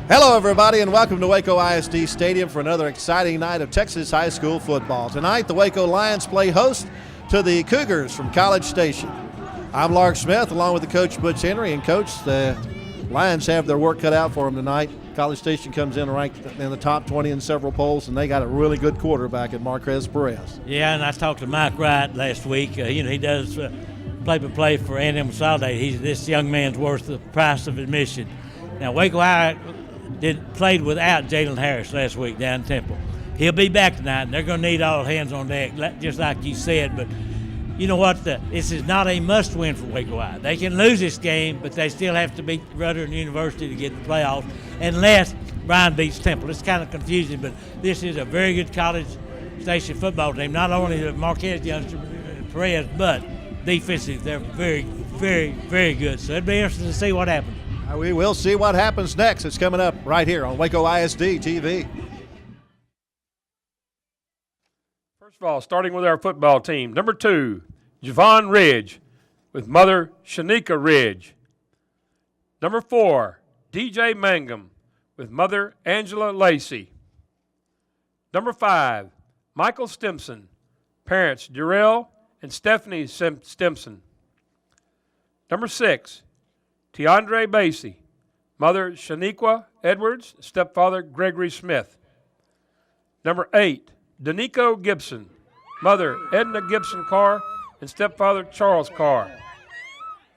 Hello, everybody, and welcome to Waco ISD Stadium for another exciting night of Texas high school football. Tonight, the Waco Lions play host to the Cougars from College Station. I'm Lark Smith, along with the coach, Butch Henry. And, Coach, the Lions have their work cut out for them tonight. College Station comes in ranked in the top 20 in several polls, and they got a really good quarterback in Marquez Perez. Yeah, and I talked to Mike Wright last week. He does play-by-play for A&M Consolidated. This young man's worth the price of admission. Now, Waco High played without Jaylen Harris last week down in Temple. He'll be back tonight, and they're going to need all hands on deck, just like you said. But you know what? This is not a must-win for Waco High. They can lose this game, but they still have to beat Rudder University to get the playoffs, unless Bryan beats Temple. It's kind of confusing, but this is a very good College Station football team. Not only the Marquez youngster Perez, but defensively, they're very, very, very good. So it'll be interesting to see what happens. We will see what happens next. It's coming up right here on Waco ISD TV. First of all, starting with our football team, number 2, Javon Ridge with mother Shanika Ridge. Number 4, DJ Mangum with mother Angela Lacey. Number 5, Michael Stimson, parents Durrell and Stephanie Stimson. Number 6, Tiandre Basie, mother Shaniqua Edwards, stepfather Gregory Smith. Number 8, Danico Gibson, mother Edna Gibson Carr and stepfather Charles Carr.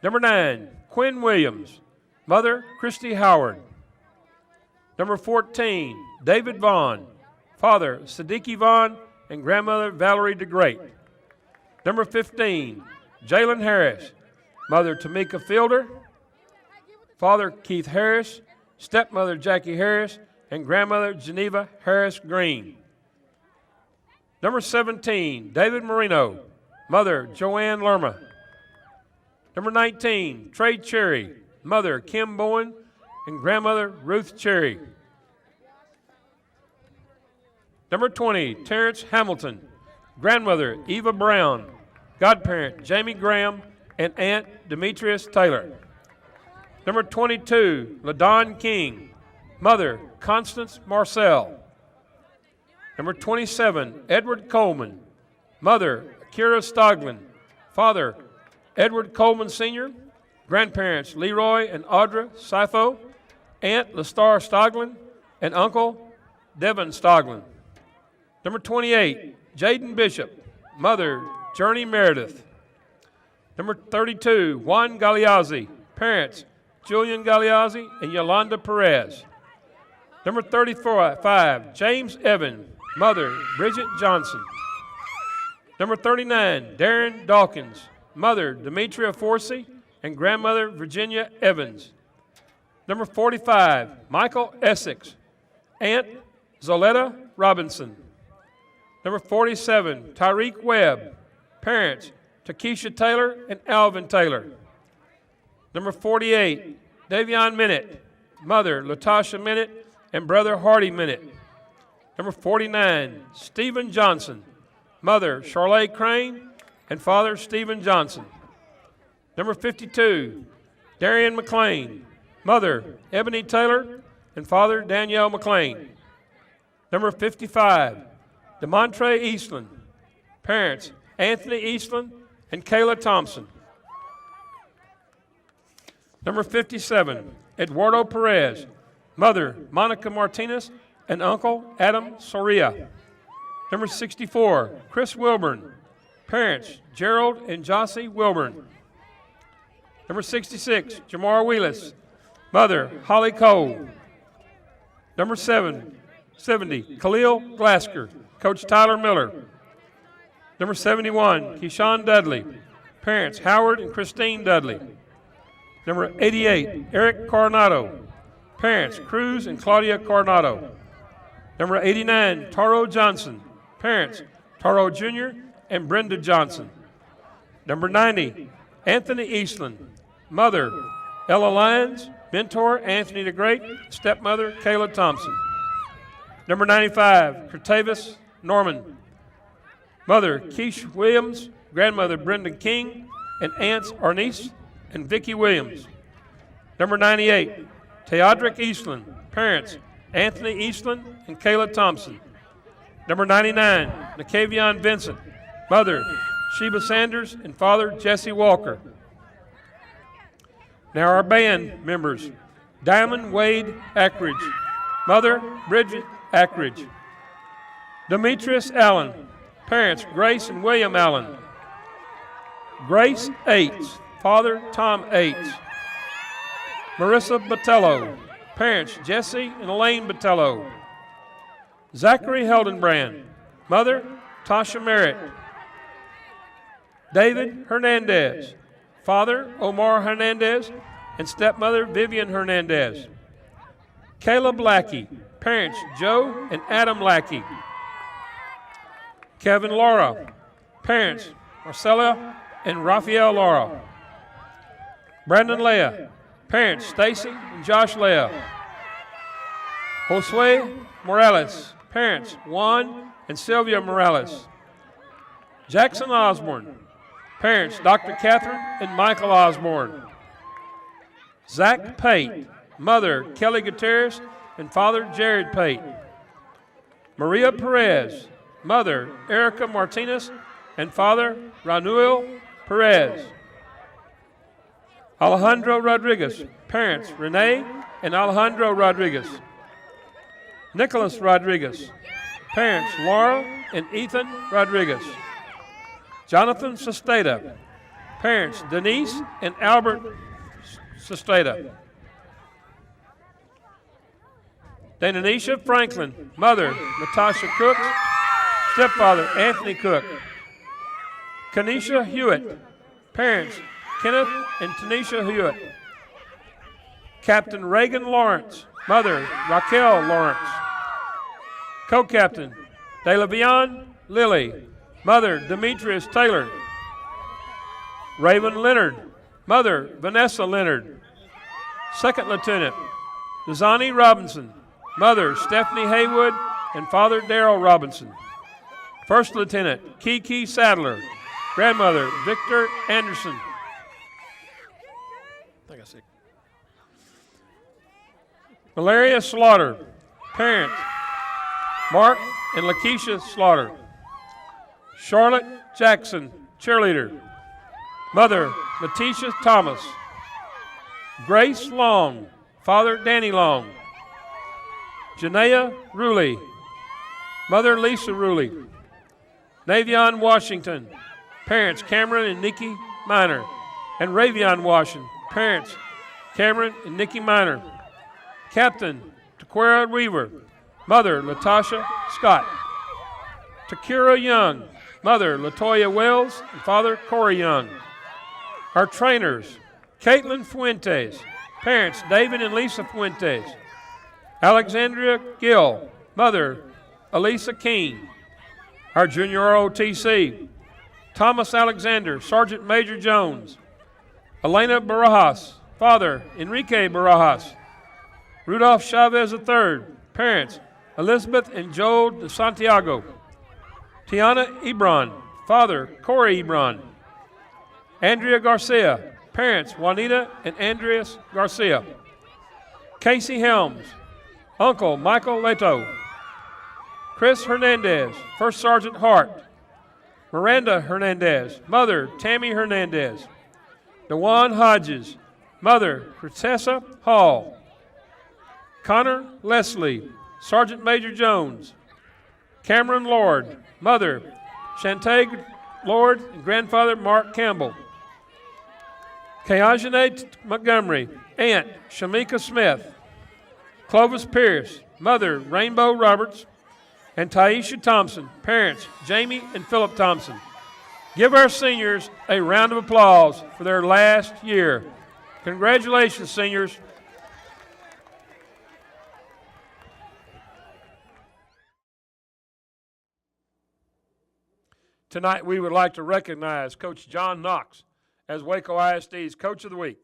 Number 9, Quinn Williams, mother Christy Howard. Number 14, David Vaughn, father Siddiqui Vaughn and grandmother Valerie DeGreat. Number 15, Jaylen Harris, mother Tamika Fielder, father Keith Harris, stepmother Jackie Harris, and grandmother Geneva Harris Green. Number 17, David Moreno, mother Joanne Lerma. Number 19, Trey Cherry, mother Kim Bowen, and grandmother Ruth Cherry. Number 20, Terrance Hamilton, grandmother Eva Brown, godparent Jamie Graham, and aunt Demetrius Taylor. Number 22, LaDon King, mother Constance Marcel. Number 27, Edward Coleman, mother Akira Stoglin, father Edward Coleman Sr., grandparents Leroy and Audra Sifo, aunt LaStar Stoglin, and uncle Devin Stoglin. Number 28, Jaden Bishop, mother Journey Meredith. Number 32, Juan Galeazzi, parents Julian Galeazzi and Yolanda Perez. Number 35, James Evan, mother Bridget Johnson. Number 39, Darren Dawkins, mother Demetria Forsey and grandmother Virginia Evans. Number 45, Michael Essex, aunt Zoletta Robinson. Number 47, Tyreek Webb, parents Takesha Taylor and Alvin Taylor. Number 48, Davion Minute, mother Latasha Minute and brother Hardy Minute. Number 49, Stephen Johnson, mother Charlotte Crane and father Stephen Johnson. Number 52, Darian McLean, mother Ebony Taylor and father Danielle McLean. Number 55, DeMontre Eastland, parents Anthony Eastland and Kayla Thompson. Number 57, Eduardo Perez, mother Monica Martinez and uncle Adam Soria. Number 64, Chris Wilburn, parents Gerald and Jossie Wilburn. Number 66, Jamar Wheelis, mother Holly Cole. Number 70, Khalil Glasker, coach Tyler Miller. Number 71, Keyshawn Dudley, parents Howard and Christine Dudley. Number 88, Eric Coronado, parents Cruz and Claudia Coronado. Number 89, Taro Johnson, parents Taro Jr. and Brenda Johnson. Number 90, Anthony Eastland, mother Ella Lyons, mentor Anthony the Great, stepmother Kayla Thompson. Number 95, Kertavis Norman, mother Keish Williams, grandmother Brenda King, and aunts Arnice and Vicki Williams. Number 98, Teodric Eastland, Parents, Anthony Eastland and Kayla Thompson. Number 99, Nakavion Vincent. Mother, Sheba Sanders and father, Jesse Walker. Now our band members, Diamond Wade Ackridge. Mother, Bridget Ackridge. Demetrius Allen. Parents, Grace and William Allen. Grace Ates. Father, Tom Ates. Marissa Botello. Parents, Jesse and Elaine Botello. Zachary Heldenbrand. Mother, Tasha Merritt. David Hernandez. Father, Omar Hernandez, and stepmother, Vivian Hernandez. Caleb Lackey. Parents, Joe and Adam Lackey. Kevin Laura. Parents, Marcella and Raphael Laura. Brandon Leah. Parents, Stacy and Josh Leah. Josue Morales. Parents, Juan and Sylvia Morales. Jackson Osborne. Parents, Dr. Catherine and Michael Osborne. Zach Pate. Mother, Kelly Gutierrez and father, Jared Pate. Maria Perez. Mother, Erica Martinez and father, Ranuel Perez. Alejandro Rodriguez. Parents, Renee and Alejandro Rodriguez. Nicholas Rodriguez. Parents, Laura and Ethan Rodriguez. Jonathan Sesteta. Parents, Denise and Albert Sesteta. Dananisha Franklin. Mother, Natasha Cook. Stepfather, Anthony Cook. Kanisha Hewitt. Parents, Kenneth and Tanisha Hewitt. Captain Reagan Lawrence. Mother, Raquel Lawrence. Co-captain, DeLavion Lilly. Mother, Demetrius Taylor. Raven Leonard. Mother, Vanessa Leonard. Second Lieutenant, Dazani Robinson. Mother, Stephanie Haywood and father, Darrell Robinson. First Lieutenant, Kiki Sadler. Grandmother, Victor Anderson. Valeria Slaughter. Parents, Mark and Lakeisha Slaughter. Charlotte Jackson, cheerleader. Mother, Letitia Thomas. Grace Long. Father, Danny Long. Janaea Ruley. Mother, Lisa Ruley. Navion Washington. Parents, Cameron and Nikki Miner. And Ravion Washington. Parents, Cameron and Nikki Miner. Captain, Taquera Weaver. Mother, Latasha Scott. Takira Young. Mother, Latoya Wells, and father, Corey Young. Our trainers, Caitlin Fuentes. Parents, David and Lisa Fuentes. Alexandria Gill. Mother, Elisa Keene. Our junior ROTC, Thomas Alexander, Sergeant Major Jones. Elena Barajas. Father, Enrique Barajas. Rudolph Chavez III. Parents, Elizabeth and Joel de Santiago. Tiana Ebron. Father, Corey Ebron. Andrea Garcia. Parents, Juanita and Andreas Garcia. Casey Helms. Uncle, Michael Leto. Chris Hernandez. First Sergeant Hart. Miranda Hernandez. Mother, Tammy Hernandez. DeJuan Hodges. Mother, Crutessa Hall. Connor Leslie. Sergeant Major Jones. Cameron Lord. Mother, Shantae Lord and grandfather Mark Campbell. Kayajane Montgomery. Aunt, Shamika Smith. Clovis Pierce. Mother, Rainbow Roberts. And Taisha Thompson. Parents, Jamie and Philip Thompson. Give our seniors a round of applause for their last year. Congratulations, seniors. Tonight, we would like to recognize Coach John Knox as Waco ISD's Coach of the Week.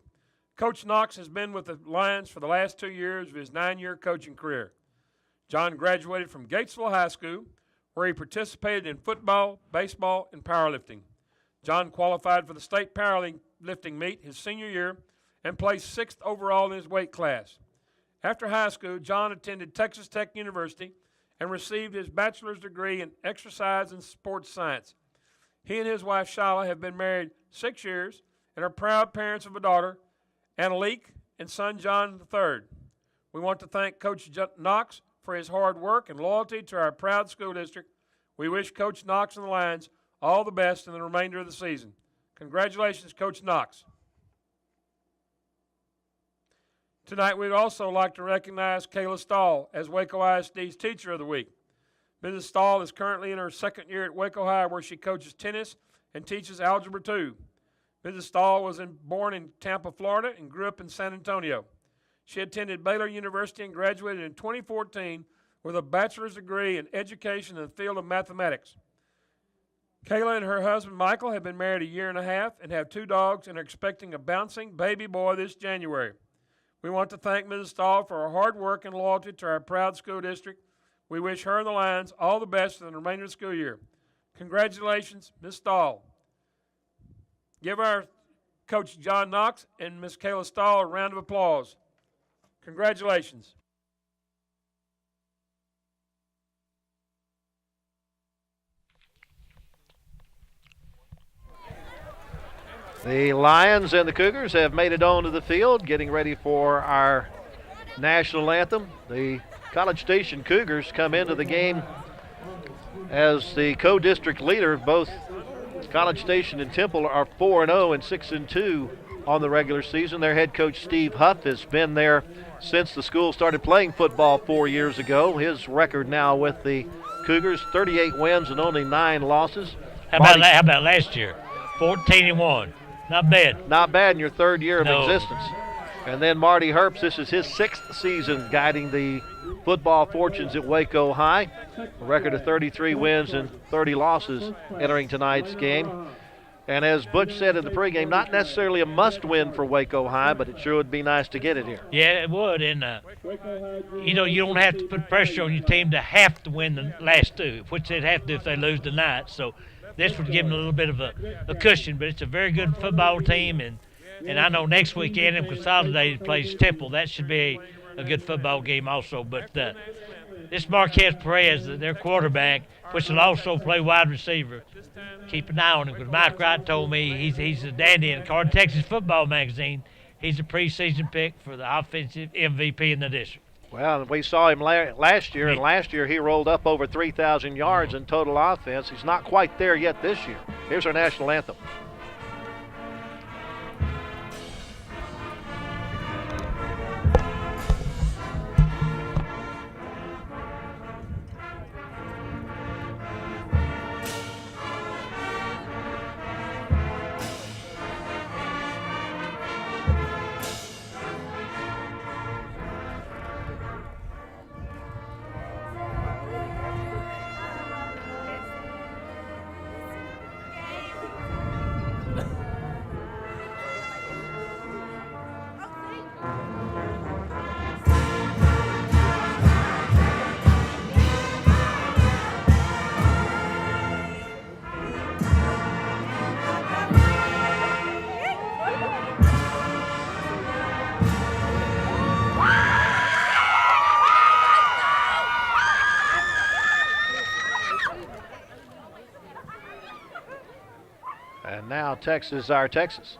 Coach Knox has been with the Lions for the last 2 years of his 9-year coaching career. John graduated from Gatesville High School, where he participated in football, baseball, and powerlifting. John qualified for the state powerlifting meet his senior year and placed 6th overall in his weight class. After high school, John attended Texas Tech University and received his bachelor's degree in exercise and sports science. He and his wife, Shyla, have been married 6 years and are proud parents of a daughter, Annalise, and son, John III. We want to thank Coach Knox for his hard work and loyalty to our proud school district. We wish Coach Knox and the Lions all the best in the remainder of the season. Congratulations, Coach Knox. Tonight, we'd also like to recognize Kayla Stahl as Waco ISD's Teacher of the Week. Mrs. Stahl is currently in her second year at Waco High, where she coaches tennis and teaches Algebra 2. Mrs. Stahl was born in Tampa, Florida, and grew up in San Antonio. She attended Baylor University and graduated in 2014 with a bachelor's degree in education in the field of mathematics. Kayla and her husband, Michael, have been married a year and a half and have 2 dogs and are expecting a bouncing baby boy this January. We want to thank Mrs. Stahl for her hard work and loyalty to our proud school district. We wish her and the Lions all the best in the remainder of the school year. Congratulations, Ms. Stahl. Give our Coach John Knox and Ms. Kayla Stahl a round of applause. Congratulations. The Lions and the Cougars have made it onto the field, getting ready for our national anthem. The College Station Cougars come into the game as the co-district leader. Both College Station and Temple are 4-0 and 6-2 on the regular season. Their head coach, Steve Huff, has been there since the school started playing football 4 years ago. His record now with the Cougars, 38 wins and only 9 losses. How about last year? 14-1. Not bad. Not bad in your 3rd year of existence. And then Marty Herbst, this is his 6th season guiding the football fortunes at Waco High. A record of 33 wins and 30 losses entering tonight's game. And as Butch said in the pregame, not necessarily a must-win for Waco High, but it sure would be nice to get it here. Yeah, it would. And, you don't have to put pressure on your team to have to win the last 2, which they'd have to do if they lose tonight. So this would give them a little bit of a cushion, but it's a very good football team. And I know next week, A&M Consolidated plays Temple. That should be a good football game also. But this Marquez Perez, their quarterback, which will also play wide receiver, keep an eye on him, because Mike Wright told me he's a dandy in Texas Football Magazine. He's a preseason pick for the offensive MVP in the district. Well, we saw him last year, and last year he rolled up over 3,000 yards in total offense. He's not quite there yet this year. Here's our national anthem. And now Texas, our Texas.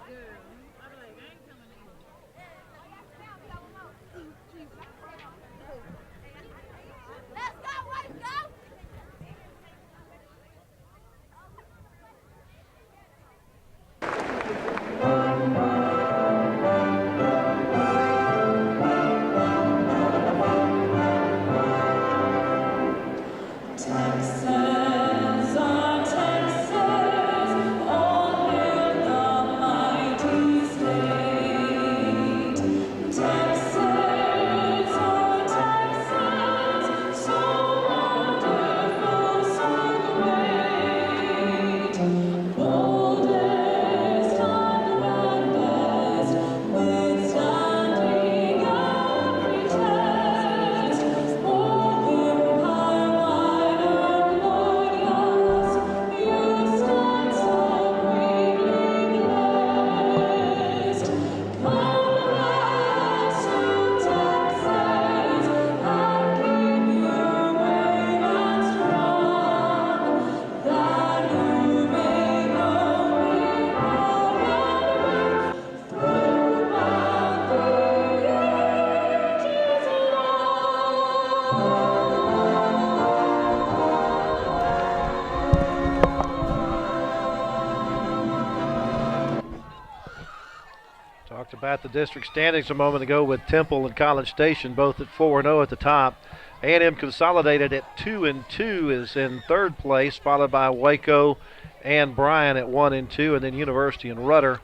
At the district standings a moment ago with Temple and College Station both at 4-0 at the top. A&M Consolidated at 2-2 is in third place, followed by Waco and Bryan at 1-2, and then University and Rudder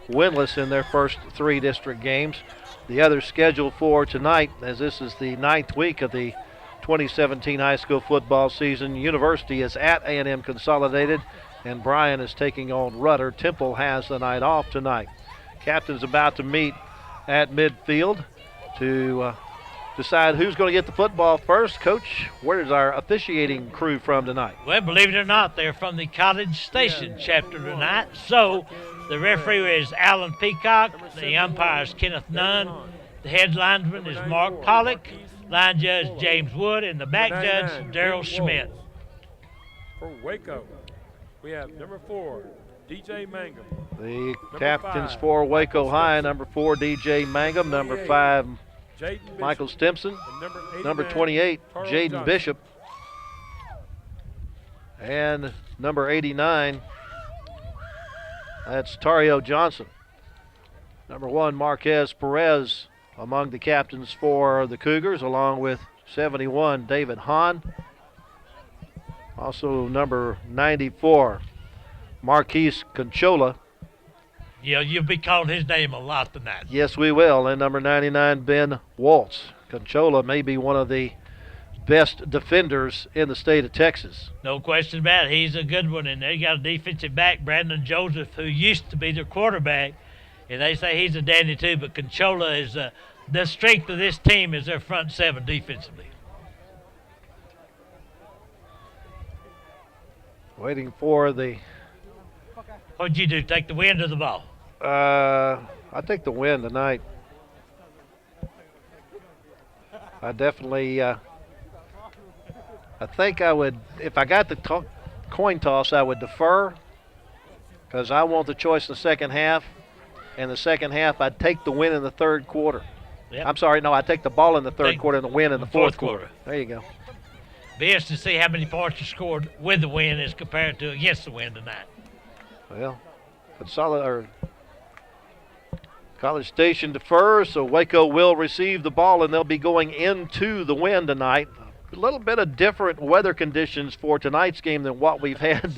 winless in their first 3 district games. The other schedule for tonight, as this is the 9th week of the 2017 high school football season, University is at A&M Consolidated, and Bryan is taking on Rudder. Temple has the night off tonight. Captain's about to meet at midfield to decide who's going to get the football first. Coach, where is our officiating crew from tonight? Well, believe it or not, they're from the College Station chapter tonight. So the referee is Alan Peacock. The umpire is Kenneth Nunn. The head linesman is Mark Pollock. Line judge James Wood. And the back judge Daryl Schmidt. For Waco, we have number 4, DJ Mangum. The captains for Waco High, number 4, DJ Mangum, number 5, Michael Stimson, number 28, Jaden Bishop, and number 89, that's Tario Johnson. Number 1, Marquez Perez among the captains for the Cougars, along with 71, David Hahn. Also number 94, Marquise Conchola. Yeah, you'll be calling his name a lot tonight. Yes, we will. And number 99, Ben Waltz. Conchola may be one of the best defenders in the state of Texas. No question about it. He's a good one. And they got a defensive back, Brandon Joseph, who used to be their quarterback. And they say he's a dandy too, but Conchola is the strength of this team is their front 7 defensively. Waiting for the... What'd you do, take the wind or the ball? I take the win tonight. I definitely, I think I would, if I got the coin toss, I would defer because I want the choice in the second half. In the second half, I'd take the win in the third quarter. Yep. I'm sorry, no, I'd take the ball in the third quarter and the win in the fourth quarter. There you go. Be interested to see how many points are scored with the win as compared to against the win tonight. Well, College Station defers, so Waco will receive the ball, and they'll be going into the wind tonight. A little bit of different weather conditions for tonight's game than what we've had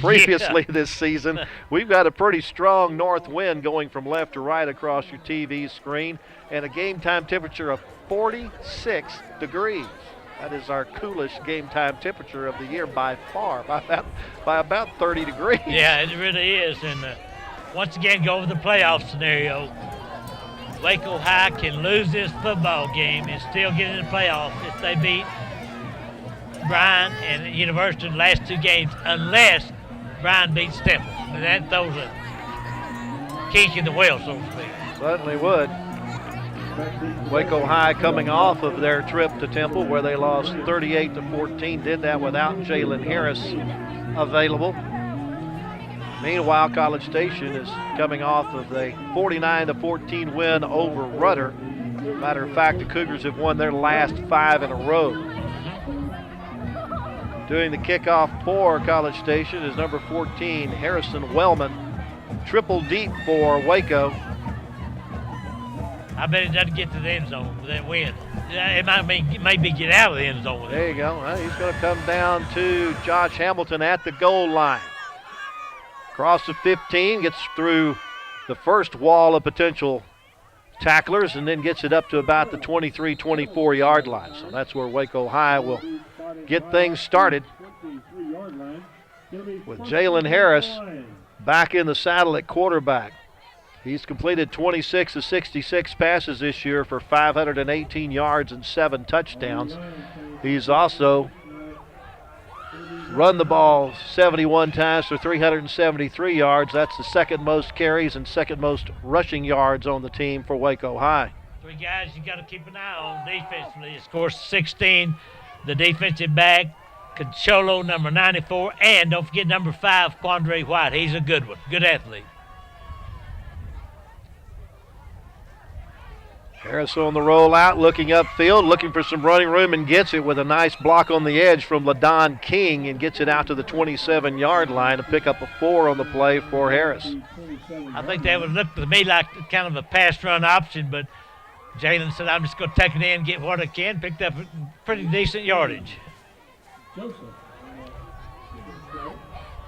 previously this season. We've got a pretty strong north wind going from left to right across your TV screen, and a game time temperature of 46 degrees. That is our coolest game time temperature of the year by far, by about 30 degrees. Yeah, it really is. And once again, go over the playoff scenario. Waco High can lose this football game and still get in the playoffs if they beat Bryan and University in the last 2 games, unless Bryan beats Temple. And that throws a kink in the well, so to speak. Certainly would. Waco High coming off of their trip to Temple where they lost 38-14, did that without Jaylen Harris available. Meanwhile, College Station is coming off of a 49-14 win over Rudder. Matter of fact, the Cougars have won their last 5 in a row. Doing the kickoff for College Station is number 14, Harrison Wellman. Triple deep for Waco. I bet it doesn't get to the end zone with that win. It maybe get out of the end zone with it. There you go. Well, he's going to come down to Josh Hamilton at the goal line. Across the 15, gets through the first wall of potential tacklers and then gets it up to about the 23-24 yard line. So that's where Waco High will get things started with Jaylen Harris back in the saddle at quarterback. He's completed 26 of 66 passes this year for 518 yards and 7 touchdowns. He's also run the ball 71 times for 373 yards. That's the second most carries and second most rushing yards on the team for Waco High. 3 guys you got to keep an eye on defensively. Of course, 16, the defensive back, Concholo, number 94, and don't forget number 5, Quandre White. He's a good one, good athlete. Harris on the rollout, looking upfield, looking for some running room, and gets it with a nice block on the edge from LaDon King, and gets it out to the 27-yard line to pick up a 4 on the play for Harris. I think that would look to me like kind of a pass-run option, but Jalen said, I'm just going to take it in, get what I can, picked up pretty decent yardage.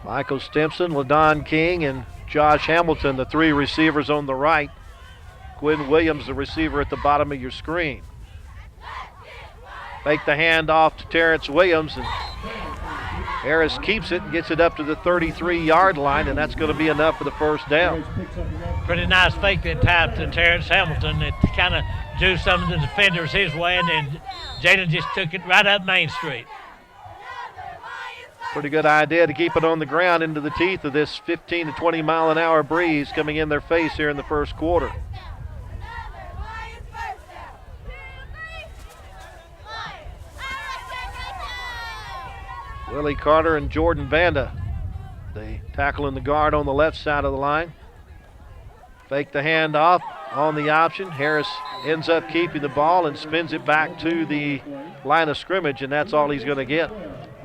Michael Stimson, LaDon King, and Josh Hamilton, the 3 receivers on the right. Quinn Williams, the receiver at the bottom of your screen. Fake the handoff to Terrance Williams, and Harris keeps it and gets it up to the 33-yard line, and that's going to be enough for the first down. Pretty nice fake that time to Terrance Hamilton. It kind of drew some of the defenders his way, and then Jalen just took it right up Main Street. Pretty good idea to keep it on the ground into the teeth of this 15 to 20 mile an hour breeze coming in their face here in the first quarter. Willie Carter and Jordan Vanda, they tackling the guard on the left side of the line. Fake the handoff on the option. Harris ends up keeping the ball and spins it back to the line of scrimmage, and that's all he's going to get.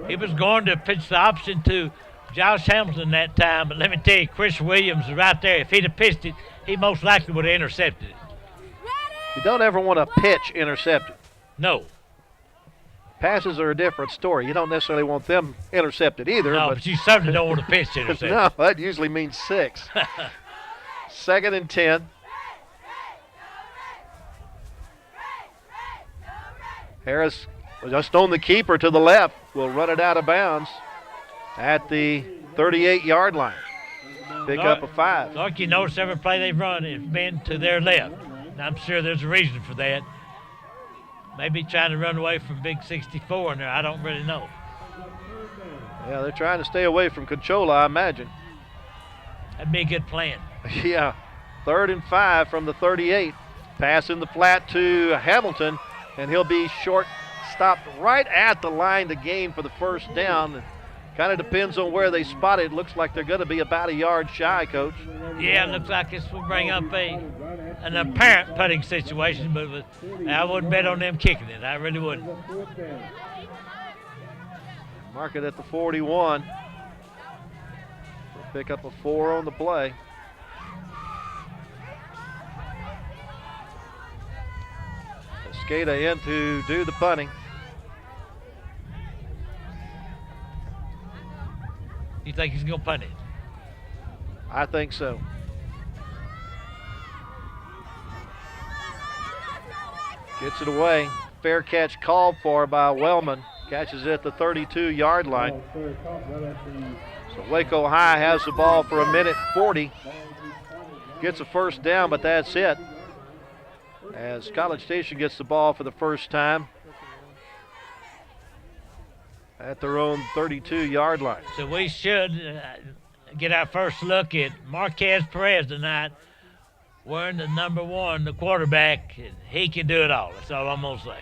He was going to pitch the option to Josh Hamilton that time, but let me tell you, Chris Williams is right there. If he'd have pitched it, he most likely would have intercepted it. You don't ever want to pitch intercepted. No. Passes are a different story. You don't necessarily want them intercepted either. No, but you certainly don't want to pitch intercepted. No, that usually means 6. 2nd and 10. Harris just on the keeper to the left. Will run it out of bounds at the 38-yard line. Pick up a 5. Like you notice every play they've run has been to their left. And I'm sure there's a reason for that. Maybe trying to run away from Big 64 in there. I don't really know. Yeah, they're trying to stay away from Conchola, I imagine. That'd be a good plan. Yeah. 3rd and 5 from the 38. Pass in the flat to Hamilton, and he'll be short stopped right at the line to gain for the first down. Kind of depends on where they spot it. Looks like they're going to be about a yard shy, Coach. Yeah, it looks like this will bring up an apparent putting situation, but I wouldn't bet on them kicking it. I really wouldn't. Mark it at the 41. We'll pick up a 4 on the play. Escada in to do the punting. You think he's going to punt it? I think so. Gets it away. Fair catch called for by Wellman. Catches it at the 32-yard line. So Waco High has the ball for 1:40. Gets a first down, but that's it. As College Station gets the ball for the first time at their own 32-yard line. So we should get our first look at Marquez Perez tonight, wearing the number 1, the quarterback. He can do it all. That's all I'm going to say.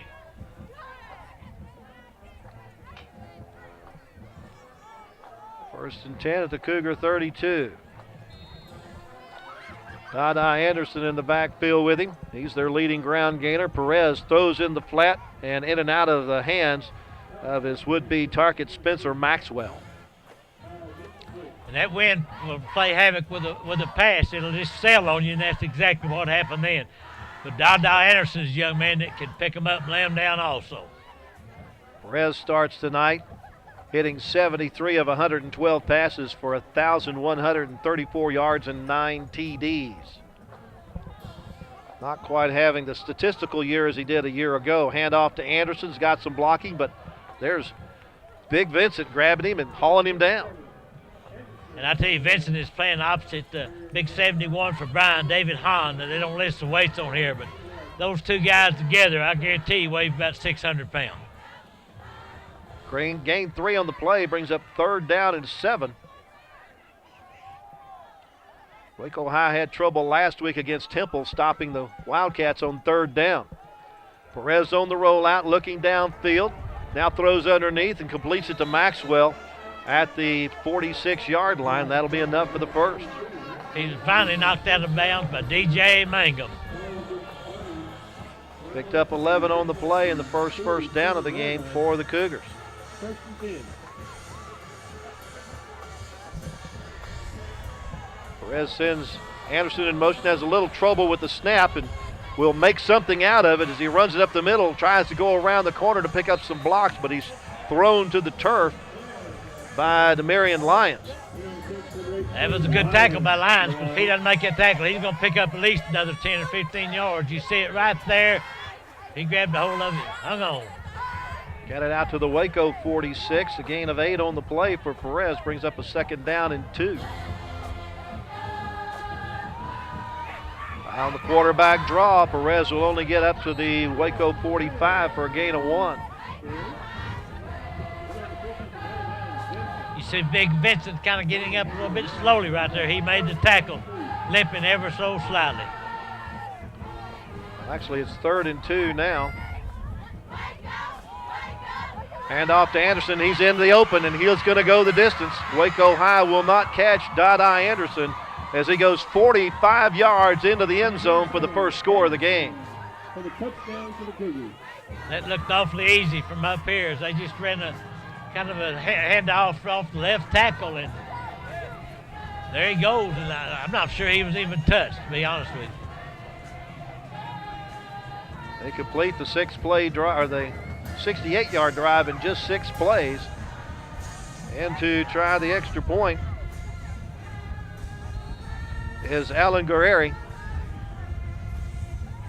First and 10 at the Cougar 32. Dada Anderson in the backfield with him. He's their leading ground gainer. Perez throws in the flat and in and out of the hands of his would-be target Spencer Maxwell. And that wind will play havoc with a pass. It'll just sail on you, and that's exactly what happened then. But Dada Anderson's a young man that can pick him up and lay him down also. Perez starts tonight, hitting 73 of 112 passes for 1,134 yards and 9 TDs. Not quite having the statistical year as he did a year ago. Handoff to Anderson's got some blocking, but there's Big Vincent grabbing him and hauling him down. And I tell you, Vincent is playing opposite the Big 71 for Brian, David Hahn. They don't list the weights on here, but those two guys together, I guarantee you, weigh about 600 pounds. Green gained 3 on the play, brings up 3rd down and 7. Waco High had trouble last week against Temple, stopping the Wildcats on 3rd down. Perez on the rollout, looking downfield. Now throws underneath and completes it to Maxwell at the 46-yard line. That'll be enough for the first. He's finally knocked out of bounds by DJ Mangum. Picked up 11 on the play and the first down of the game for the Cougars. Perez sends Anderson in motion, has a little trouble with the snap, and will make something out of it as he runs it up the middle, tries to go around the corner to pick up some blocks, but he's thrown to the turf by the Marion Lions. That was a good tackle by Lions, but if he doesn't make that tackle, he's going to pick up at least another 10 or 15 yards. You see it right there. He grabbed a hold of it, hung on. Got it out to the Waco 46. A gain of 8 on the play for Perez, brings up a 2nd down and 2. On the quarterback draw, Perez will only get up to the Waco 45 for a gain of 1. You see Big Vincent kind of getting up a little bit slowly right there. He made the tackle, limping ever so slightly. Actually, it's 3rd and 2 now. Hand off to Anderson. He's in the open, and he's going to go the distance. Waco High will not catch Dada Anderson as he goes 45 yards into the end zone for the first score of the game. That looked awfully easy from up here as they just ran a kind of a handoff off the left tackle, and there he goes. And I'm not sure he was even touched, to be honest with you. They complete the 6-play drive, or the 68-yard drive in just 6 plays. And to try the extra point is Alan Guerreri.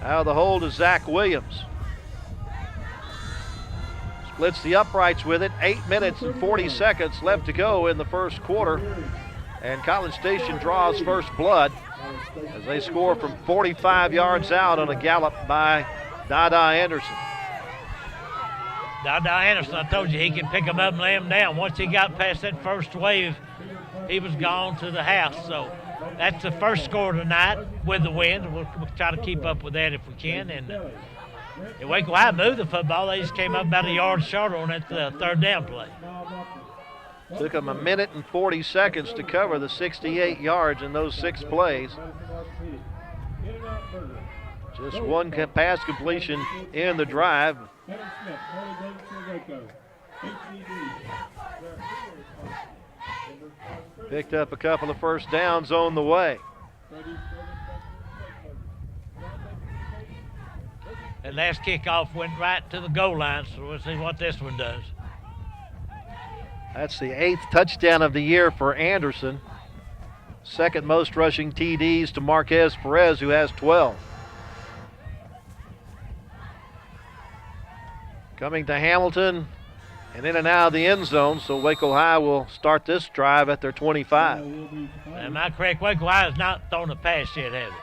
Out of the hold is Zach Williams. Splits the uprights with it. 8 minutes and 40 seconds left to go in the first quarter. And College Station draws first blood as they score from 45 yards out on a gallop by Dada Anderson. Dada Anderson, I told you he could pick him up and lay him down. Once he got past that first wave, he was gone to the house. So that's the first score tonight with the wind. We'll try to keep up with that if we can. And Waco High moved the football. They just came up about a yard short on that 3rd down play. Took them 1 minute and 40 seconds to cover the 68 yards in those 6 plays. Just 1 pass completion in the drive. Picked up a couple of first downs on the way. That last kickoff went right to the goal line, so we'll see what this one does. That's the 8th touchdown of the year for Anderson. 2nd most rushing TDs to Marquez Perez, who has 12. Coming to Hamilton and in and out of the end zone, so Waco High will start this drive at their 25. Am I correct? Waco High has not thrown a pass yet, have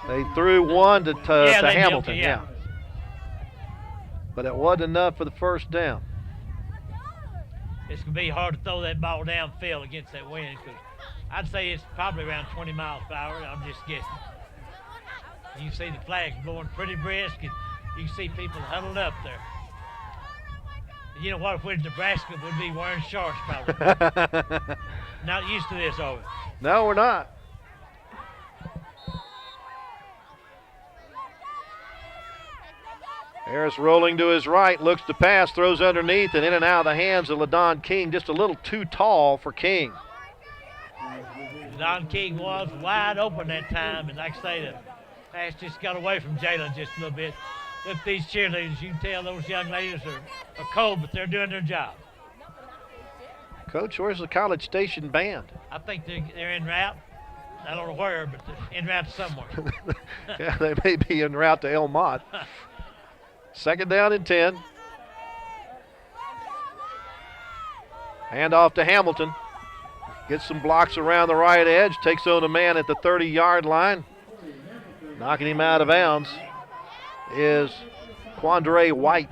they? They threw one to Hamilton, yeah. But it wasn't enough for the first down. It's going to be hard to throw that ball downfield against that wind, because I'd say it's probably around 20 miles per hour. I'm just guessing. You can see the flags blowing pretty brisk, and you can see people huddled up there. You know what, if we're in Nebraska, we'd be wearing shorts probably. Not used to this, are we? No, we're not. Harris rolling to his right, looks to pass, throws underneath, and in and out of the hands of LaDon King. Just a little too tall for King. LaDon King was wide open that time, and like I say, the pass just got away from Jaylen just a little bit. Look at these cheerleaders. You can tell those young ladies are cold, but they're doing their job. Coach, where's the College Station band? I think they're en route. I don't know where, but they're en route somewhere. Yeah, they may be en route to El Mott. 2nd down and 10. Hand off to Hamilton. Gets some blocks around the right edge. Takes on a man at the 30-yard line. Knocking him out of bounds is Quandre White.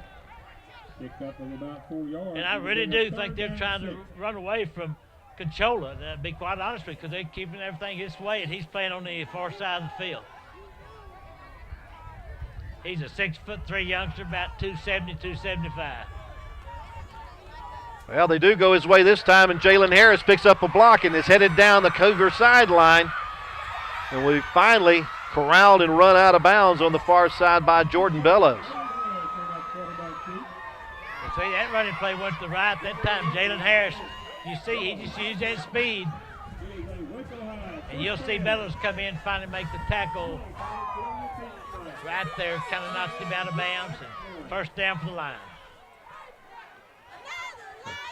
And I really do think they're trying to run away from Conchola, to be quite honest with you, because they're keeping everything his way, and he's playing on the far side of the field. He's a 6'3" youngster, about 270, 275. Well, they do go his way this time, and Jaylen Harris picks up a block and is headed down the Cougar sideline. And we finally corralled and run out of bounds on the far side by Jordan Bellows. See, that running play went to the right. That time, Jaylen Harris, you see, he just used that speed. And you'll see Bellows come in, finally make the tackle right there, kind of knocked him out of bounds, and first down for the line.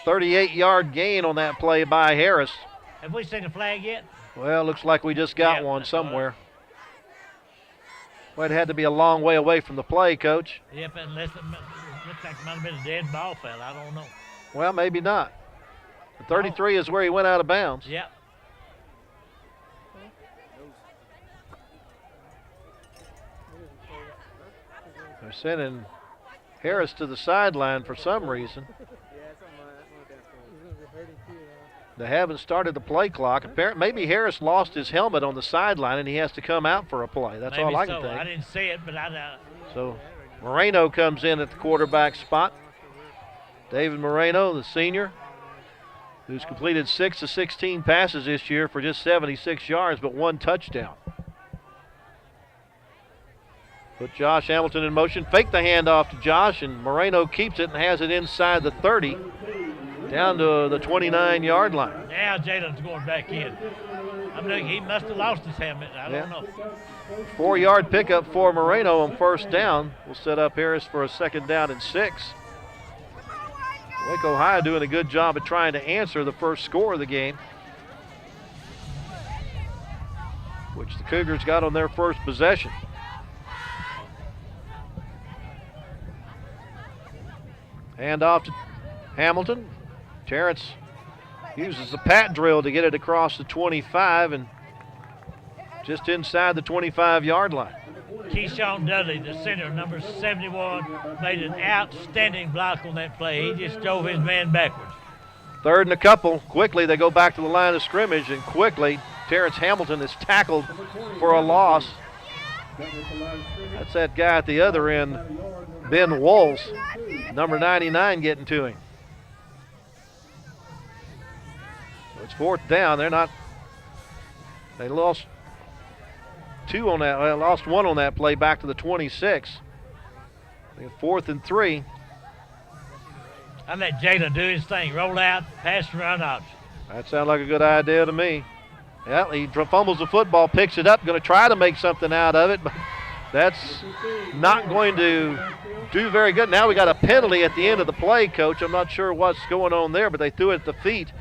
38-yard gain on that play by Harris. Have we seen a flag yet? Well, looks like we just got one somewhere. Well, it had to be a long way away from the play, Coach. Yep, unless it looks like it might have been a dead ball foul. I don't know. Well, maybe not. The 33 is where he went out of bounds. Yep. They're sending Harris to the sideline for some reason. They haven't started the play clock. Apparently, maybe Harris lost his helmet on the sideline and he has to come out for a play. That's maybe all I so. can think. I didn't see it, but I So Moreno comes in at the quarterback spot. David Moreno, the senior, who's completed 6 of 16 passes this year for just 76 yards, but 1 touchdown. Put Josh Hamilton in motion, fake the handoff to Josh, and Moreno keeps it and has it inside the 30, down to the 29-yard line. Now Jalen's going back in. I'm looking, he must have lost his helmet. I don't know. 4-yard pickup for Moreno on first down. We'll set up Harris for a second down and 6. Waco High doing a good job of trying to answer the first score of the game, which the Cougars got on their first possession. Hand off to Hamilton. Terrance uses the pat drill to get it across the 25 and just inside the 25-yard line. Keyshawn Dudley, the center, number 71, made an outstanding block on that play. He just drove his man backwards. 3rd and a couple. Quickly, they go back to the line of scrimmage, and quickly, Terrance Hamilton is tackled for a loss. That's that guy at the other end, Ben Walls, number 99, getting to him. So it's 4th down. They lost 2 on that. Well, lost 1 on that play back to the 26. 4th and 3. I let Jalen do his thing. Roll out, pass and run option. That sounds like a good idea to me. Yeah, he fumbles the football, picks it up, going to try to make something out of it, but that's not going to do very good. Now we got a penalty at the end of the play, Coach. I'm not sure what's going on there, but they threw it at the feet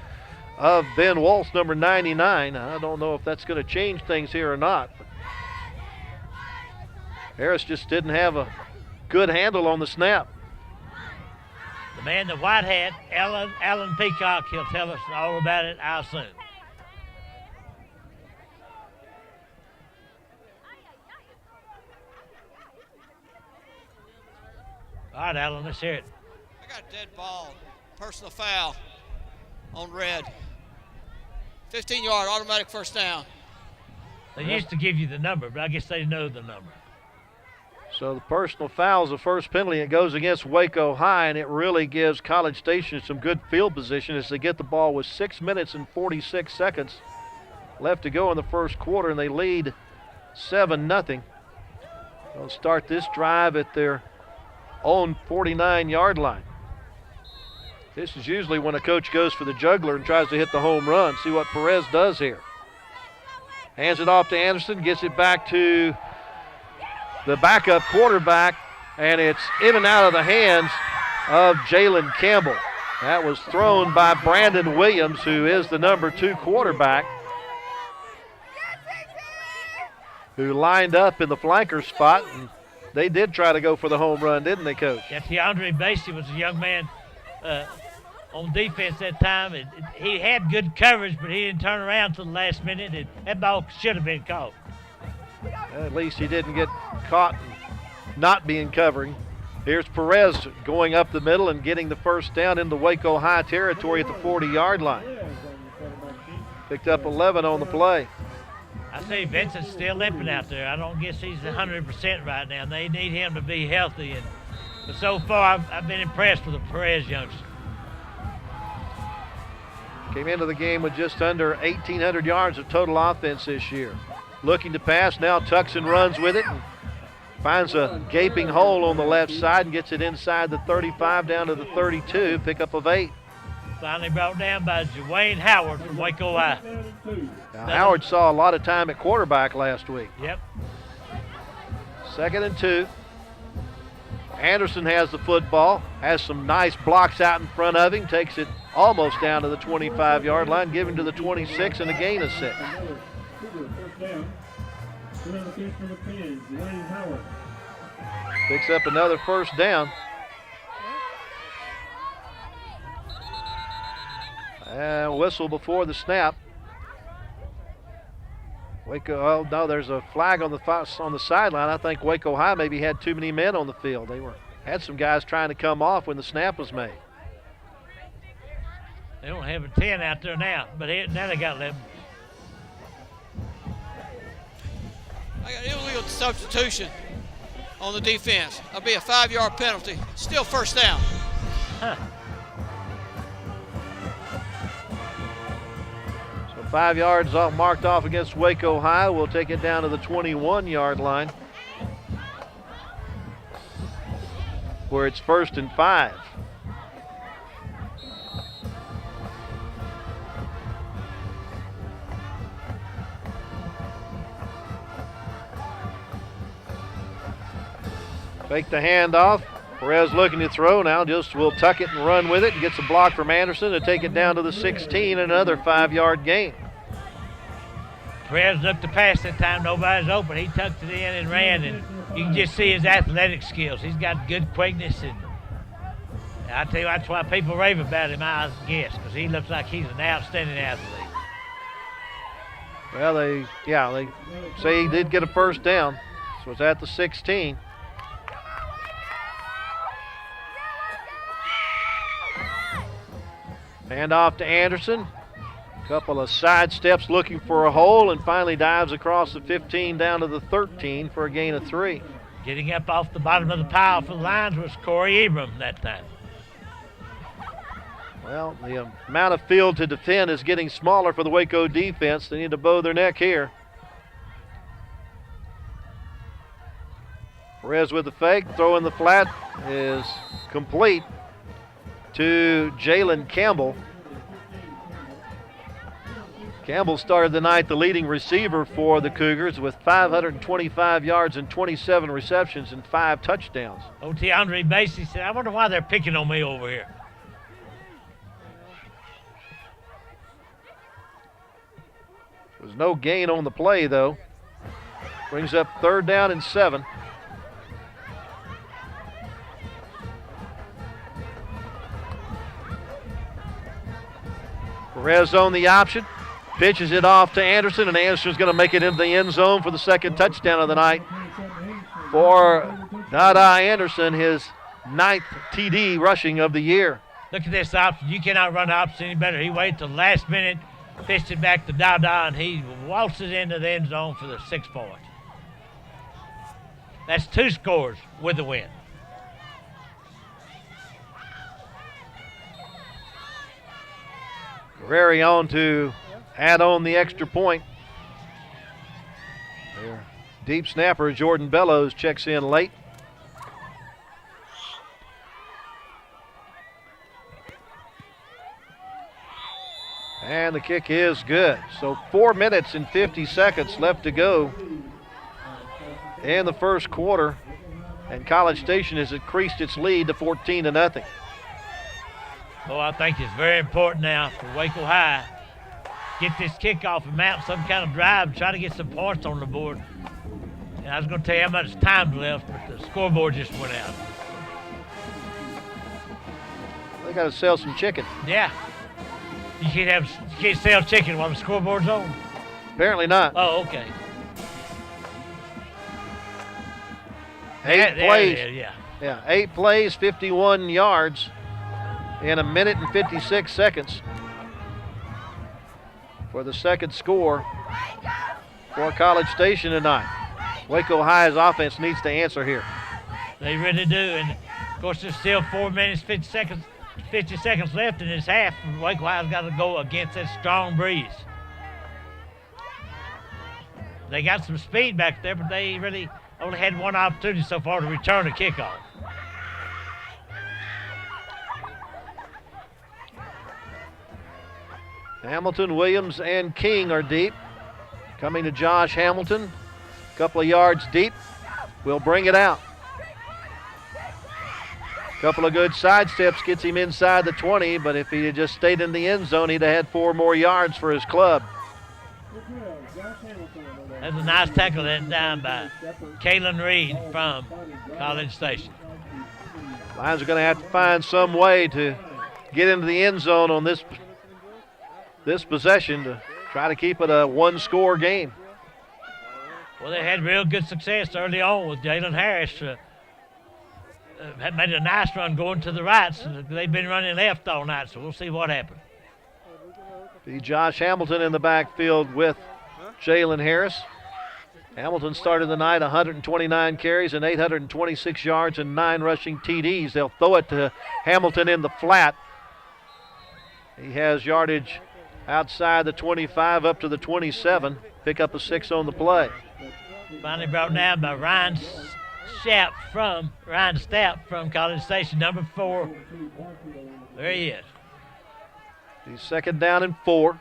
of Ben Walsh, number 99. I don't know if that's going to change things here or not. Harris just didn't have a good handle on the snap. The man, the white hat, Alan Peacock, he'll tell us all about it, I'll assume. All right, Alan, let's hear it. I got a dead ball, personal foul on red. 15-yard automatic first down. They used to give you the number, but I guess they know the number. So the personal foul is the first penalty. It goes against Waco High, and it really gives College Station some good field position as they get the ball with 6 minutes and 46 seconds left to go in the first quarter, and they lead 7-0. They'll start this drive at their own 49-yard line. This is usually when a coach goes for the juggler and tries to hit the home run. See what Perez does here. Hands it off to Anderson, gets it back to the backup quarterback, and it's in and out of the hands of Jalen Campbell. That was thrown by Brandon Williams, who is the number 2 quarterback, who lined up in the flanker spot, and they did try to go for the home run, didn't they, Coach? Yeah, DeAndre Basie was a young man on defense that time. He had good coverage, but he didn't turn around till the last minute. That ball should have been caught. At least he didn't get caught not being covering. Here's Perez going up the middle and getting the first down into Waco High territory at the 40-yard line. Picked up 11 on the play. I see Vincent's still limping out there. I don't guess he's 100% right now. They need him to be healthy. But so far, I've been impressed with the Perez youngster. Came into the game with just under 1,800 yards of total offense this year. looking to pass. Now tucks and runs with it. And finds a gaping hole on the left side and gets it inside the 35 down to the 32. Pickup of 8. Finally brought down by Dwayne Howard from Waco High. Now, Howard saw a lot of time at quarterback last week. Yep. 2nd and 2. Anderson has the football, has some nice blocks out in front of him, takes it almost down to the 25-yard line, giving to the 26 and a gain of 6. Picks up another first down. And whistle before the snap. Waco, oh no, there's a flag on the sideline. I think Waco High maybe had too many men on the field. They had some guys trying to come off when the snap was made. They don't have a 10 out there now, but now they got 11. I got illegal substitution on the defense. That'll be a 5-yard penalty. Still first down. Huh. So 5 yards off, marked off against Waco High. We'll take it down to the 21-yard line, where it's 1st and 5. Fake the handoff. Perez looking to throw now. Just will tuck it and run with it and gets a block from Anderson to take it down to the 16. Another 5-yard gain. Perez looked to pass that time. Nobody's open. He tucked it in and ran, and you can just see his athletic skills. He's got good quickness, and I tell you, that's why people rave about him, I guess, because he looks like he's an outstanding athlete. Well, they say he did get a first down. So it's at the 16. Hand off to Anderson. Couple of side steps looking for a hole and finally dives across the 15 down to the 13 for a gain of 3. Getting up off the bottom of the pile for the Lions was Corey Abram that time. Well, the amount of field to defend is getting smaller for the Waco defense. They need to bow their neck here. Perez with the fake, throw in the flat is complete to Jalen Campbell. Campbell started the night the leading receiver for the Cougars with 525 yards and 27 receptions and 5 touchdowns. O.T. Andre Basie said, I wonder why they're picking on me over here. There's no gain on the play, though. Brings up 3rd down and 7. Perez on the option. Pitches it off to Anderson, and Anderson's going to make it into the end zone for the 2nd touchdown of the night for Dada Anderson, his 9th TD rushing of the year. Look at this option. You cannot run the option any better. He waited till the last minute, pitched it back to Dada, and he waltzes into the end zone for the 6 point. That's 2 scores with the win. Guerreri on to add on the extra point. Their deep snapper Jordan Bellows checks in late. And the kick is good. So 4 minutes and 50 seconds left to go in the first quarter. And College Station has increased its lead to 14-0. Well, I think it's very important now for Waco High. Get this kickoff and mount some kind of drive, try to get some points on the board. And I was going to tell you how much time's left, but the scoreboard just went out. They got to sell some chicken. Yeah. You can't sell chicken while the scoreboard's on? Apparently not. Oh, okay. 8 plays. There, yeah. Yeah, 8 plays, 51 yards in 1 minute and 56 seconds for the 2nd score for College Station tonight. Waco High's offense needs to answer here. They really do, and of course there's still 4 minutes, 50 seconds left in this half. Waco High's got to go against that strong breeze. They got some speed back there, but they really only had one opportunity so far to return a kickoff. Hamilton, Williams, and King are deep. Coming to Josh Hamilton, a couple of yards deep. Will bring it out. Couple of good sidesteps gets him inside the 20, but if he had just stayed in the end zone, he'd have had 4 more yards for his club. That's a nice tackle that down by Kayla Reed from College Station. Lions are going to have to find some way to get into the end zone on this possession to try to keep it a 1-score game. Well, they had real good success early on with Jaylen Harris. Had made a nice run going to the right. So they've been running left all night, so we'll see what happens. Be Josh Hamilton in the backfield with Jaylen Harris. Hamilton started the night 129 carries and 826 yards and 9 rushing TDs. They'll throw it to Hamilton in the flat. He has yardage outside the 25 up to the 27. Pick up a 6 on the play. Finally brought down by Ryan Stapp from College Station, number 4. There he is. He's second down and 4.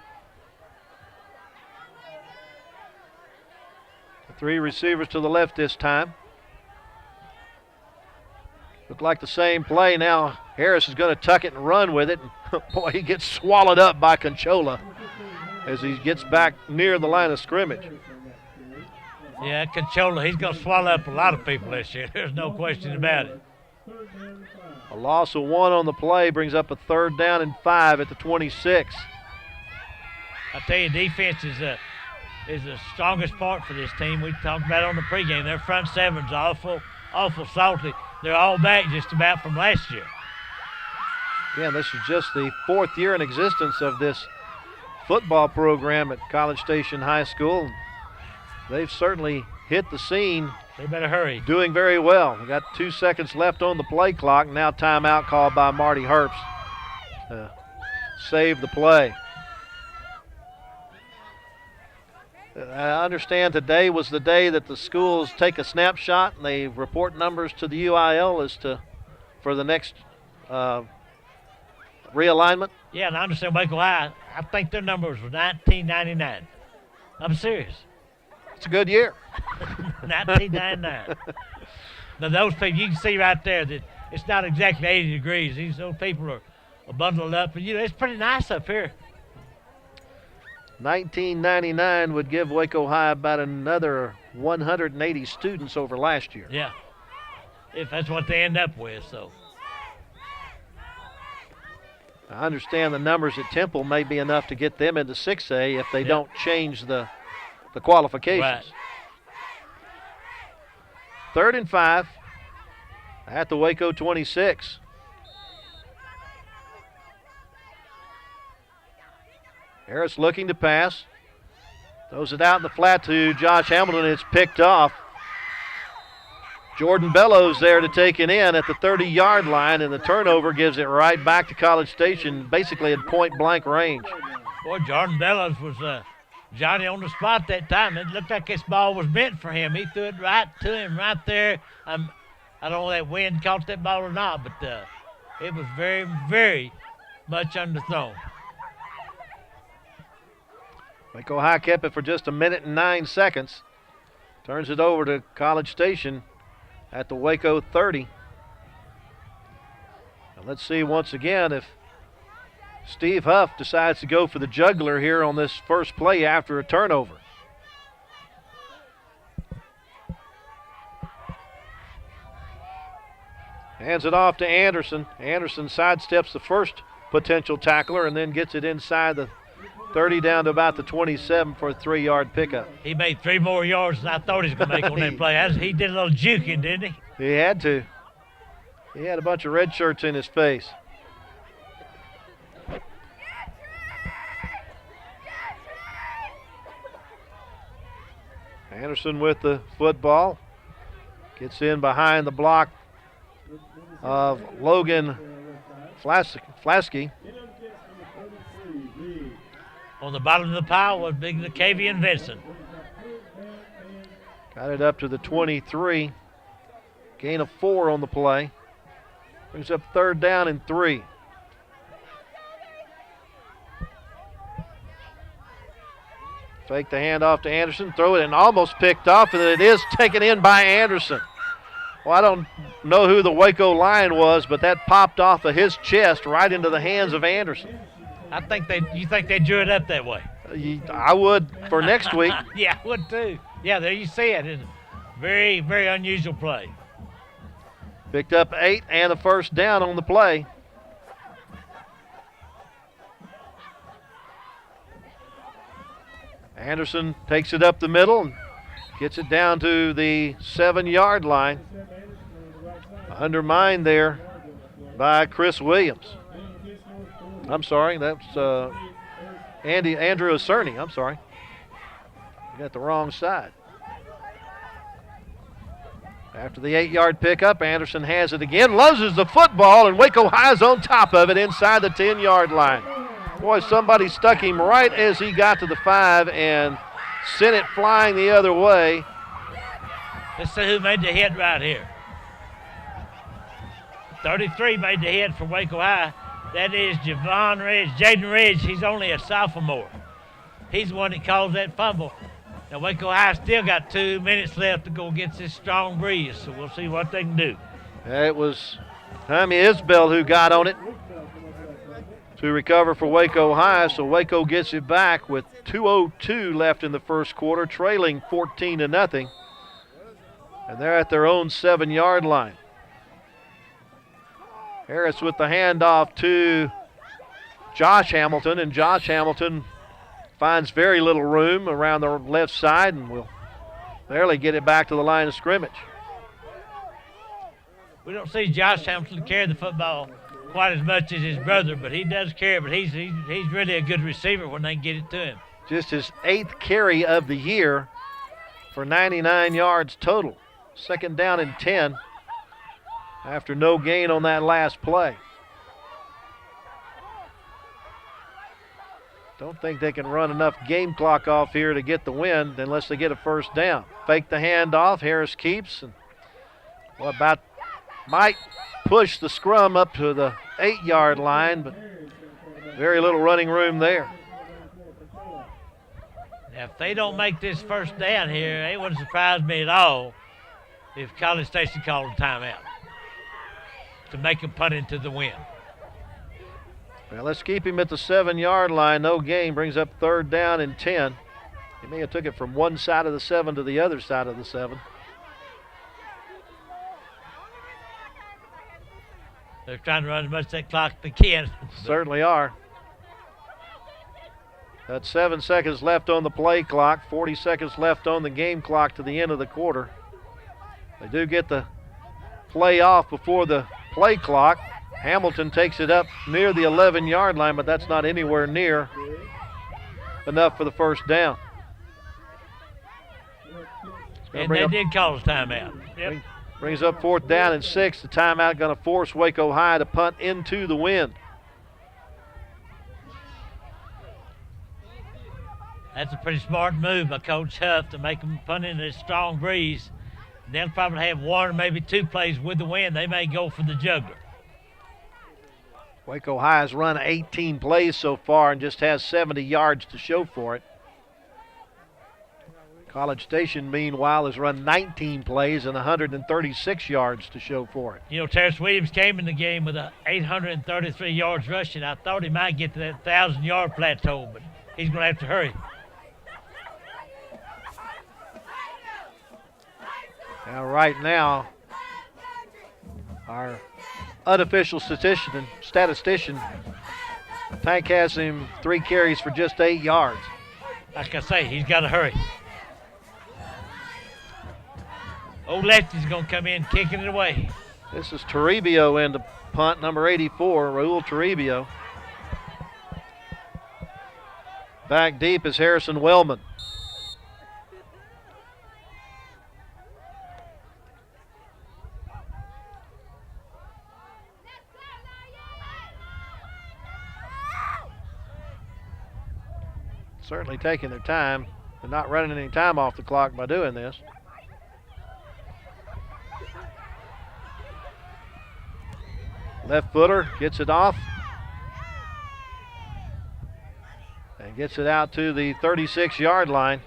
The 3 receivers to the left this time. Look like the same play now. Harris is going to tuck it and run with it. Boy, he gets swallowed up by Conchola as he gets back near the line of scrimmage. Yeah, Conchola, he's going to swallow up a lot of people this year. There's no question about it. A loss of 1 on the play brings up a 3rd down and 5 at the 26. I tell you, defense is the strongest part for this team. We talked about it on the pregame. Their front seven's awful salty. They're all back just about from last year. Again, this is just the 4th year in existence of this football program at College Station High School. They've certainly hit the scene. They better hurry. Doing very well. We got 2 seconds left on the play clock. Now timeout called by Marty Herbst to save the play. I understand today was the day that the schools take a snapshot and they report numbers to the UIL for the next realignment. Yeah, and I understand Waco High. I think their numbers were 1999. I'm serious. It's a good year. 1999. Now those people, you can see right there that it's not exactly 80 degrees. Those people are bundled up, and it's pretty nice up here. 1999 would give Waco High about another 180 students over last year. Yeah, if that's what they end up with. So I understand the numbers at Temple may be enough to get them into 6A if they don't change the qualifications. Right. 3rd and 5 at the Waco 26. Harris looking to pass. Throws it out in the flat to Josh Hamilton. It's picked off. Jordan Bellows there to take it in at the 30-yard line, and the turnover gives it right back to College Station, basically at point-blank range. Boy, Jordan Bellows was Johnny on the spot that time. It looked like this ball was meant for him. He threw it right to him right there. I don't know if that wind caught that ball or not, but it was very, very much underthrown. Waco High kept it for just 1 minute and 9 seconds. Turns it over to College Station at the Waco 30. And let's see once again if Steve Huff decides to go for the jugular here on this first play after a turnover. Hands it off to Anderson. Anderson sidesteps the first potential tackler and then gets it inside the 30 down to about the 27 for a 3-yard pickup. He made 3 more yards than I thought he was going to make on that play. He did a little juking, didn't he? He had to. He had a bunch of red shirts in his face. Anderson with the football. Gets in behind the block of Logan Flasky. On the bottom of the pile was big Nacavian Vincent. Got it up to the 23. Gain of 4 on the play. Brings up 3rd down and 3. Fake the handoff to Anderson, throw it and almost picked off, and it is taken in by Anderson. Well, I don't know who the Waco Lion was, but that popped off of his chest right into the hands of Anderson. You think they drew it up that way? I would for next week. Yeah, I would too. Yeah, there you see it. It's a very, very unusual play. Picked up 8 and a 1st down on the play. Anderson takes it up the middle and gets it down to the 7-yard line. Undermined there by Chris Williams. I'm sorry, that's Andrew Cerny. I'm sorry. You got the wrong side. After the 8-yard pickup, Anderson has it again, loses the football, and Waco High's on top of it inside the 10-yard line. Boy, somebody stuck him right as he got to the 5 and sent it flying the other way. Let's see who made the hit right here. 33 made the hit for Waco High. That is Javon Ridge. Jaden Ridge, he's only a sophomore. He's the one that caused that fumble. Now, Waco High still got 2 minutes left to go against this strong breeze, so we'll see what they can do. It was Tommy Isbell who got on it to recover for Waco High, so Waco gets it back with 2:02 left in the first quarter, trailing 14-0. And they're at their own 7-yard line. Harris with the handoff to Josh Hamilton, and Josh Hamilton finds very little room around the left side and will barely get it back to the line of scrimmage. We don't see Josh Hamilton carry the football quite as much as his brother, but he does carry, but he's really a good receiver when they get it to him. Just his 8th carry of the year for 99 yards total. 2nd down and 10 after no gain on that last play. Don't think they can run enough game clock off here to get the win unless they get a 1st down. Fake the handoff. Harris keeps. And might push the scrum up to the 8-yard line, but very little running room there. Now, if they don't make this 1st down here, it wouldn't surprise me at all if College Station called a timeout to make them punt into the wind. Well, let's keep him at the 7-yard line. No gain brings up 3rd down and 10. He may have took it from one side of the 7 to the other side of the 7. They're trying to run as much of that clock they can. Certainly are. That's 7 seconds left on the play clock, 40 seconds left on the game clock to the end of the quarter. They do get the play off before the play clock. Hamilton takes it up near the 11-yard line, but that's not anywhere near enough for the 1st down. And they did call a timeout. Yep. Brings up 4th down and 6. The timeout going to force Waco High to punt into the wind. That's a pretty smart move by Coach Huff to make them punt into a strong breeze. They'll probably have 1 or maybe 2 plays with the wind. They may go for the juggler. Waco High has run 18 plays so far and just has 70 yards to show for it. College Station, meanwhile, has run 19 plays and 136 yards to show for it. You know, Terrance Williams came in the game with 833 yards rushing. I thought he might get to that 1,000-yard plateau, but he's going to have to hurry. Now, right now, our unofficial statistician, Tank has him 3 carries for just 8 yards. Like I say, he's got to hurry. Old Lefty's going to come in kicking it away. This is Toribio in the punt, number 84, Raul Toribio. Back deep is Harrison Wellman. Certainly taking their time. They're not running any time off the clock by doing this. Left footer gets it off. And gets it out to the 36-yard line.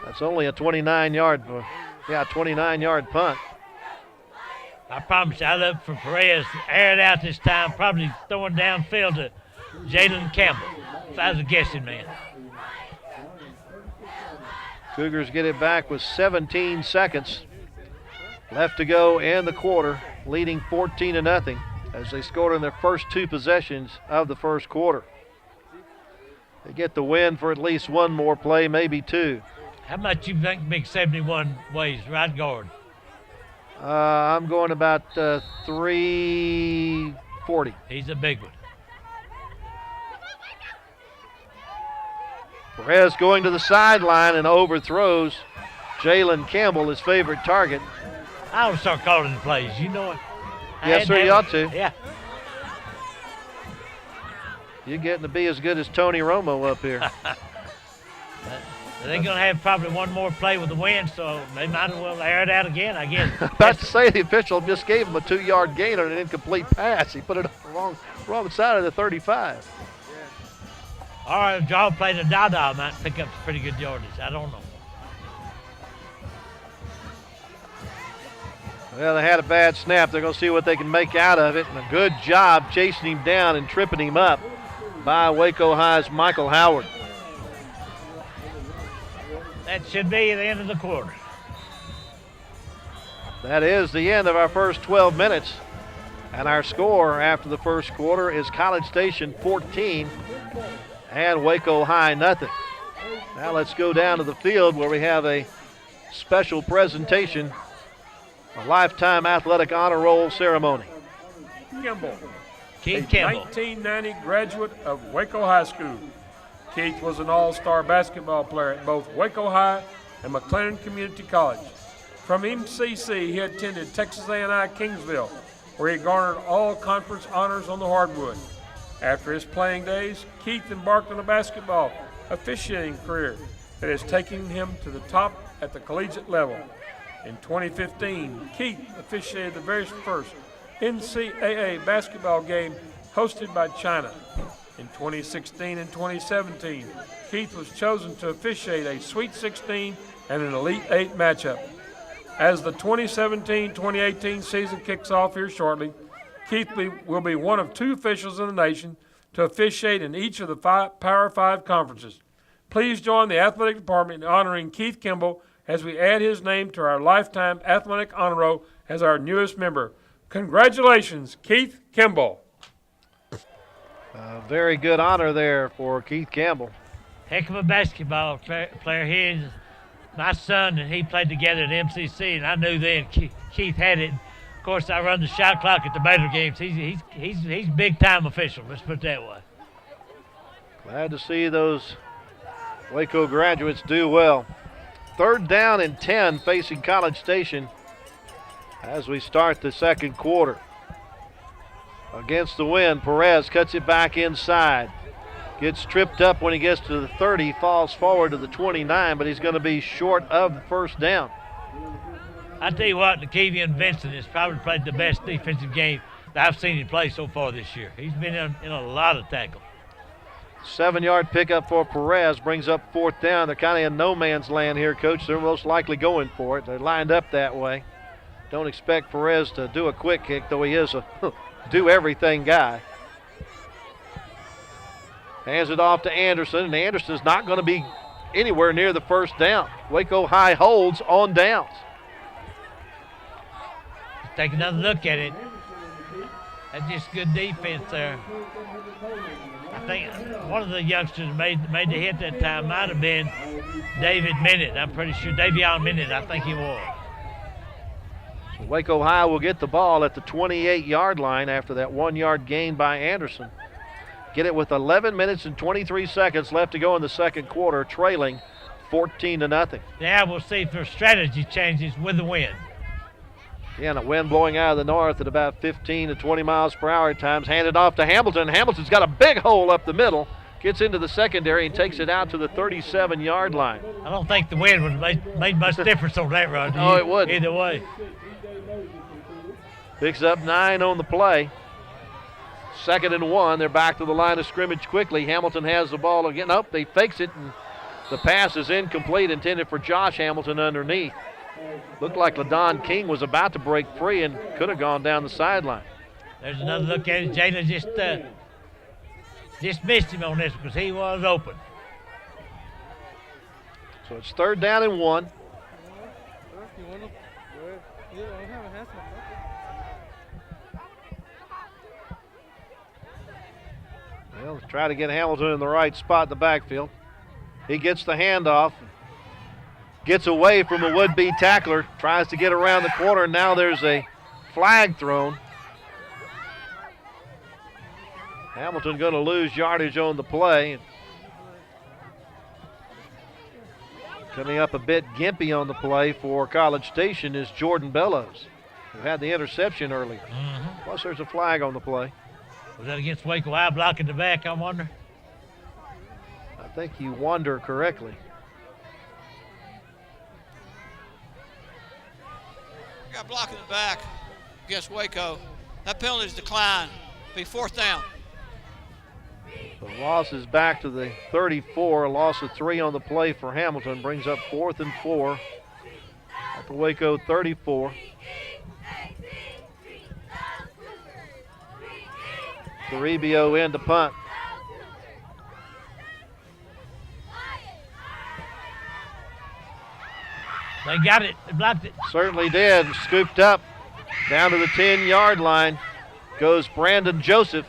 That's only a 29-yard punt. I promise you, I look for Perez to air it out this time, probably throwing downfield to Jalen Campbell, if I was a guessing man. Cougars get it back with 17 seconds left to go in the quarter, leading 14-0 as they scored in their first 2 possessions of the first quarter. They get the win for at least one more play, maybe 2. How much you think Big 71 weighs, right guard? I'm going about 340. He's a big one. Perez going to the sideline and overthrows Jalen Campbell, his favorite target. I ought to start calling the plays. You know it. Yes, sir, you ought to. Yeah. You're getting to be as good as Tony Romo up here. They're going to have probably one more play with the wind, so they might as well air it out again, I guess. About to say the official just gave him a 2-yard gain on an incomplete pass. He put it on the wrong side of the 35. Or if y'all played a Dada, might pick up some pretty good yardage. I don't know. Well, they had a bad snap. They're going to see what they can make out of it. And a good job chasing him down and tripping him up by Waco High's Michael Howard. That should be the end of the quarter. That is the end of our first 12 minutes. And our score after the first quarter is College Station 14 and Waco High nothing. Now let's go down to the field where we have a special presentation, a lifetime athletic honor roll ceremony. Campbell, Keith Campbell, 1990 graduate of Waco High School. Keith was an all-star basketball player at both Waco High and McLennan Community College. From MCC, he attended Texas A&I Kingsville, where he garnered all conference honors on the hardwood. After his playing days, Keith embarked on a basketball officiating career that has taken him to the top at the collegiate level. In 2015, Keith officiated the very first NCAA basketball game hosted by China. In 2016 and 2017, Keith was chosen to officiate a Sweet 16 and an Elite 8 matchup. As the 2017-2018 season kicks off here shortly, Keith will be one of 2 officials in the nation to officiate in each of the Power 5 conferences. Please join the athletic department in honoring Keith Campbell as we add his name to our lifetime athletic honor roll as our newest member. Congratulations, Keith Campbell. Very good honor there for Keith Campbell. heck of a basketball player. He is my son, and he played together at MCC, and I knew then Keith had it. Of course, I run the shot clock at the Baylor games. He's big time official. Let's put it that way. Glad to see those Waco graduates do well. 3rd down and 10 facing College Station as we start the second quarter. Against the wind, Perez cuts it back inside. Gets tripped up when he gets to the 30, falls forward to the 29, but he's going to be short of the first down. I tell you what, Keyshawn Vincent has probably played the best defensive game that I've seen him play so far this year. He's been in a lot of tackles. 7-yard pickup for Perez brings up 4th down. They're kind of in no man's land here, Coach. They're most likely going for it. They're lined up that way. Don't expect Perez to do a quick kick, though he is a do-everything guy. Hands it off to Anderson, and Anderson's not going to be anywhere near the first down. Waco High holds on downs. Take another look at it. That's just good defense there. I think one of the youngsters made the hit that time might have been David Minute. I'm pretty sure Davion Minute, I think he was. So Waco High will get the ball at the 28-yard line after that 1-yard gain by Anderson. Get it with 11 minutes and 23 seconds left to go in the second quarter, trailing 14-0. Now we'll see if there's strategy changes with the wind. Yeah, and a wind blowing out of the north at about 15 to 20 miles per hour at times. Handed off to Hamilton. Hamilton's got a big hole up the middle. Gets into the secondary and takes it out to the 37-yard line. I don't think the wind would have made much difference on that run. No, it wouldn't. Either way. Picks up 9 on the play. 2nd and 1. They're back to the line of scrimmage quickly. Hamilton has the ball again. Nope, they fakes it, and the pass is incomplete, intended for Josh Hamilton underneath. Looked like LaDon King was about to break free and could have gone down the sideline. There's another look at it. Jalen just missed him on this because he was open. So it's 3rd down and 1. Well, let's try to get Hamilton in the right spot in the backfield. He gets the handoff, gets away from a would-be tackler, tries to get around the corner, and now there's a flag thrown. Hamilton going to lose yardage on the play. Coming up a bit gimpy on the play for College Station is Jordan Bellows, who had the interception earlier. Plus there's a flag on the play. Was that against Waco I blocking the back, I wonder? I think you wonder correctly. Got blocking the back against Waco. That penalty's declined. Be 4th down. The loss is back to the 34. A loss of 3 on the play for Hamilton brings up 4th and 4 at the Waco 34. Toribio in to punt. They got it. They blocked it. Certainly did. Scooped up down to the 10-yard line goes Brandon Joseph.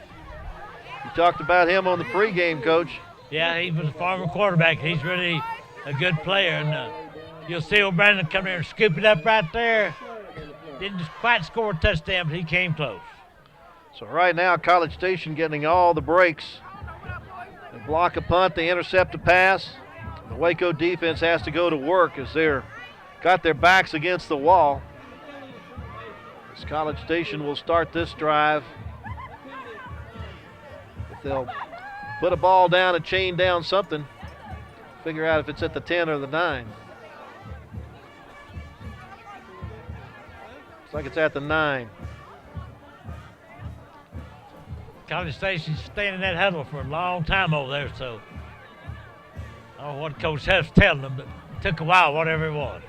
You talked about him on the pregame, Coach. Yeah, he was a former quarterback. He's really a good player. And you'll see old Brandon come there and scoop it up right there. Didn't quite score a touchdown, but he came close. So right now, College Station getting all the breaks. They block a punt, they intercept a pass. The Waco defense has to go to work as they're got their backs against the wall. As College Station will start this drive. If they'll put a ball down and chain down something, figure out if it's at the 10 or the 9. Looks like it's at the 9. College Station's staying in that huddle for a long time over there, so I don't know what Coach Huff's telling them, but it took a while, whatever it was.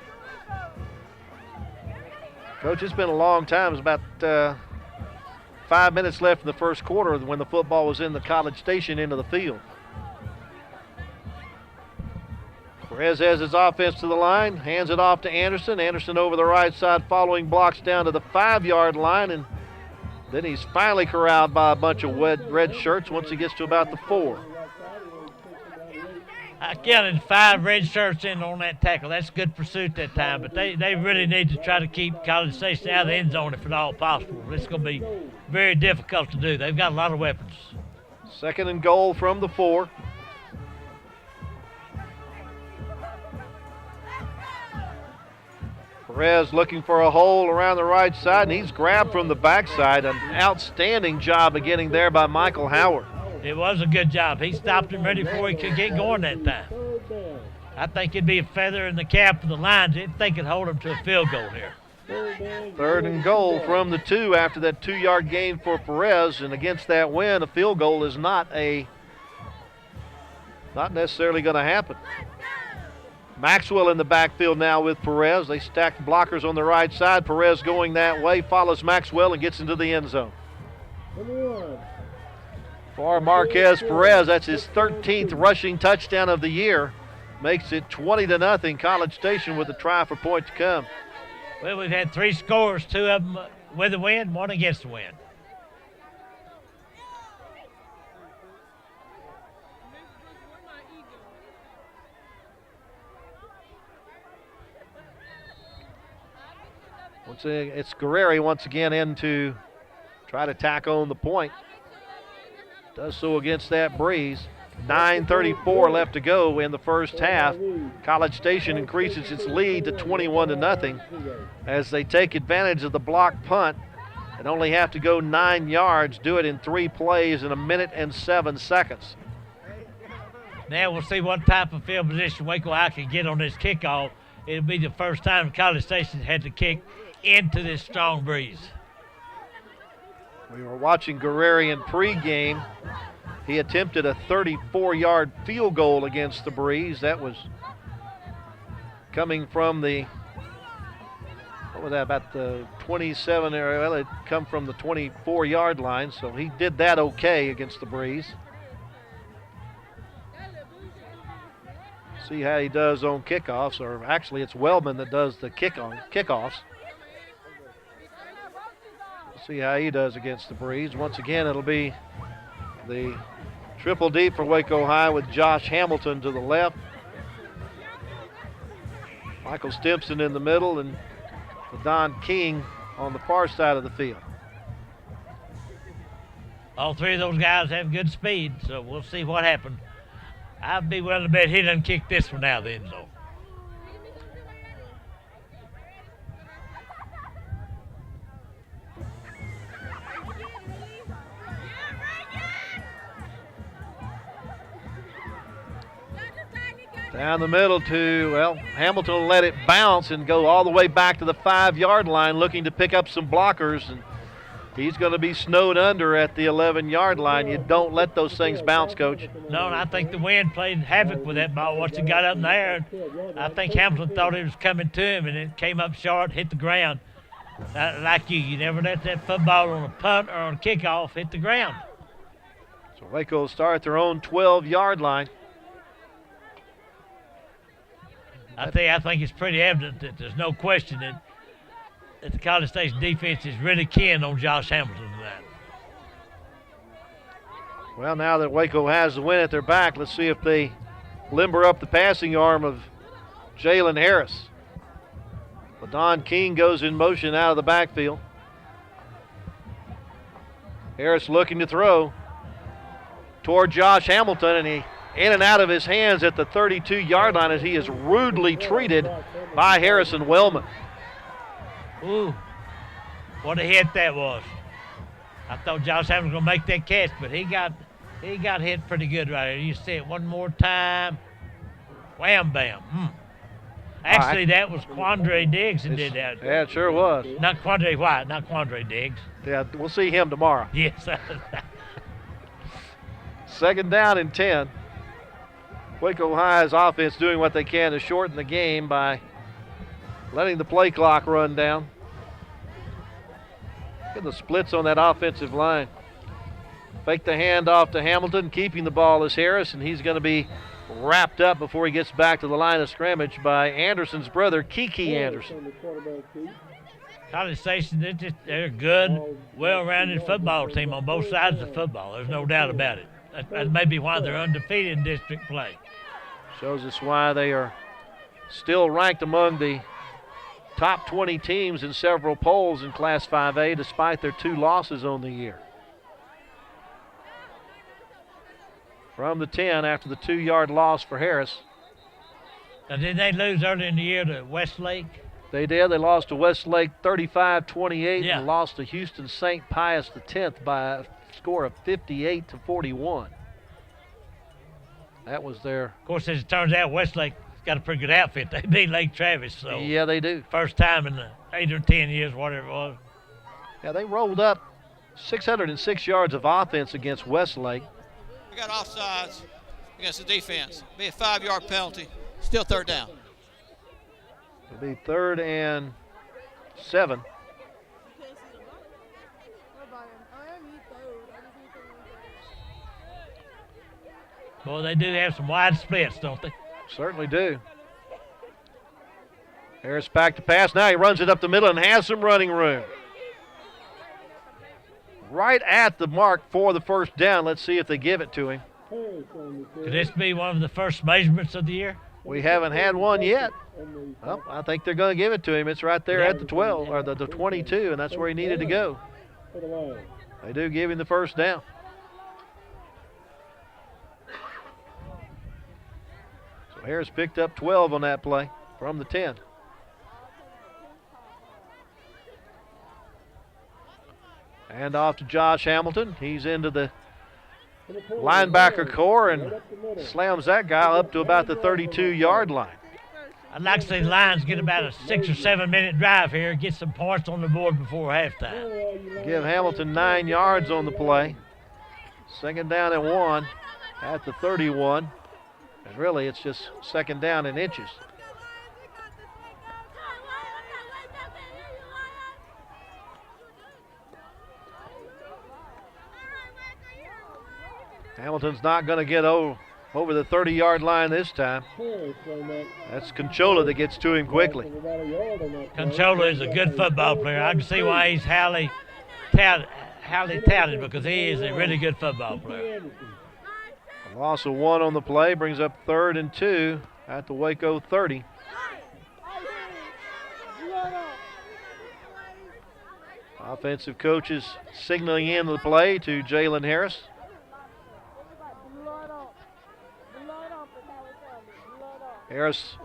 Coach, it's been a long time. It's about 5 minutes left in the first quarter when the football was in the College Station end of the field. Perez has his offense to the line, hands it off to Anderson. Anderson over the right side, following blocks down to the 5-yard line, and then he's finally corralled by a bunch of red shirts once he gets to about the 4. I counted 5 red shirts in on that tackle. That's good pursuit that time, but they really need to try to keep College Station out of the end zone if at all possible. It's going to be very difficult to do. They've got a lot of weapons. 2nd and goal from the 4. Perez looking for a hole around the right side, and he's grabbed from the backside. An outstanding job of getting there by Michael Howard. It was a good job. He stopped him ready before he could get going that time. I think it'd be a feather in the cap of the Lions if they could hold him to a field goal here. 3rd and goal from the 2 after that 2-yard gain for Perez, and against that win, a field goal is not necessarily going to happen. Maxwell in the backfield now with Perez. They stacked blockers on the right side. Perez going that way, follows Maxwell and gets into the end zone. For Marquez Perez, that's his 13th rushing touchdown of the year. Makes it 20-0 College Station with a try for point to come. Well, we've had 3 scores, 2 of them with a win, 1 against the win. It's Guerreri once again in to try to tack on the point. Does so against that breeze. 9:34 left to go in the first half. College Station increases its lead to 21-0 as they take advantage of the block punt and only have to go 9 yards, do it in 3 plays in 1 minute and 7 seconds. Now we'll see what type of field position Waco High can get on this kickoff. It'll be the first time College Station had to kick into this strong breeze. We were watching Guerrerian pregame. He attempted a 34-yard field goal against the Breeze. That was coming from the, what was that, about the 27 area? Well, it come from the 24-yard line, so he did that okay against the Breeze. See how he does on kickoffs, or actually it's Wellman that does the kickoffs. See how he does against the Breeze. Once again, it'll be the triple deep for Waco High with Josh Hamilton to the left, Michael Stimpson in the middle, and Don King on the far side of the field. All three of those guys have good speed, so we'll see what happens. I'd be willing to bet he doesn't kick this one out of the end zone. Down the middle to, well, Hamilton will let it bounce and go all the way back to the 5-yard line, looking to pick up some blockers, and he's going to be snowed under at the 11-yard line. You don't let those things bounce, Coach. No, and I think the wind played havoc with that ball once it got up in the air. I think Hamilton thought it was coming to him, and it came up short, hit the ground. Like you never let that football on a punt or on a kickoff hit the ground. So Waco will start at their own 12-yard line. I think it's pretty evident that there's no question that the College Station defense is really keen on Josh Hamilton tonight. Well, now that Waco has the win at their back, let's see if they limber up the passing arm of Jaylen Harris. LaDon King goes in motion out of the backfield. Harris looking to throw toward Josh Hamilton, and he in and out of his hands at the 32-yard line as he is rudely treated by Harrison Wellman. Ooh, what a hit that was. I thought Josh Hamilton was going to make that catch, but he got hit pretty good right there. You see it one more time. Wham, bam. Actually, that was Quandre Diggs that did that. Yeah, it sure was. Not Quandre White, not Quandre Diggs. Yeah, we'll see him tomorrow. Yes. Second down and 10. Waco High's offense doing what they can to shorten the game by letting the play clock run down. Look at the splits on that offensive line. Fake the handoff to Hamilton. Keeping the ball is Harris, and he's going to be wrapped up before he gets back to the line of scrimmage by Anderson's brother, Kiki Anderson. College Station, they're a good, well-rounded football team on both sides of the football. There's no doubt about it. That may be why they're undefeated in district play. Shows us why they are still ranked among the top 20 teams in several polls in Class 5A despite their 2 losses on the year. From the 10 after the 2-yard loss for Harris. Now, did they lose earlier in the year to Westlake? They did. They lost to Westlake 35-28 and lost to Houston St. Pius X by a score of 58-41. That was their. Of course, as it turns out, Westlake's got a pretty good outfit. They beat Lake Travis, so. Yeah, they do. First time in 8 or 10 years, whatever it was. Yeah, they rolled up 606 yards of offense against Westlake. We got offsides against the defense. Be a 5-yard penalty. Still third down. It'll be 3rd and 7. Boy, they do have some wide splits, don't they? Certainly do. Harris back to pass. Now he runs it up the middle and has some running room. Right at the mark for the first down. Let's see if they give it to him. Could this be one of the first measurements of the year? We haven't had one yet. Well, I think they're going to give it to him. It's right there at the 12 or the 22, and that's where he needed to go. They do give him the first down. So Harris picked up 12 on that play from the 10. And off to Josh Hamilton. He's into the linebacker core and slams that guy up to about the 32-yard line. I'd like to see the Lions get about a 6 or 7 minute drive here, get some points on the board before halftime. Give Hamilton 9 yards on the play. 2nd down and 1 at the 31. And really, it's just 2nd down in inches. Hamilton's not going to get over the 30-yard line this time. That's Conchola that gets to him quickly. Conchola is a good football player. I can see why he's highly touted because he is a really good football player. A loss of 1 on the play brings up 3rd and 2 at the Waco 30. Offensive coaches signaling in the play to Jaylen Harris. Harris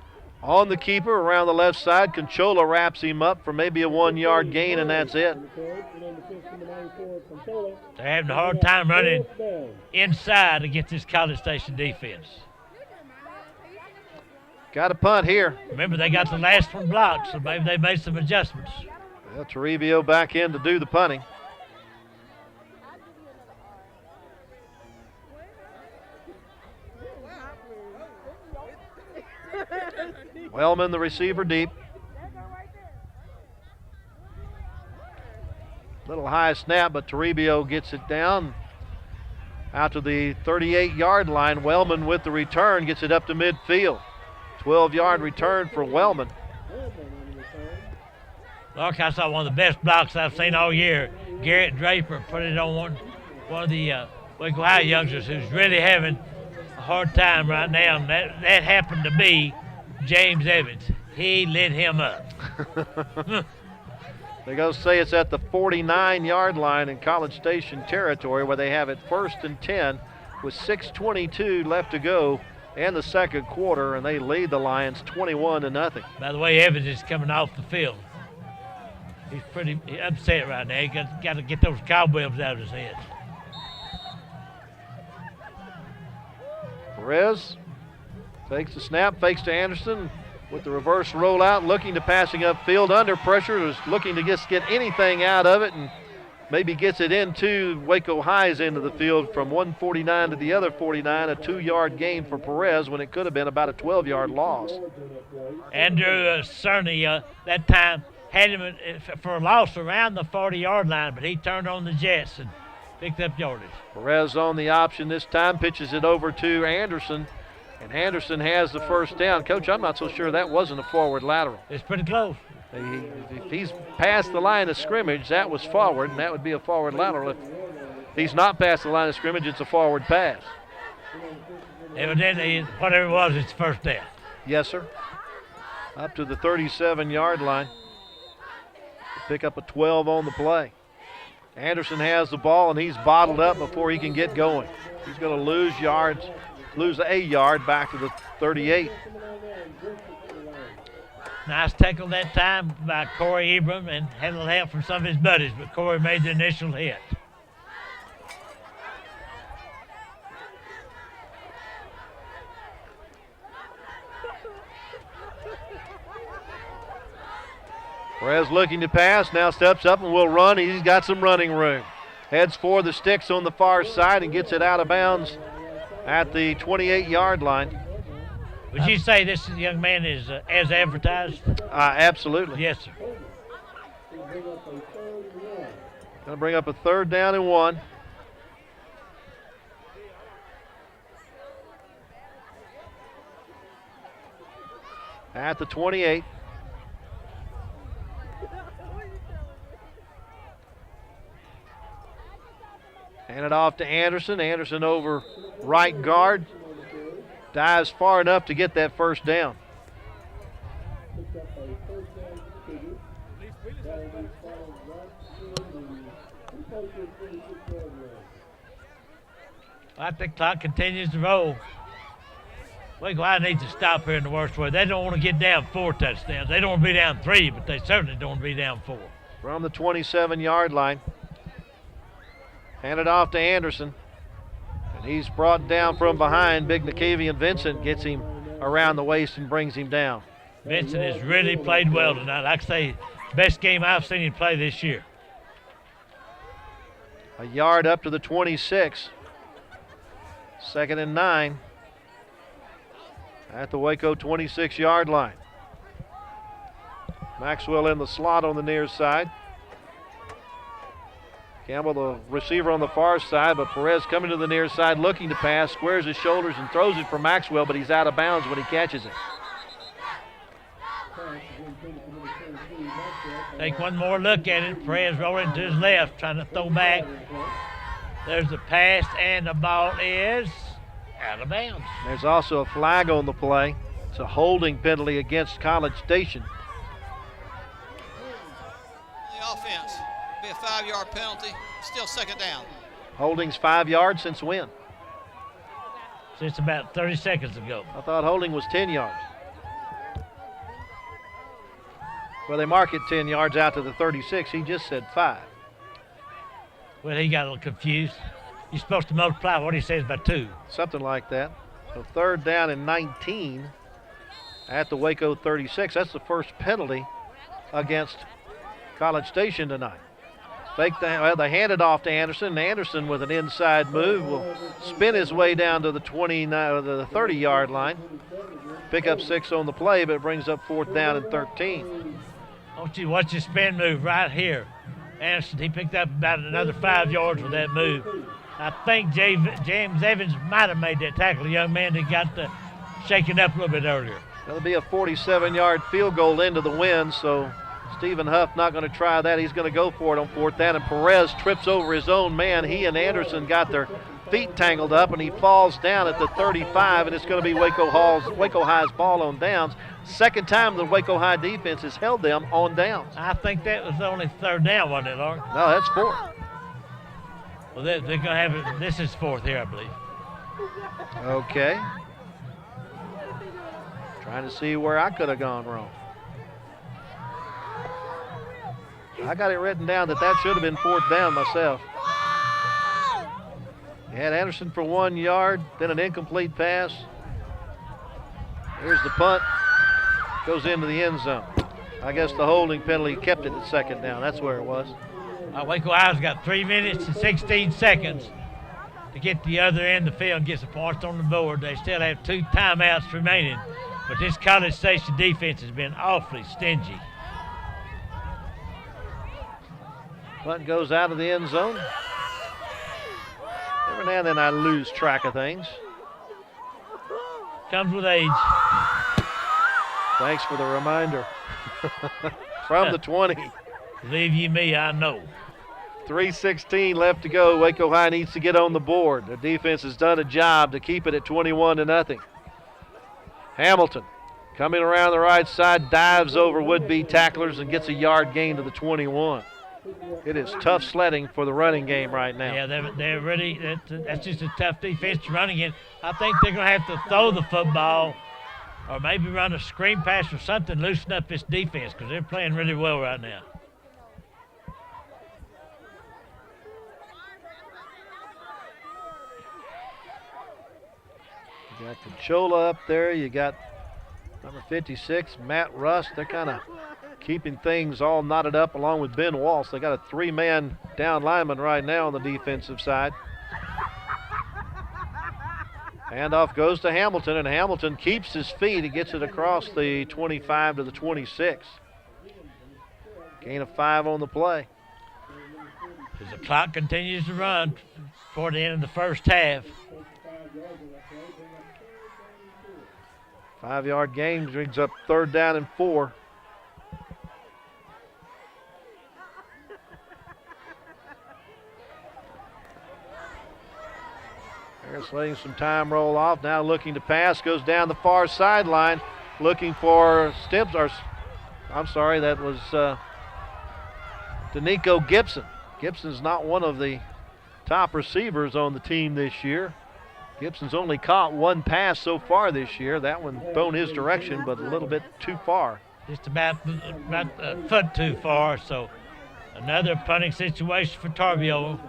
on the keeper around the left side. Conchola wraps him up for maybe a 1-yard gain, and that's it. They're having a hard time running inside against this College Station defense. Got a punt here. Remember, they got the last one blocked, so maybe they made some adjustments. Well, Toribio back in to do the punting. Wellman, the receiver, deep. Little high snap, but Toribio gets it down out to the 38-yard line. Wellman with the return gets it up to midfield. 12-yard return for Wellman. Look, I saw one of the best blocks I've seen all year. Garrett Draper put it on one of the Wick High youngsters who's really having a hard time right now. And that happened to be James Evans. He lit him up. They're going to say it's at the 49-yard line in College Station territory where they have it 1st and 10 with 6:22 left to go in the second quarter, and they lead the Lions 21-0. By the way, Evans is coming off the field. He's pretty upset right now. He got to get those cobwebs out of his head. Perez takes the snap, fakes to Anderson with the reverse rollout, looking to passing upfield under pressure, is looking to just get anything out of it, and maybe gets it into Waco High's end of the field from 149 to the other 49, a 2-yard gain for Perez when it could have been about a 12-yard loss. Andrew Cerny that time had him for a loss around the 40-yard line, but he turned on the Jets and picked up yardage. Perez on the option this time, pitches it over to Anderson, and Anderson has the first down. Coach, I'm not so sure that wasn't a forward lateral. It's pretty close. If he's past the line of scrimmage, that was forward, and that would be a forward lateral. If he's not past the line of scrimmage, it's a forward pass. Evidently, whatever it was, it's first down. Yes, sir. Up to the 37-yard line. Pick up a 12 on the play. Anderson has the ball, and he's bottled up before he can get going. He's going to lose a yard back to the 38. Nice tackle that time by Corey Ibram, and had a little help from some of his buddies, but Corey made the initial hit. Perez looking to pass, now steps up and will run. He's got some running room. Heads for the sticks on the far side and gets it out of bounds at the 28-yard line. Would you say this young man is as advertised? Absolutely. Yes, sir. Going to bring up a 3rd down and 1. At the 28. Hand it off to Anderson. Anderson over right guard. Dives far enough to get that first down. I think the clock continues to roll. Waco High needs to stop here in the worst way. They don't want to get down 4 touchdowns. They don't want to be down 3, but they certainly don't want to be down 4. From the 27-yard line. Hand it off to Anderson. And he's brought down from behind. Big Nakavian Vincent gets him around the waist and brings him down. Vincent has really played well tonight. Like I say, best game I've seen him play this year. A yard up to the 26. 2nd and 9 at the Waco 26-yard line. Maxwell in the slot on the near side. Campbell, the receiver, on the far side, but Perez coming to the near side, looking to pass, squares his shoulders and throws it for Maxwell, but he's out of bounds when he catches it. Take one more look at it. Perez rolling to his left, trying to throw back. There's the pass, and the ball is out of bounds. There's also a flag on the play. It's a holding penalty against College Station. The offense, be a 5-yard penalty, still 2nd down. Holding's 5 yards since when? Since about 30 seconds ago. I thought holding was 10 yards. Well, they mark it 10 yards out to the 36. He just said 5. Well, he got a little confused. You're supposed to multiply what he says by 2. Something like that. So 3rd down and 19 at the Waco 36. That's the first penalty against College Station tonight. They hand it off to Anderson. And Anderson, with an inside move, will spin his way down to the 30-yard line. Pick up 6 on the play, but it brings up 4th down and 13. Don't you watch his spin move right here. Anderson, he picked up about another 5 yards with that move. I think James Evans might have made that tackle. The young man that got shaken up a little bit earlier. That'll be a 47-yard field goal into the wind, so Stephen Huff not going to try that. He's going to go for it on 4th down, and Perez trips over his own man. He and Anderson got their feet tangled up, and he falls down at the 35, and it's going to be Waco High's ball on downs. Second time the Waco High defense has held them on downs. I think that was only 3rd down, wasn't it, Lark? No, that's 4th. Well, they're going to have it. This is 4th here, I believe. Okay. Trying to see where I could have gone wrong. I got it written down that should have been 4th down myself. You had Anderson for 1 yard, then an incomplete pass. Here's the punt. Goes into the end zone. I guess the holding penalty kept it at 2nd down. That's where it was. Waco High's got 3 minutes and 16 seconds to get the other end of the field and get some points on the board. They still have 2 timeouts remaining, but this College Station defense has been awfully stingy. Punt goes out of the end zone. Every now and then I lose track of things. Comes with age. Thanks for the reminder. From the 20. Believe you me, I know. 3:16 left to go. Waco High needs to get on the board. The defense has done a job to keep it at 21-0. Hamilton coming around the right side, dives over would-be tacklers and gets a yard gain to the 21. It is tough sledding for the running game right now. Yeah, they're ready. That's just a tough defense to run against. I think they're going to have to throw the football or maybe run a screen pass or something, loosen up this defense because they're playing really well right now. You got Cachola up there. You got number 56, Matt Rust. They're kind of keeping things all knotted up along with Ben Walsh. They got a 3-man down lineman right now on the defensive side. Handoff goes to Hamilton, and Hamilton keeps his feet. He gets it across the 25 to the 26. Gain of 5 on the play. As the clock continues to run toward the end of the first half. 5-yard gain brings up 3rd down and 4. Harris letting some time roll off. Now looking to pass. Goes down the far sideline. Looking for I'm sorry, that was Danico Gibson. Gibson's not one of the top receivers on the team this year. Gibson's only caught 1 pass so far this year. That one thrown his direction, but a little bit too far. Just about a foot too far, so another punting situation for Tarbio.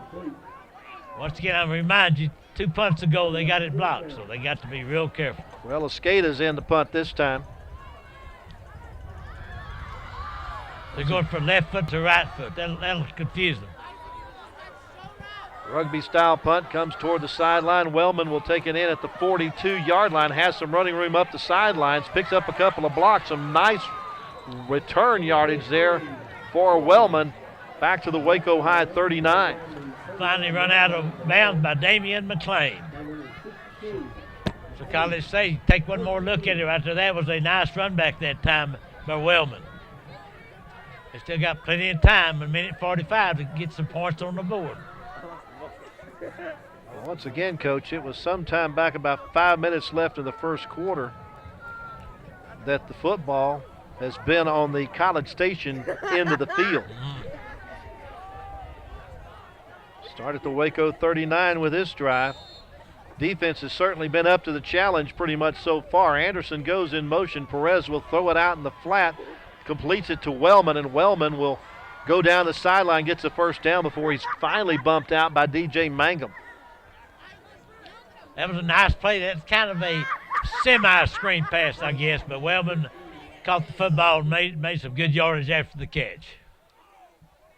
Once again, I remind you, 2 punts ago, they got it blocked, so they got to be real careful. Well, Escada's in the punt this time. They're going from left foot to right foot. That'll confuse them. Rugby-style punt comes toward the sideline. Wellman will take it in at the 42-yard line, has some running room up the sidelines, picks up a couple of blocks, some nice return yardage there for Wellman, back to the Waco High 39. Finally run out of bounds by Damian McClain. So College State, take one more look at it right there. That was a nice run back that time by Wellman. They still got plenty of time, a minute 45 to get some points on the board. Once again, Coach, it was sometime back about 5 minutes left in the first quarter that the football has been on the College Station end of the field. Start at the Waco 39 with this drive. Defense has certainly been up to the challenge pretty much so far. Anderson goes in motion. Perez will throw it out in the flat, completes it to Wellman, and Wellman will go down the sideline, gets a first down before he's finally bumped out by DJ Mangum. That was a nice play. That's kind of a semi-screen pass, I guess, but Wellman caught the football and made some good yardage after the catch.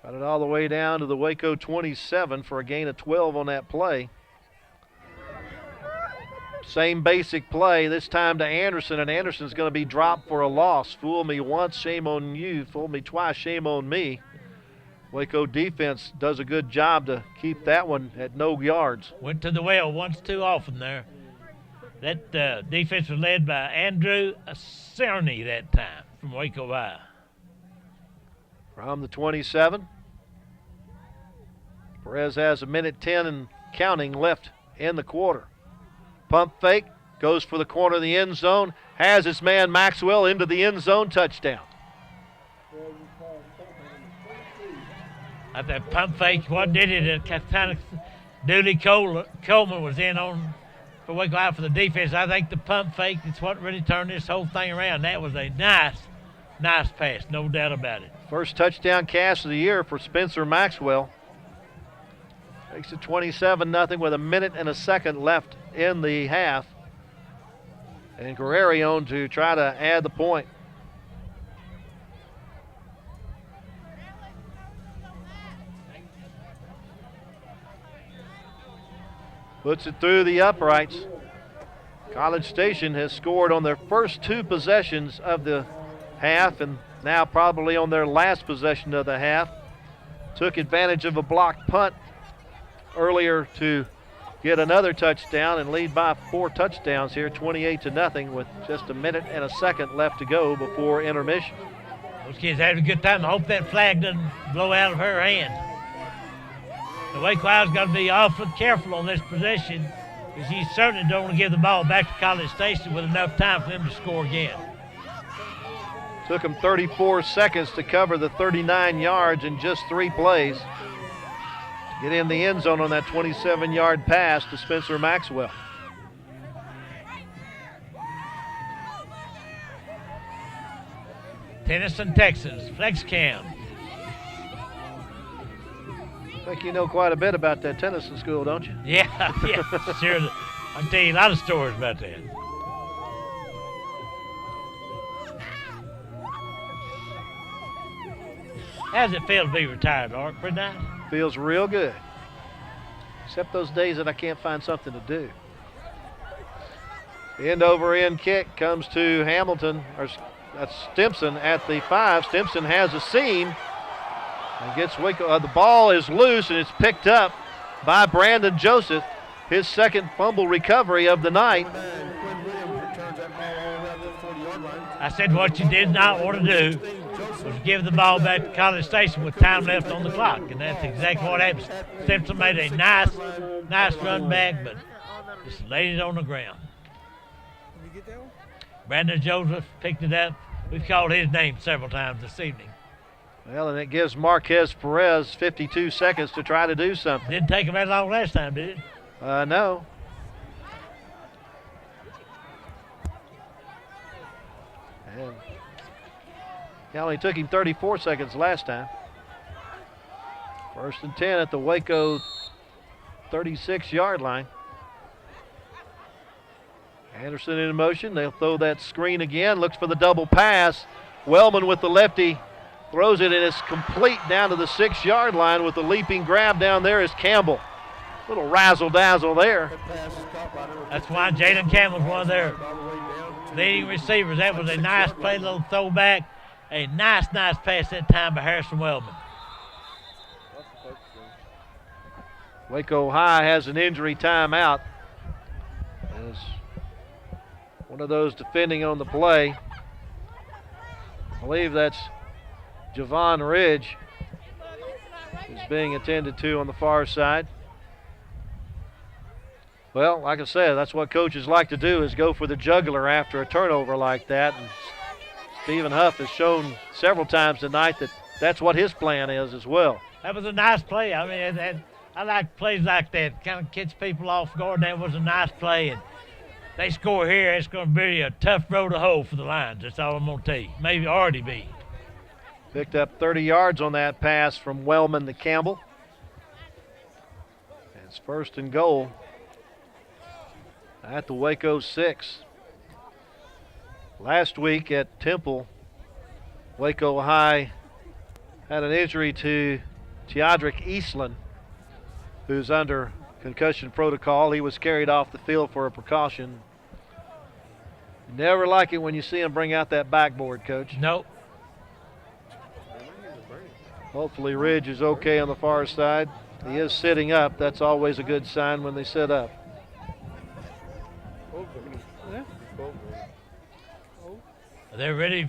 Got it all the way down to the Waco 27 for a gain of 12 on that play. Same basic play, this time to Anderson, and Anderson's going to be dropped for a loss. Fool me once, shame on you. Fool me twice, shame on me. Waco defense does a good job to keep that one at no yards. Went to the well once too often there. That defense was led by Andrew Cerny that time from Waco High. From the 27. Perez has a minute 10 and counting left in the quarter. Pump fake, goes for the corner of the end zone, has his man Maxwell into the end zone, touchdown. At that pump fake, what did it? Kind of Dooley Coleman was in on for Waco High for the defense. I think the pump fake is what really turned this whole thing around. That was a nice pass, no doubt about it. First touchdown catch of the year for Spencer Maxwell. Makes it 27-0 with a minute and a second left in the half. And Guerrero to try to add the point. Puts it through the uprights. College Station has scored on their first two possessions of the half and now probably on their last possession of the half. Took advantage of a blocked punt earlier to get another touchdown and lead by 4 touchdowns here, 28-0 with just a minute and a second left to go before intermission. Those kids having a good time. I hope that flag doesn't blow out of her hand. The Waco High's got to be awfully careful on this possession because you certainly don't want to give the ball back to College Station with enough time for them to score again. Took them 34 seconds to cover the 39 yards in just 3 plays. To get in the end zone on that 27-yard pass to Spencer Maxwell. Tennyson, Texas, flex cam. I think you know quite a bit about that Tennyson school, don't you? Yeah, sure. I'll tell you a lot of stories about that. How does it feel to be retired, Art? Pretty nice? Feels real good. Except those days that I can't find something to do. End over end kick comes to Hamilton, or that's Stimson at the 5. Stimson has a seam and gets Waco. The ball is loose and it's picked up by Brandon Joseph. His second fumble recovery of the night. I said what you did not want to do was give the ball back to College Station with time left on the clock, and that's exactly what happened. Stimson made a nice run back, but just laid it on the ground. Brandon Joseph picked it up. We've called his name several times this evening. Well, and it gives Marquez Perez 52 seconds to try to do something. Didn't take him that long last time, did it? No. And it only took him 34 seconds last time. 1st and 10 at the Waco 36-yard line. Anderson in motion. They'll throw that screen again. Looks for the double pass. Wellman with the lefty Throws it, and it's complete down to the 6-yard line with the leaping grab down there is Campbell. Little razzle-dazzle there. That's why Jalen Campbell's one of their leading receivers. That was a nice play, little throwback. A nice pass that time by Harrison Wellman. Waco High has an injury timeout. As one of those defending on the play. I believe that's Javon Ridge is being attended to on the far side. Well, like I said, that's what coaches like to do, is go for the jugular after a turnover like that. And Stephen Huff has shown several times tonight that that's what his plan is as well. That was a nice play. I mean, I like plays like that. Kind of catch people off guard. That was a nice play. And they score here, it's going to be a tough road to hoe for the Lions. That's all I'm going to tell you. Maybe already be. Picked up 30 yards on that pass from Wellman to Campbell. It's 1st and goal at the Waco 6. Last week at Temple, Waco High had an injury to Teodric Eastland, who's under concussion protocol. He was carried off the field for a precaution. Never like it when you see him bring out that backboard, Coach. Nope. Hopefully Ridge is okay on the far side. He is sitting up. That's always a good sign when they sit up. They're really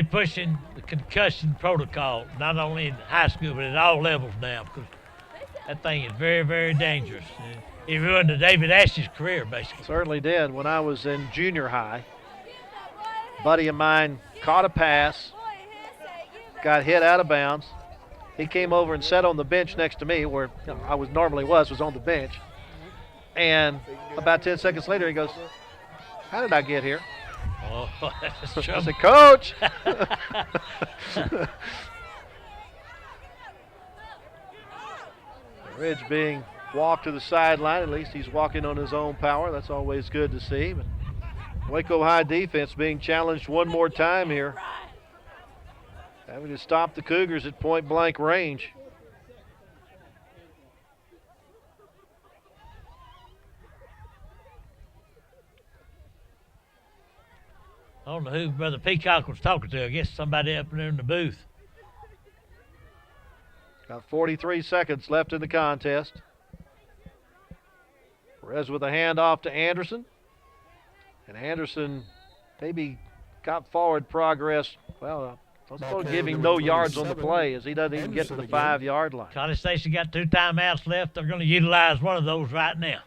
pushing the concussion protocol, not only in high school, but at all levels now, because that thing is very, very dangerous. And it ruined David Ash's career, basically. Certainly did. When I was in junior high, a buddy of mine caught a pass, got hit out of bounds. He came over and sat on the bench next to me, where I normally was on the bench. And about 10 seconds later, he goes, "How did I get here?" Oh, that's I trouble. said, "Coach." Ridge being walked to the sideline. At least he's walking on his own power. That's always good to see. But Waco High defense being challenged one more time here, having to stop the Cougars at point-blank range. I don't know who Brother Peacock was talking to. I guess somebody up there in the booth. Got 43 seconds left in the contest. Perez with a handoff to Anderson. And Anderson maybe got forward progress. Well, let's go give him no yards on the play, as he doesn't even get to the 5-yard line. College Station got 2 timeouts left. They're going to utilize one of those right now.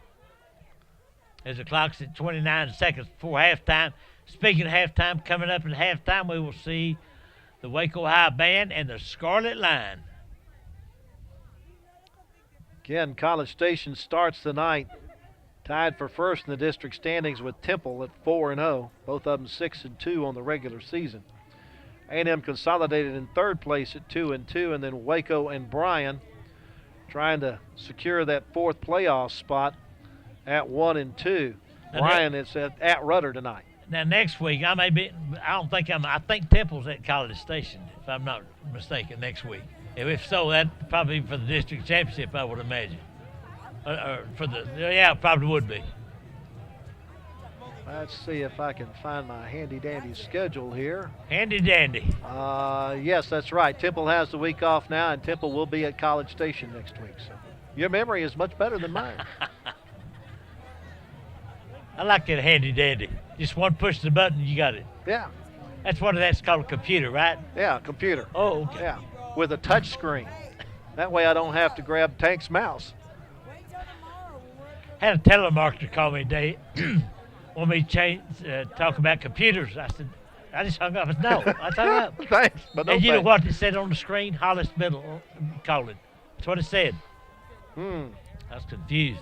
As the clock's at 29 seconds before halftime. Speaking of halftime, coming up at halftime, we will see the Waco High Band and the Scarlet Line. Again, College Station starts the night tied for first in the district standings with Temple at 4-0. Both of them 6-2 on the regular season. A&M consolidated in 3rd place at 2-2, and then Waco and Bryan trying to secure that 4th playoff spot at 1-2. Bryan is at Rudder tonight. Now next week, I think Temple's at College Station, if I'm not mistaken, next week. If so, that probably for the district championship, I would imagine. Probably would be. Let's see if I can find my handy-dandy schedule here. Handy-dandy. Yes, that's right. Temple has the week off now, and Temple will be at College Station next week. So your memory is much better than mine. I like that handy-dandy. Just one push of the button, you got it. Yeah. That's called a computer, right? Yeah, computer. Oh, okay. Yeah, with a touch screen. That way I don't have to grab Tank's mouse. Had a telemarketer call me today. Want me to talk about computers? I said, I just hung up. I said, no, I hung up. Thanks, but no and you thanks. know what it said on the screen? Hollis Middle calling. That's what it said. I was confused.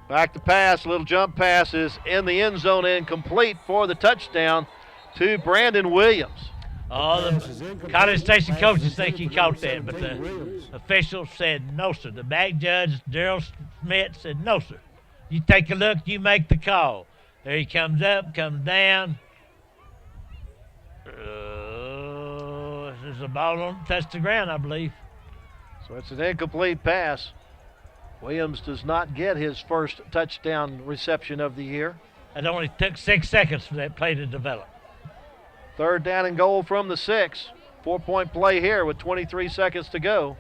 Back to pass, little jump passes in the end zone, incomplete for the touchdown to Brandon Williams. Oh, the College Station coaches think he caught that, but the officials said no, sir. The back judge, Daryl Smith, said no, sir. You take a look, you make the call. There he comes up, comes down. There's a ball on touched the ground, I believe. So it's an incomplete pass. Williams does not get his first touchdown reception of the year. It only took 6 seconds for that play to develop. 3rd down and goal from the 6. 4-point play here with 23 seconds to go.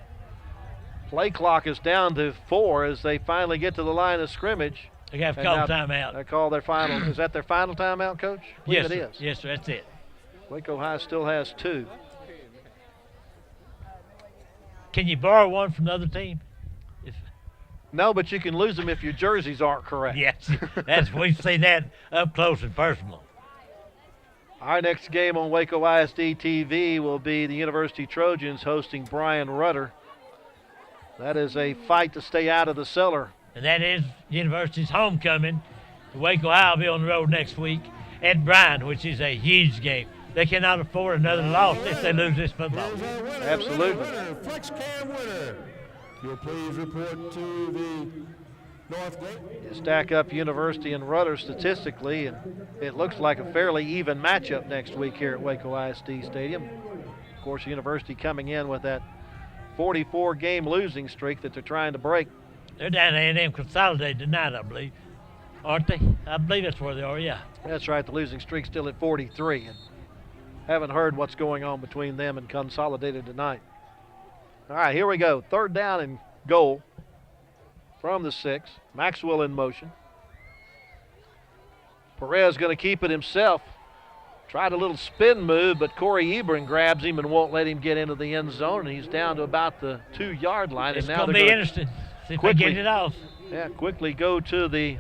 Play clock is down to 4 as they finally get to the line of scrimmage. They got to call timeout. They call their final. Is that their final timeout, Coach? Yes, it sir. is. Yes, sir. That's it. Waco High still has 2. Can you borrow one from the other team? No, but you can lose them if your jerseys aren't correct. Yes, we've seen that up close and personal. Our next game on Waco ISD TV will be the University Trojans hosting Bryan Rudder. That is a fight to stay out of the cellar. And that is University's homecoming. Waco High will be on the road next week at Bryan, which is a huge game. They cannot afford another loss if they lose this football game. Absolutely. Flex cam winner. You'll please report to the North Gate. You stack up University and Rudder statistically, and it looks like a fairly even matchup next week here at Waco ISD Stadium. Of course, University coming in with that 44-game losing streak that they're trying to break. They're down at A&M Consolidated tonight, I believe. Aren't they? I believe that's where they are, yeah. That's right, the losing streak's still at 43. And haven't heard what's going on between them and Consolidated tonight. All right, here we go. 3rd down and goal from the 6. Maxwell in motion. Perez going to keep it himself. Tried a little spin move, but Corey Ebron grabs him and won't let him get into the end zone, and he's down to about the 2-yard line. It's going to be interesting. See if they get it off. Yeah, quickly go to the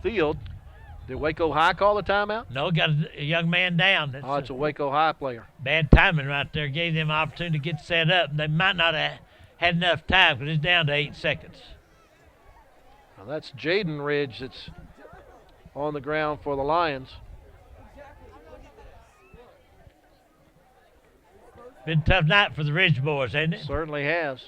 field. Did Waco High call the timeout? No, got a young man down. That's It's a Waco High player. bad timing right there. Gave them an opportunity to get set up. They might not have had enough time because it's down to 8 seconds. Now that's Jaden Ridge that's on the ground for the Lions. Been a tough night for the Ridge boys, hasn't it? Certainly has.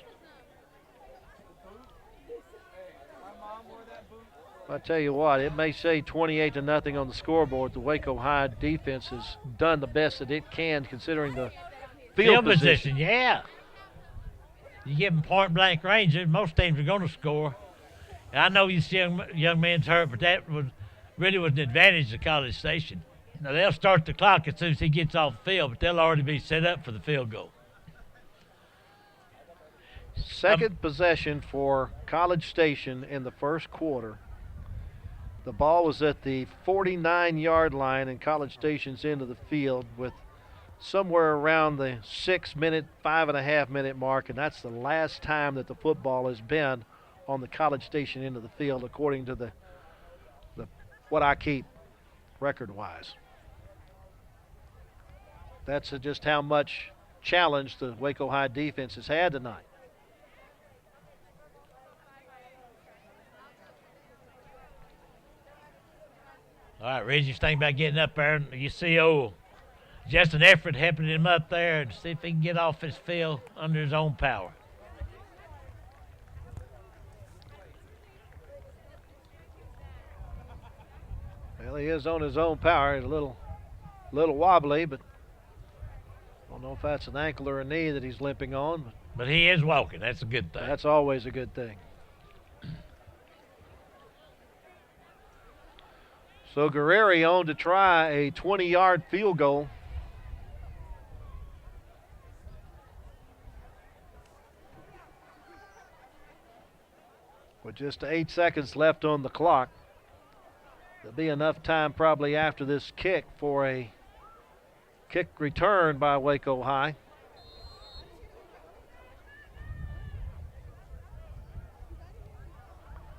I tell you what, it may say 28-0 on the scoreboard. The Waco High defense has done the best that it can considering the field position. Yeah. You give them point-blank range, most teams are going to score. And I know this young man's hurt, but that really was an advantage to College Station. Now, they'll start the clock as soon as he gets off the field, but they'll already be set up for the field goal. Second possession for College Station in the first quarter. The ball was at the 49-yard line, and College Station's into the field with somewhere around the 6-minute, 5.5-minute mark, and that's the last time that the football has been on the College Station end of the field, according to the what I keep record-wise. That's just how much challenge the Waco High defense has had tonight. All right, Reggie's thinking about getting up there. You see, just an effort helping him up there to see if he can get off his field under his own power. Well, he is on his own power. He's a little wobbly, but I don't know if that's an ankle or a knee that he's limping on. But he is walking. That's a good thing. That's always a good thing. So Guerreri on to try a 20-yard field goal. With just 8 seconds left on the clock. There'll be enough time probably after this kick for a kick return by Waco High.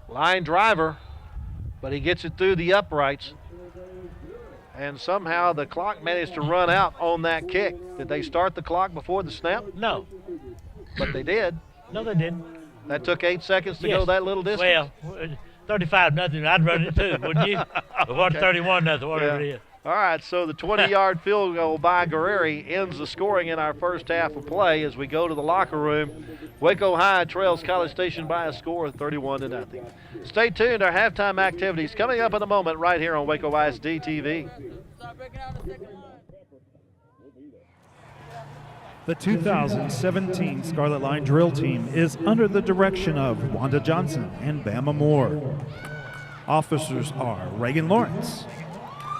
Line driver, but he gets it through the uprights. And somehow the clock managed to run out on that kick. Did they start the clock before the snap? No. But they did. No, they didn't. That took 8 seconds to go that little distance? Well, 35-0, I'd run it too, wouldn't you? Or what, 31-0, whatever it is. All right, so the 20-yard field goal by Guerreri ends the scoring in our first half of play as we go to the locker room. Waco High trails College Station by a score of 31-0. Stay tuned. Our halftime activities coming up in a moment right here on Waco ISD TV. The 2017 Scarlet Line Drill Team is under the direction of Wanda Johnson and Bama Moore. Officers are Reagan Lawrence,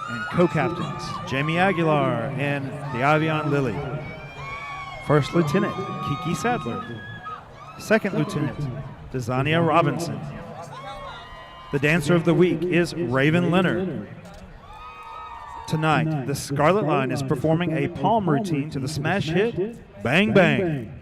and co-captains Jamie Aguilar and Deavion Lilly. First Lieutenant Kiki Sadler. Second Lieutenant Desania Robinson. The dancer of the week is Raven Leonard. Tonight, the Scarlet Line is performing a palm routine to the smash hit, Bang Bang.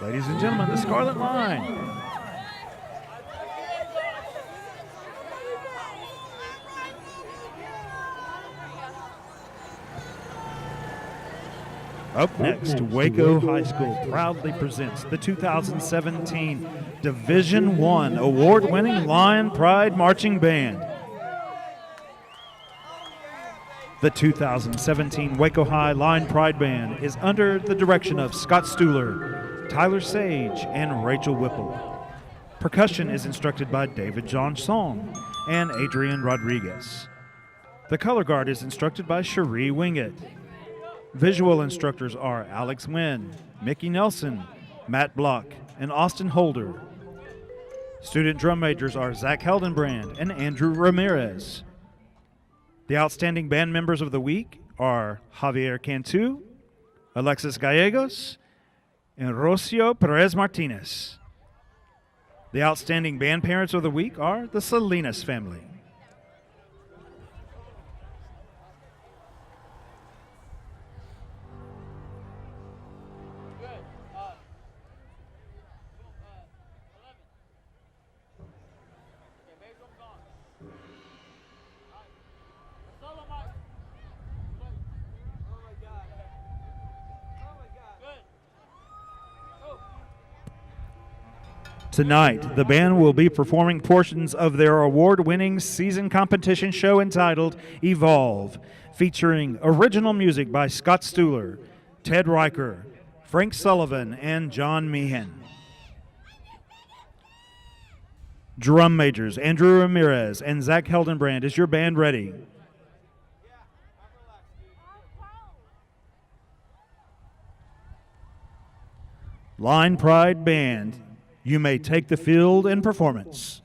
Ladies and gentlemen, the Scarlet Line. Up next, Waco High School proudly presents the 2017 Division I award-winning Lion Pride Marching Band. The 2017 Waco High Lion Pride Band is under the direction of Scott Stuhler, Tyler Sage, and Rachel Whipple. Percussion is instructed by David John Song and Adrian Rodriguez. The color guard is instructed by Cherie Wingett. Visual instructors are Alex Wynn, Mickey Nelson, Matt Block, and Austin Holder. Student drum majors are Zach Heldenbrand and Andrew Ramirez. The outstanding band members of the week are Javier Cantu, Alexis Gallegos, and Rocio Perez Martinez. The outstanding band parents of the week are the Salinas family. Tonight, the band will be performing portions of their award-winning season competition show entitled Evolve, featuring original music by Scott Stuhler, Ted Riker, Frank Sullivan, and John Meehan. Drum majors Andrew Ramirez and Zach Heldenbrand, is your band ready? Line Pride Band, you may take the field in performance.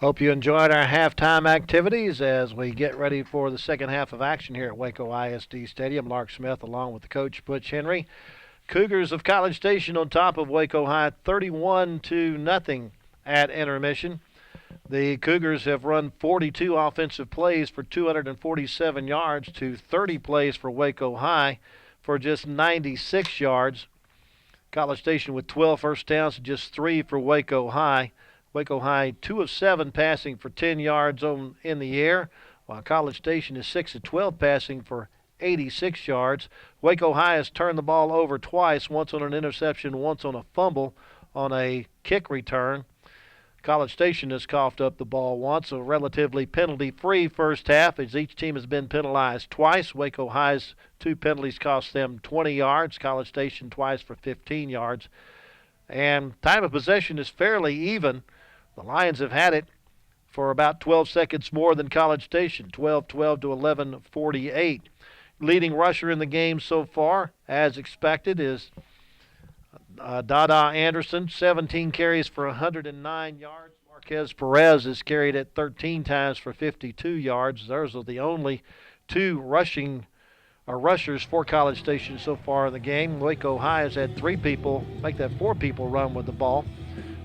Hope you enjoyed our halftime activities as we get ready for the second half of action here at Waco ISD Stadium. Lark Smith along with the coach, Butch Henry. Cougars of College Station on top of Waco High 31-0 at intermission. The Cougars have run 42 offensive plays for 247 yards to 30 plays for Waco High for just 96 yards. College Station with 12 first downs and just 3 for Waco High. Waco High 2 of 7 passing for 10 yards in the air, while College Station is 6 of 12 passing for 86 yards. Waco High has turned the ball over twice, once on an interception, once on a fumble on a kick return. College Station has coughed up the ball once, a relatively penalty-free first half as each team has been penalized twice. Waco High's 2 penalties cost them 20 yards, College Station twice for 15 yards. And time of possession is fairly even. The Lions have had it for about 12 seconds more than College Station, 12-12 to 11-48. leading rusher in the game so far, as expected, is Dada Anderson, 17 carries for 109 yards. Marquez Perez is carried it 13 times for 52 yards. Those are the only two rushers for College Station so far in the game. Waco High has had four people run with the ball.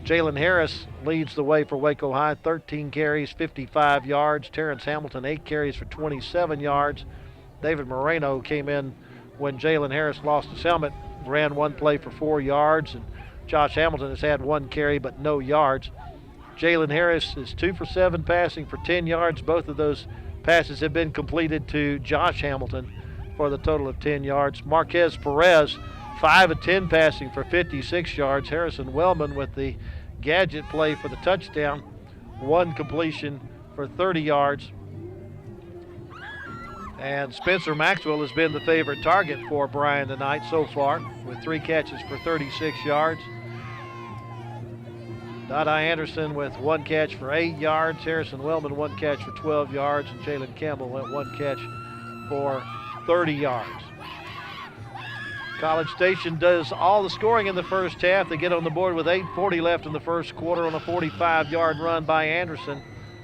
Jaylen Harris leads the way for Waco High, 13 carries, 55 yards. Terrance Hamilton, 8 carries for 27 yards. David Moreno came in when Jalen Harris lost his helmet, ran one play for 4 yards, and Josh Hamilton has had 1 carry but no yards. Jaylen Harris is 2 for 7 passing for 10 yards. Both of those passes have been completed to Josh Hamilton for the total of 10 yards. Marquez Perez, 5 of 10 passing for 56 yards. Harrison Wellman with the gadget play for the touchdown, 1 completion for 30 yards. And Spencer Maxwell has been the favorite target for Bryan tonight so far with 3 catches for 36 yards. Dada Anderson with 1 catch for 8 yards. Harrison Wellman 1 catch for 12 yards. And Jalen Campbell went 1 catch for 30 yards. College Station does all the scoring in the first half. They get on the board with 8:40 left in the first quarter on a 45-yard run by Anderson.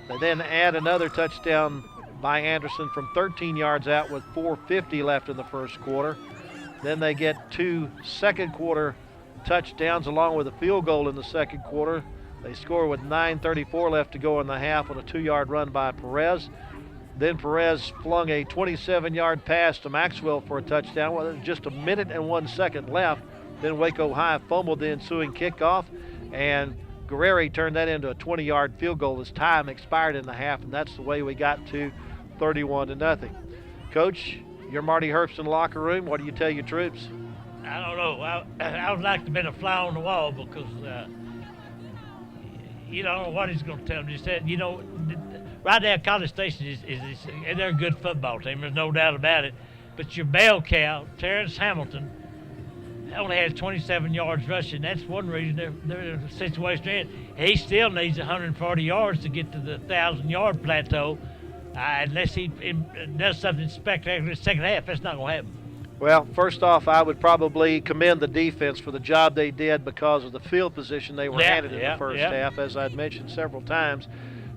They then add another touchdown by Anderson from 13 yards out with 4:50 left in the first quarter. Then they get 2 second quarter touchdowns along with a field goal in the second quarter. They score with 9:34 left to go in the half on a 2-yard run by Perez. Then Perez flung a 27-yard pass to Maxwell for a touchdown with just a minute and 1 second left. Then Waco High fumbled the ensuing kickoff, and Guerreri turned that into a 20-yard field goal as time expired in the half, and that's the way we got to 31-0. Coach, you're Marty Herbst in the locker room. What do you tell your troops? I don't know. I would like to have been a fly on the wall because you don't know what he's going to tell them. He said, right there, College Station is they're a good football team. There's no doubt about it. But your bell cow, Terrance Hamilton, only has 27 yards rushing. That's one reason they're in the situation they're in. He still needs 140 yards to get to the 1,000-yard plateau. Unless he does something spectacular in the second half, that's not going to happen. Well, first off, I would probably commend the defense for the job they did because of the field position they were handed in the first half, as I'd mentioned several times.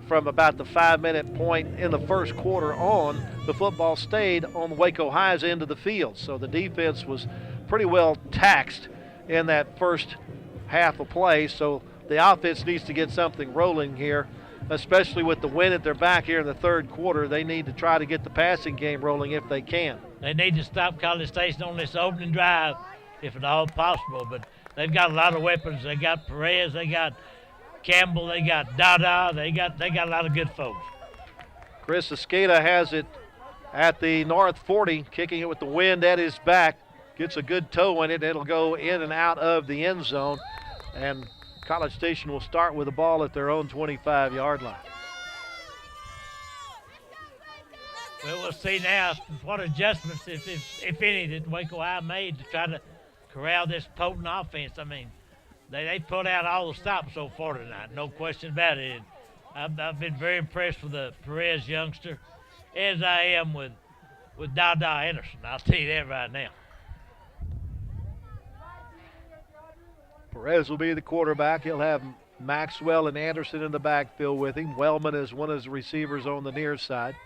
From about the 5-minute point in the first quarter on, the football stayed on Waco High's end of the field. So the defense was pretty well taxed in that first half of play. So the offense needs to get something rolling here, especially with the wind at their back here in the third quarter. They need to try to get the passing game rolling if they can. They need to stop College Station on this opening drive, if at all possible. But they've got a lot of weapons. They got Perez, they got Campbell, they got Dada, they got a lot of good folks. Chris Escada has it at the north 40, kicking it with the wind at his back. Gets a good toe in it. It'll go in and out of the end zone. And College Station will start with the ball at their own 25-yard line. Well, we'll see now what adjustments, if any, that Waco High made to try to corral this potent offense. I mean, they put out all the stops so far tonight, no question about it. And I've been very impressed with the Perez youngster, as I am with Dada Anderson. I'll tell you that right now. Perez will be the quarterback. He'll have Maxwell and Anderson in the backfield with him. Wellman is one of his receivers on the near side.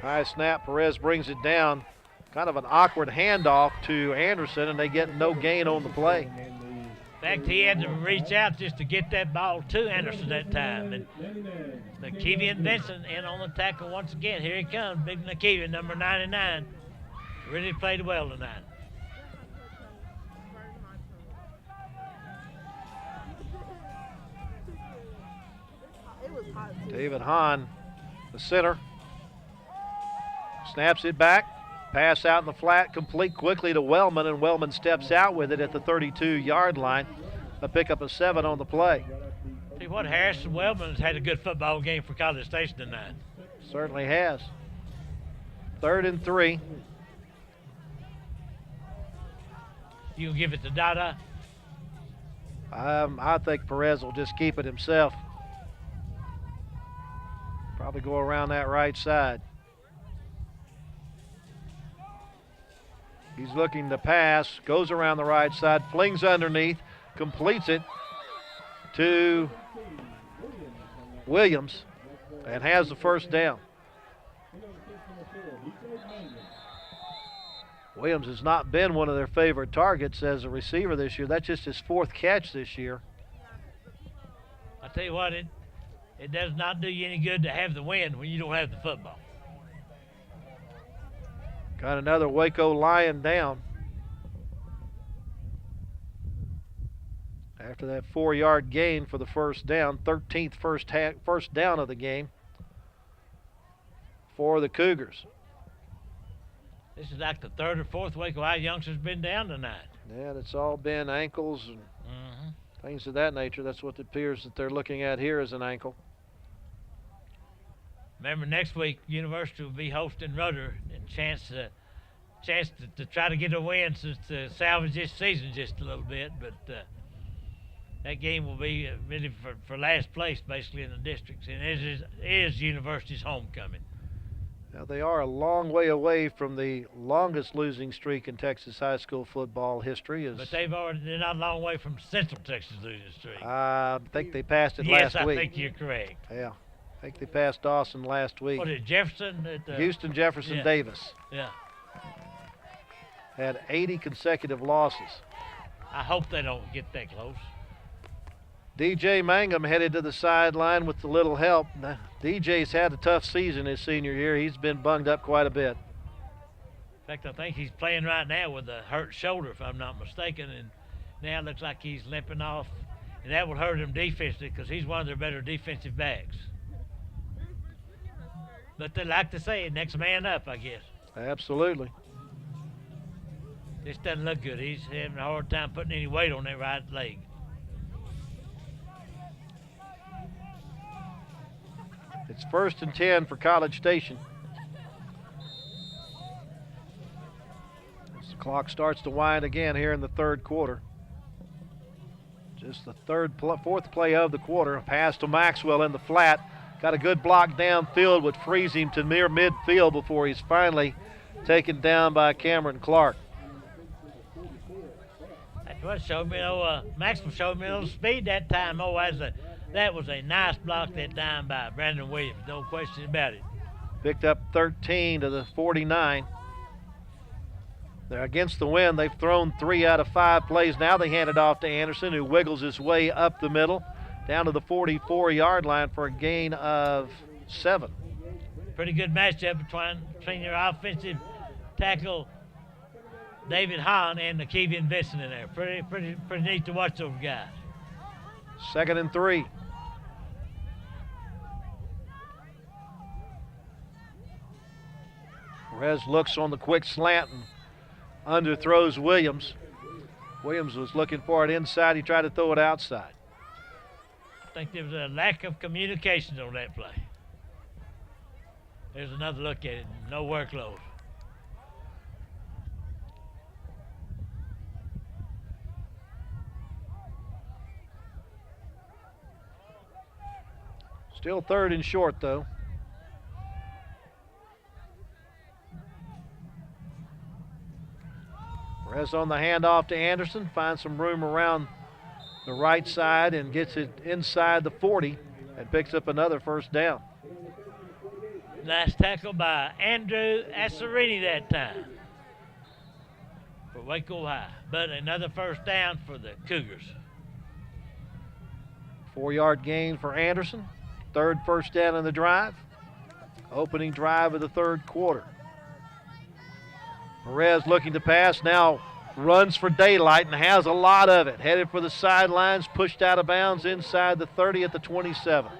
High snap, Perez brings it down. Kind of an awkward handoff to Anderson, and they get no gain on the play. In fact, he had to reach out just to get that ball to Anderson that time. And Nakevian Benson in on the tackle once again. Here he comes, big Nakevian, number 99. Really played well tonight. David Hahn, the center, snaps it back. Pass out in the flat, complete quickly to Wellman, and Wellman steps out with it at the 32-yard line. A pickup of 7 on the play. See what, Harrison Wellman has had a good football game for College Station tonight. Certainly has. 3rd and 3. You give it to Dada? I think Perez will just keep it himself. Probably go around that right side. He's looking to pass, goes around the right side, flings underneath, completes it to Williams, and has the first down. Williams has not been one of their favorite targets as a receiver this year. That's just his fourth catch this year. I tell you what, it does not do you any good to have the win when you don't have the football. Got another Waco Lion down. After that 4-yard gain for the first down, 13th first down of the game for the Cougars. This is like the third or fourth Waco High youngsters been down tonight. Yeah, it's all been ankles and things of that nature. That's what it appears that they're looking at here as an ankle. Remember, next week, University will be hosting Rudder, and chance to try to get a win to salvage this season just a little bit. But that game will be really for last place, basically, in the districts, and it is University's homecoming. Now, they are a long way away from the longest losing streak in Texas high school football history. But they're not a long way from Central Texas losing streak. I think they passed it yes, last week. Yes, I think you're correct. Yeah. I think they passed Dawson last week. What is it, Jefferson? Houston, Jefferson, yeah. Davis. Yeah. Had 80 consecutive losses. I hope they don't get that close. DJ Mangum headed to the sideline with a little help. Now, DJ's had a tough season his senior year. He's been bunged up quite a bit. In fact, I think he's playing right now with a hurt shoulder, if I'm not mistaken, and now it looks like he's limping off, and that would hurt him defensively because he's one of their better defensive backs. But they like to say, next man up, I guess. Absolutely. This doesn't look good. He's having a hard time putting any weight on that right leg. It's 1st and 10 for College Station. As the clock starts to wind again here in the third quarter. Just the fourth play of the quarter. A pass to Maxwell in the flat. Got a good block downfield, which frees him to near midfield before he's finally taken down by Cameron Clark. That's what showed me, Maxwell showed me a little speed that time. That was a nice block that time by Brandon Williams, no question about it. Picked up 13 to the 49. They're against the wind. They've thrown 3 out of 5 plays. Now they hand it off to Anderson, who wiggles his way up the middle, down to the 44-yard line for a gain of 7. Pretty good matchup between your offensive tackle David Hahn and Keyshawn Vincent in there. Pretty neat to watch those guys. 2nd and 3. Perez looks on the quick slant and underthrows Williams. Williams was looking for it inside. He tried to throw it outside. I think there was a lack of communication on that play. There's another look at it. No workload. Still 3rd and short, though. Perez on the handoff to Anderson, finds some room around the right side and gets it inside the 40 and picks up another first down. Nice tackle by Andrew Asserini that time for Waco High, but another first down for the Cougars. 4-yard gain for Anderson. 3rd first down in the drive. Opening drive of the third quarter. Perez looking to pass, now runs for daylight and has a lot of it. Headed for the sidelines, pushed out of bounds inside the 30 at the 27.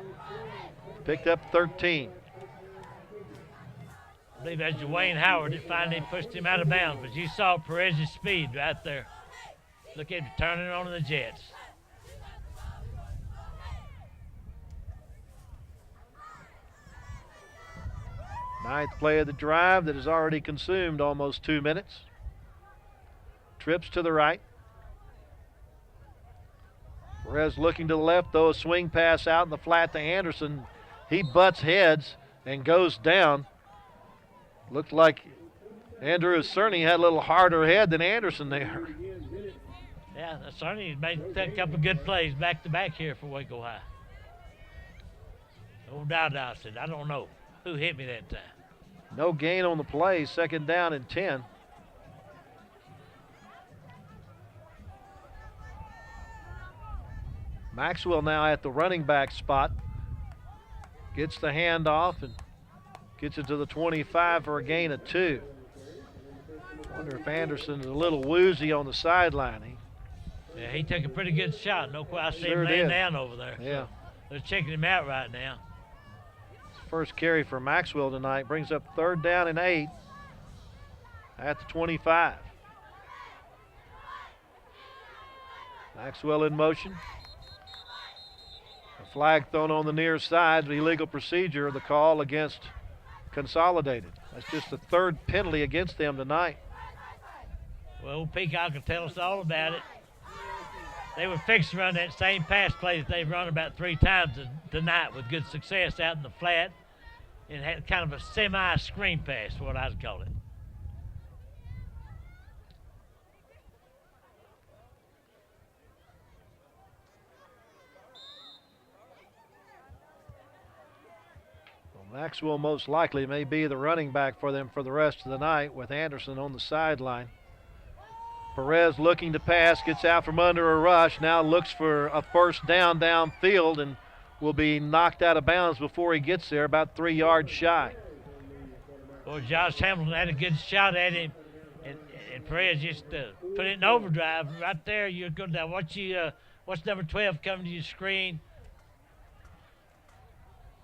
Picked up 13. I believe that's Dwayne Howard that finally pushed him out of bounds, but you saw Perez's speed right there. Look at him turning on the Jets. Ninth play of the drive that has already consumed almost 2 minutes. Trips to the right. Perez looking to the left, though, a swing pass out in the flat to Anderson. He butts heads and goes down. Looked like Andrew Cerny had a little harder head than Anderson there. Yeah, Cerny made a couple of good plays back-to-back here for Waco High. No doubt about it. I don't know who hit me that time. No gain on the play, 2nd down and 10. Maxwell now at the running back spot. Gets the handoff and gets it to the 25 for a gain of 2. Wonder if Anderson's a little woozy on the sideline. Yeah, he took a pretty good shot. No question. I see Sure him laying did. down over there. Yeah. So they're checking him out right now. First carry for Maxwell tonight brings up 3rd down and 8 at the 25. Maxwell in motion. A flag thrown on the near side, the illegal procedure, the call against Consolidated. That's just the 3rd penalty against them tonight. Well, Peacock will tell us all about it. They were fixed to run that same pass play that they've run about 3 times tonight with good success out in the flat, and had kind of a semi-screen pass, what I'd call it. Maxwell most likely may be the running back for them for the rest of the night with Anderson on the sideline. Perez looking to pass, gets out from under a rush, now looks for a 1st down downfield and will be knocked out of bounds before he gets there, about 3 yards shy. Well, Josh Hamilton had a good shot at him, and Perez just put it in overdrive. Right there, you're good. Now, watch number 12 coming to your screen.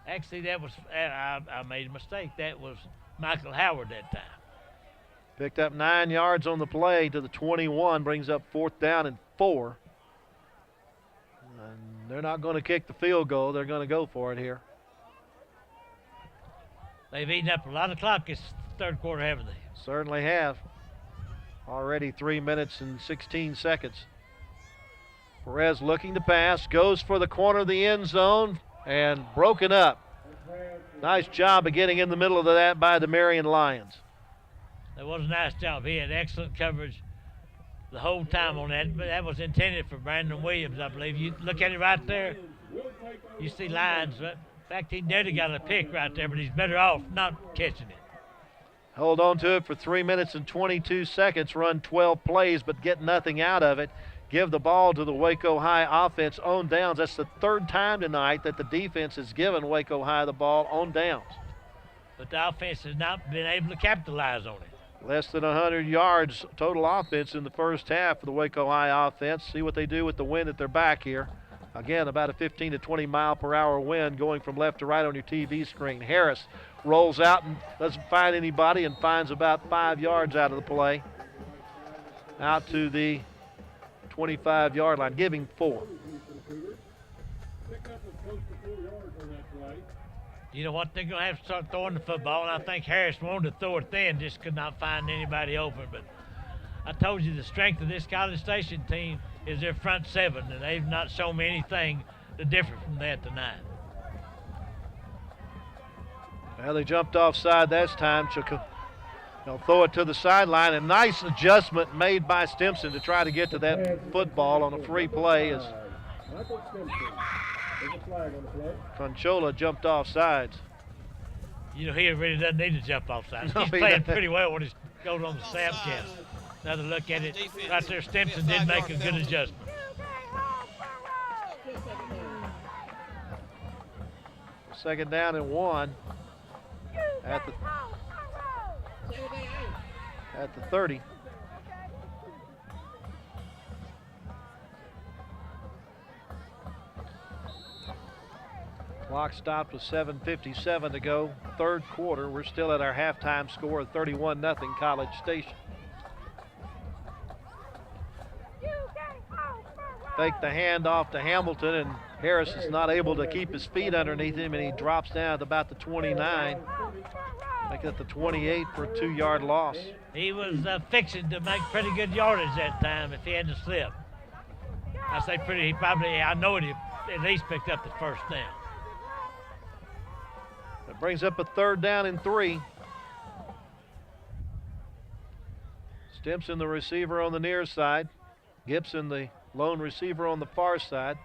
Actually, that was, I made a mistake. That was Michael Howard that time. Picked up 9 yards on the play to the 21, brings up 4th down and 4. And they're not going to kick the field goal. They're going to go for it here. They've eaten up a lot of clock this 3rd quarter, haven't they? Certainly have. Already 3 minutes and 16 seconds. Perez looking to pass, goes for the corner of the end zone, and broken up. Nice job of getting in the middle of that by the Marion Lions. That was a nice job. He had excellent coverage the whole time on that, but that was intended for Brandon Williams, I believe. You look at it right there, you see Lions. In fact, he nearly got a pick right there, but he's better off not catching it. Hold on to it for 3 minutes and 22 seconds, run 12 plays, but get nothing out of it. Give the ball to the Waco High offense on downs. That's the 3rd time tonight that the defense has given Waco High the ball on downs. But the offense has not been able to capitalize on it. Less than 100 yards total offense in the first half for the Waco High offense. See what they do with the wind at their back here. Again, about a 15 to 20 mile per hour wind going from left to right on your TV screen. Harris rolls out and doesn't find anybody and finds about 5 yards out of the play. Out to the 25-yard line, giving 4. You know what? They're going to have to start throwing the football, and I think Harris wanted to throw it then, just could not find anybody open. But I told you the strength of this College Station team is their front 7, and they've not shown me anything different from that tonight. Well, they jumped offside that time. They'll throw it to the sideline. A nice adjustment made by Stimson to try to get to that football on a free play as Conchola jumped off sides. You know, he really doesn't need to jump off sides. No, He's he playing doesn't. pretty well when he goes on the snap count. Another look at it. Right there, Stimson did make a good adjustment. Second down and 1 at the 30. Clock stopped with 7:57 to go. 3rd quarter. We're still at our halftime score of 31-0 College Station. Fake the handoff to Hamilton, and Harris is not able to keep his feet underneath him, and he drops down at about the 29. Make it the 28 for a 2-yard loss. He was fixing to make pretty good yardage that time if he hadn't slipped. I say pretty, I know he at least picked up the first down. That brings up a 3rd down and 3. Stimson, the receiver on the near side. Gibson, the lone receiver on the far side.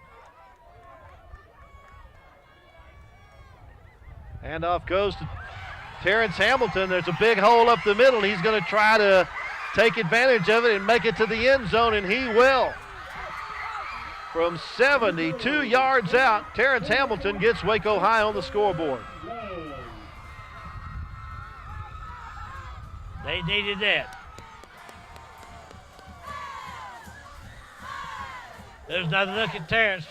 Handoff goes to Terrance Hamilton. There's a big hole up the middle. He's going to try to take advantage of it and make it to the end zone, and he will. From 72 yards out, Terrance Hamilton gets Waco High on the scoreboard. They needed that. There's another look at Terrance.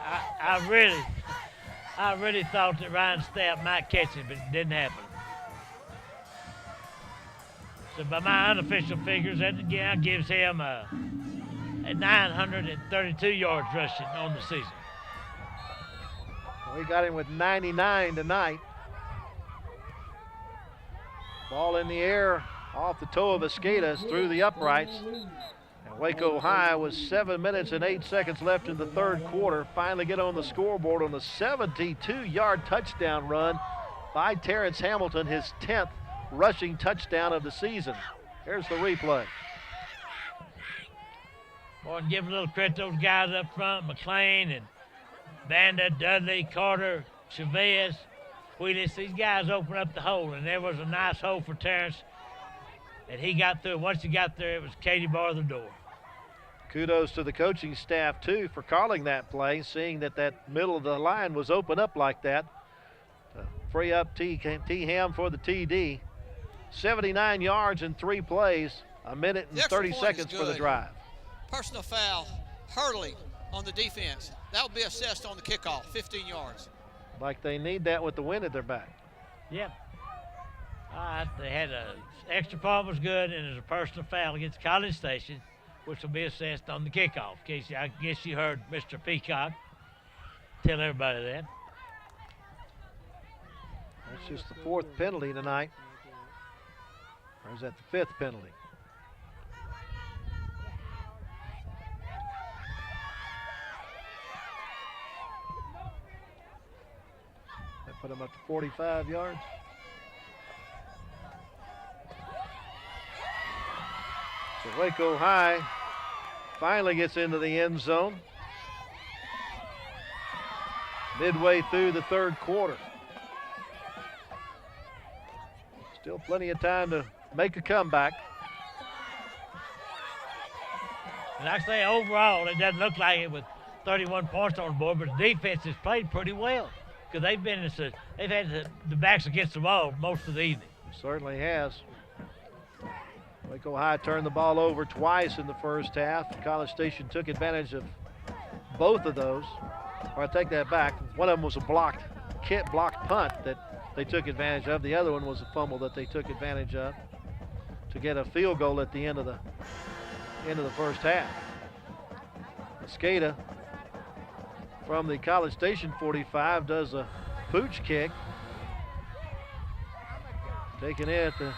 I really thought that Ryan Stahl might catch it, but it didn't happen. So by my unofficial figures, that again gives him a 932 yards rushing on the season. We got him with 99 tonight. Ball in the air off the toe of Escada through the uprights. And Waco High with 7 minutes and 8 seconds left in the 3rd quarter. Finally get on the scoreboard on the 72-yard touchdown run by Terrance Hamilton, his 10th rushing touchdown of the season. Here's the replay. Boy, and give a little credit to those guys up front, McLean and Banda, Dudley, Carter, Chavez, Wheelis. These guys opened up the hole, and there was a nice hole for Terrance, and he got through. Once he got there, it was Katie bar the door. Kudos to the coaching staff, too, for calling that play, seeing that middle of the line was open up like that. To free up T. Ham for the TD. 79 yards in 3 plays, 1 minute and 30 seconds for the drive. Personal foul, hurdling on the defense. That will be assessed on the kickoff, 15 yards. Like they need that with the wind at their back. Yep. All right, they had an extra point was good, and there's a personal foul against College Station, which will be assessed on the kickoff. Casey, I guess you heard Mr. Peacock tell everybody that. That's just the 4th penalty tonight. Or is that the 5th penalty? That put him up to 45 yards. So Waco High finally gets into the end zone. Midway through the 3rd quarter. Still plenty of time to make a comeback. And like I say, overall, it doesn't look like it with 31 points on the board, but the defense has played pretty well because they've had the backs against the wall most of the evening. Certainly has. Waco High turned the ball over twice in the first half. College Station took advantage of both of those. Or I take that back. One of them was a blocked punt that they took advantage of. The other one was a fumble that they took advantage of to get a field goal at the end of the first half. Escada from the College Station 45 does a pooch kick. Taken in at the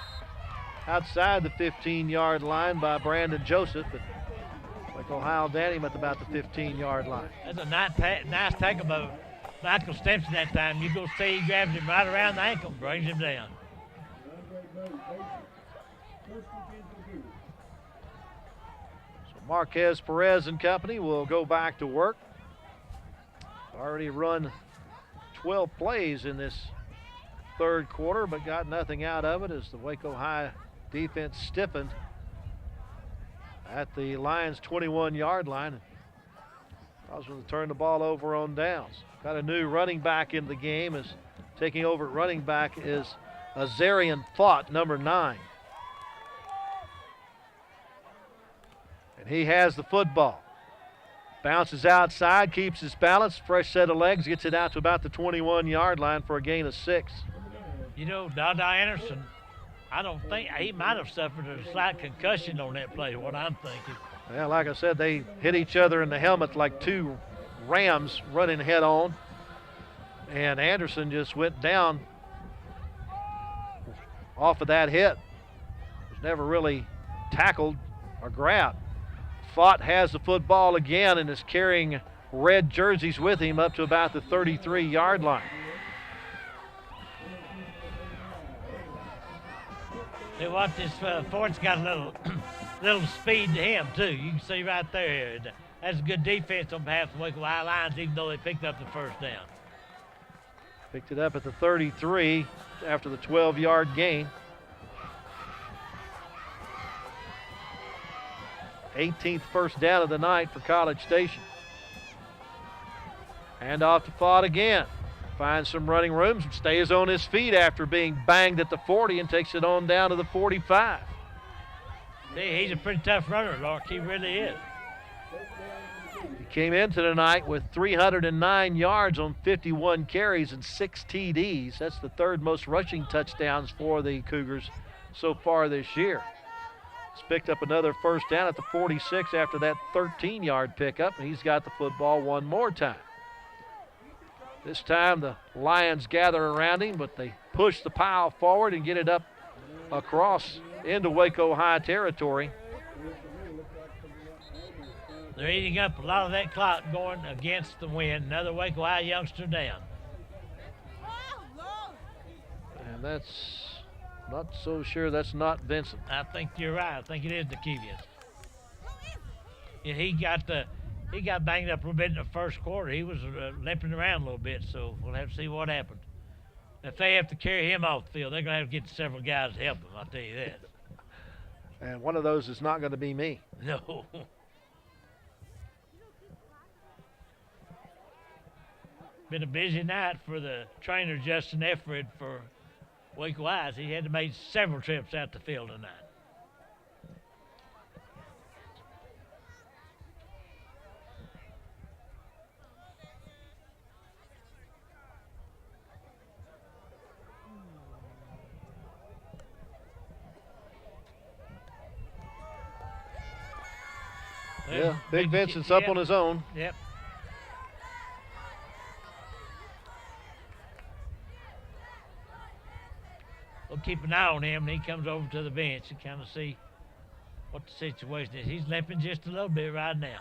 outside the 15-yard line by Brandon Joseph, but Waco High will down him at about the 15-yard line. That's a nice tackle by Michael Stimson that time. You go see he grabs him right around the ankle, brings him down. So Marquez Perez and company will go back to work. Already run 12 plays in this 3rd quarter, but got nothing out of it as the Waco High defense stiffened at the Lions' 21-yard line. Caused them to turn the ball over on downs. Got a new running back in the game. Is taking over at running back is Azarian Thought, number 9. And he has the football. Bounces outside, keeps his balance, fresh set of legs, gets it out to about the 21-yard line for a gain of 6. You know, Dada Anderson, I don't think he might have suffered a slight concussion on that play, what I'm thinking. Yeah, like I said, they hit each other in the helmet like 2 rams running head on. And Anderson just went down off of that hit. Was never really tackled or grabbed. Fott has the football again and is carrying red jerseys with him up to about the 33-yard line. Hey, what this Fort's got a little speed to him too. You can see right there. That's a good defense on behalf of the Waco High Lions, even though they picked up the first down. Picked it up at the 33 after the 12-yard gain. 18th first down of the night for College Station. Hand off to Fott again. Finds some running room, stays on his feet after being banged at the 40 and takes it on down to the 45. See, he's a pretty tough runner, Lark. He really is. He came into tonight with 309 yards on 51 carries and 6 TDs. That's the third most rushing touchdowns for the Cougars so far this year. He's picked up another first down at the 46 after that 13-yard pickup, and he's got the football one more time. This time the Lions gather around him, but they push the pile forward and get it up across into Waco High territory. They're eating up a lot of that clock going against the wind. Another Waco High youngster down. And that's not so sure that's not Vincent. I think you're right. I think it is the Kevian. And he got banged up a little bit in the first quarter. He was limping around a little bit, so we'll have to see what happens. If they have to carry him off the field, they're going to have to get several guys to help him, I'll tell you that. And one of those is not going to be me. No. Been a busy night for the trainer, Justin Efford, for Waco High. He had to make several trips out the field tonight. Yeah, Big Vincent's up on his own. Yep. We'll keep an eye on him when he comes over to the bench and kind of see what the situation is. He's limping just a little bit right now.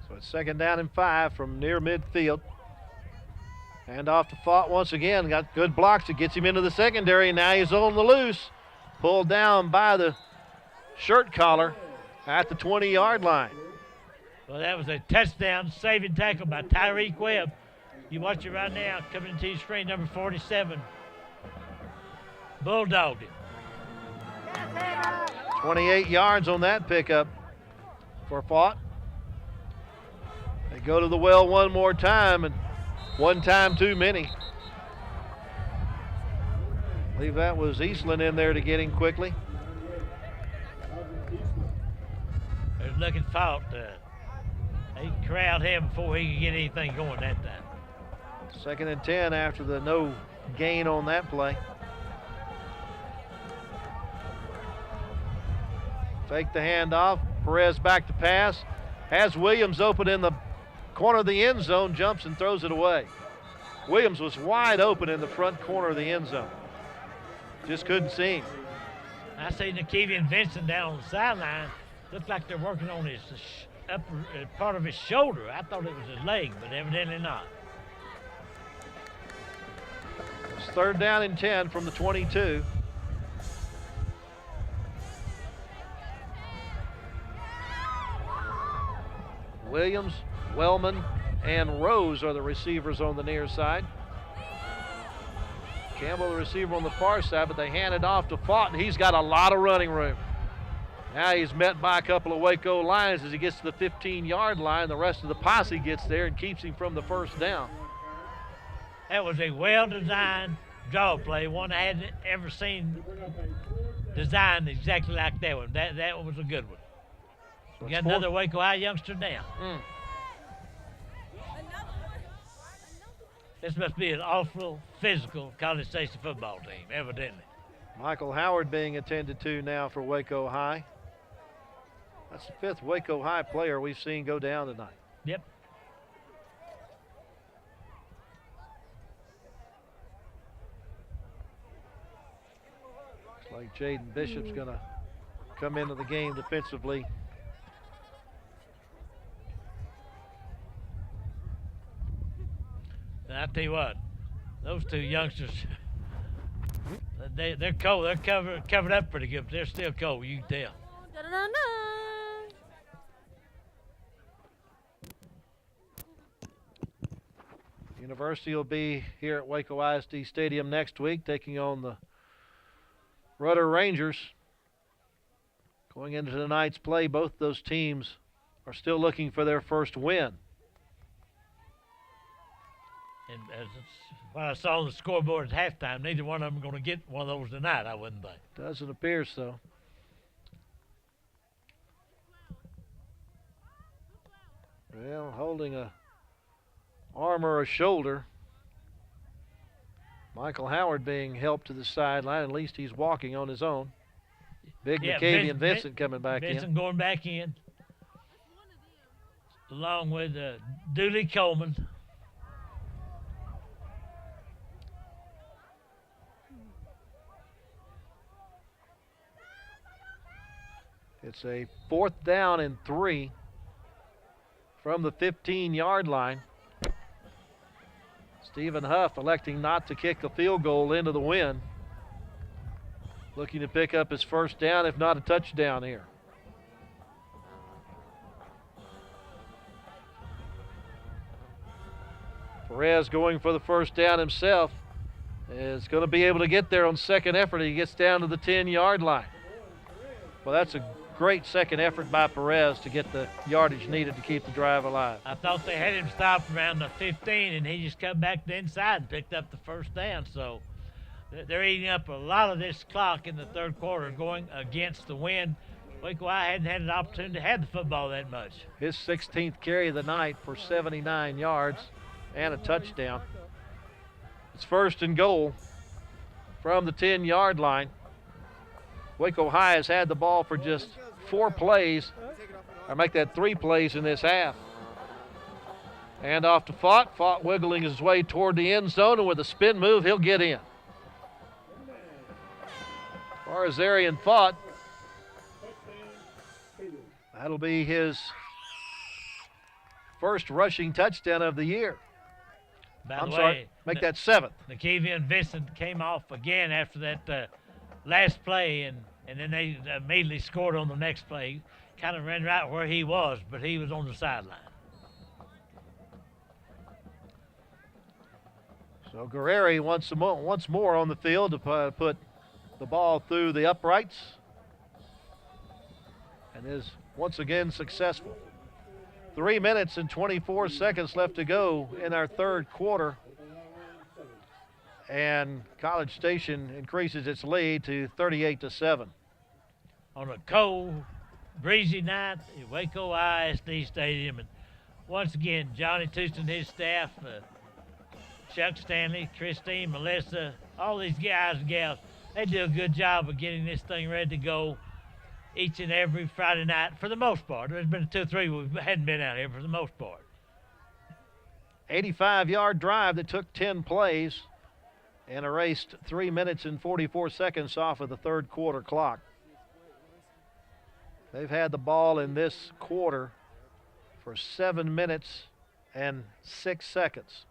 So it's second down and 5 from near midfield. Hand off to Fott once again. Got good blocks. It gets him into the secondary. And now he's on the loose. Pulled down by the shirt collar at the 20-yard line. Well, that was a touchdown saving tackle by Tyreek Webb. You watch it right now. Coming into your screen, number 47. Bulldogged it. 28 yards on that pickup for Fott. They go to the well one more time, and one time too many. I believe that was Eastland in there to get him quickly. There's looking fault. They corralled him before he could get anything going that time. Second and 10 after the no gain on that play. Fake the handoff. Perez back to pass. Has Williams open in the corner of the end zone, jumps and throws it away. Williams was wide open in the front corner of the end zone. Just couldn't see him. I see Nakevian Vincent down on the sideline. Looks like they're working on his upper part of his shoulder. I thought it was his leg, but evidently not. It's third down and 10 from the 22. Williams, Wellman, and Rose are the receivers on the near side. Campbell, the receiver on the far side, but they hand it off to Fott, and he's got a lot of running room. Now he's met by a couple of Waco Lions as he gets to the 15-yard line. The rest of the posse gets there and keeps him from the first down. That was a well-designed draw play, one I hadn't ever seen designed exactly like that one. That was a good one. We got another Waco High youngster down. This must be an awful physical College Station football team, evidently. Michael Howard being attended to now for Waco High. That's the 5th Waco High player we've seen go down tonight. Yep. Looks like Jaden Bishop's going to come into the game defensively. And I tell you what, those two youngsters, they're cold. They're covered up pretty good, but they're still cold. You can tell. University will be here at Waco ISD Stadium next week, taking on the Rudder Rangers. Going into tonight's play, both those teams are still looking for their first win. And as what I saw on the scoreboard at halftime, neither one of them are going to get one of those tonight, I wouldn't think. Doesn't appear so. Well, holding a arm or a shoulder. Michael Howard being helped to the sideline. At least he's walking on his own. Big McCavian Vincent coming back in. Vincent going back in, along with Dooley Coleman. It's a 4th down and 3 from the 15-yard line. Stephen Huff electing not to kick a field goal into the wind. Looking to pick up his first down, if not a touchdown here. Perez going for the first down himself. Is going to be able to get there on second effort. He gets down to the 10-yard line. Well, that's a great second effort by Perez to get the yardage needed to keep the drive alive. I thought they had him stopped around the 15, and he just come back to the inside and picked up the first down. So they're eating up a lot of this clock in the third quarter, going against the wind. Waco High hadn't had an opportunity to have the football that much. His 16th carry of the night for 79 yards and a touchdown. It's 1st and goal from the 10-yard line. Waco High has had the ball for just 4 plays, or make that 3 plays in this half. And off to Fott. Fott wiggling his way toward the end zone, and with a spin move, he'll get in. As far as Arian Fott, that'll be his first rushing touchdown of the year. By the way, make that 7th. McKevian Vincent came off again after that last play, and then they immediately scored on the next play. Kind of ran right where he was, but he was on the sideline. So Guerreri once more on the field to put the ball through the uprights, and is once again successful. 3 minutes and 24 seconds left to go in our third quarter. And College Station increases its lead to 38-7. On a cold, breezy night at Waco ISD Stadium. And once again, Johnny Tooston and his staff, Chuck Stanley, Christine, Melissa, all these guys and gals, they do a good job of getting this thing ready to go each and every Friday night for the most part. There's been 2 or 3 we hadn't been out here for the most part. 85-yard drive that took 10 plays and erased 3 minutes and 44 seconds off of the third quarter clock. They've had the ball in this quarter for 7 minutes and 6 seconds.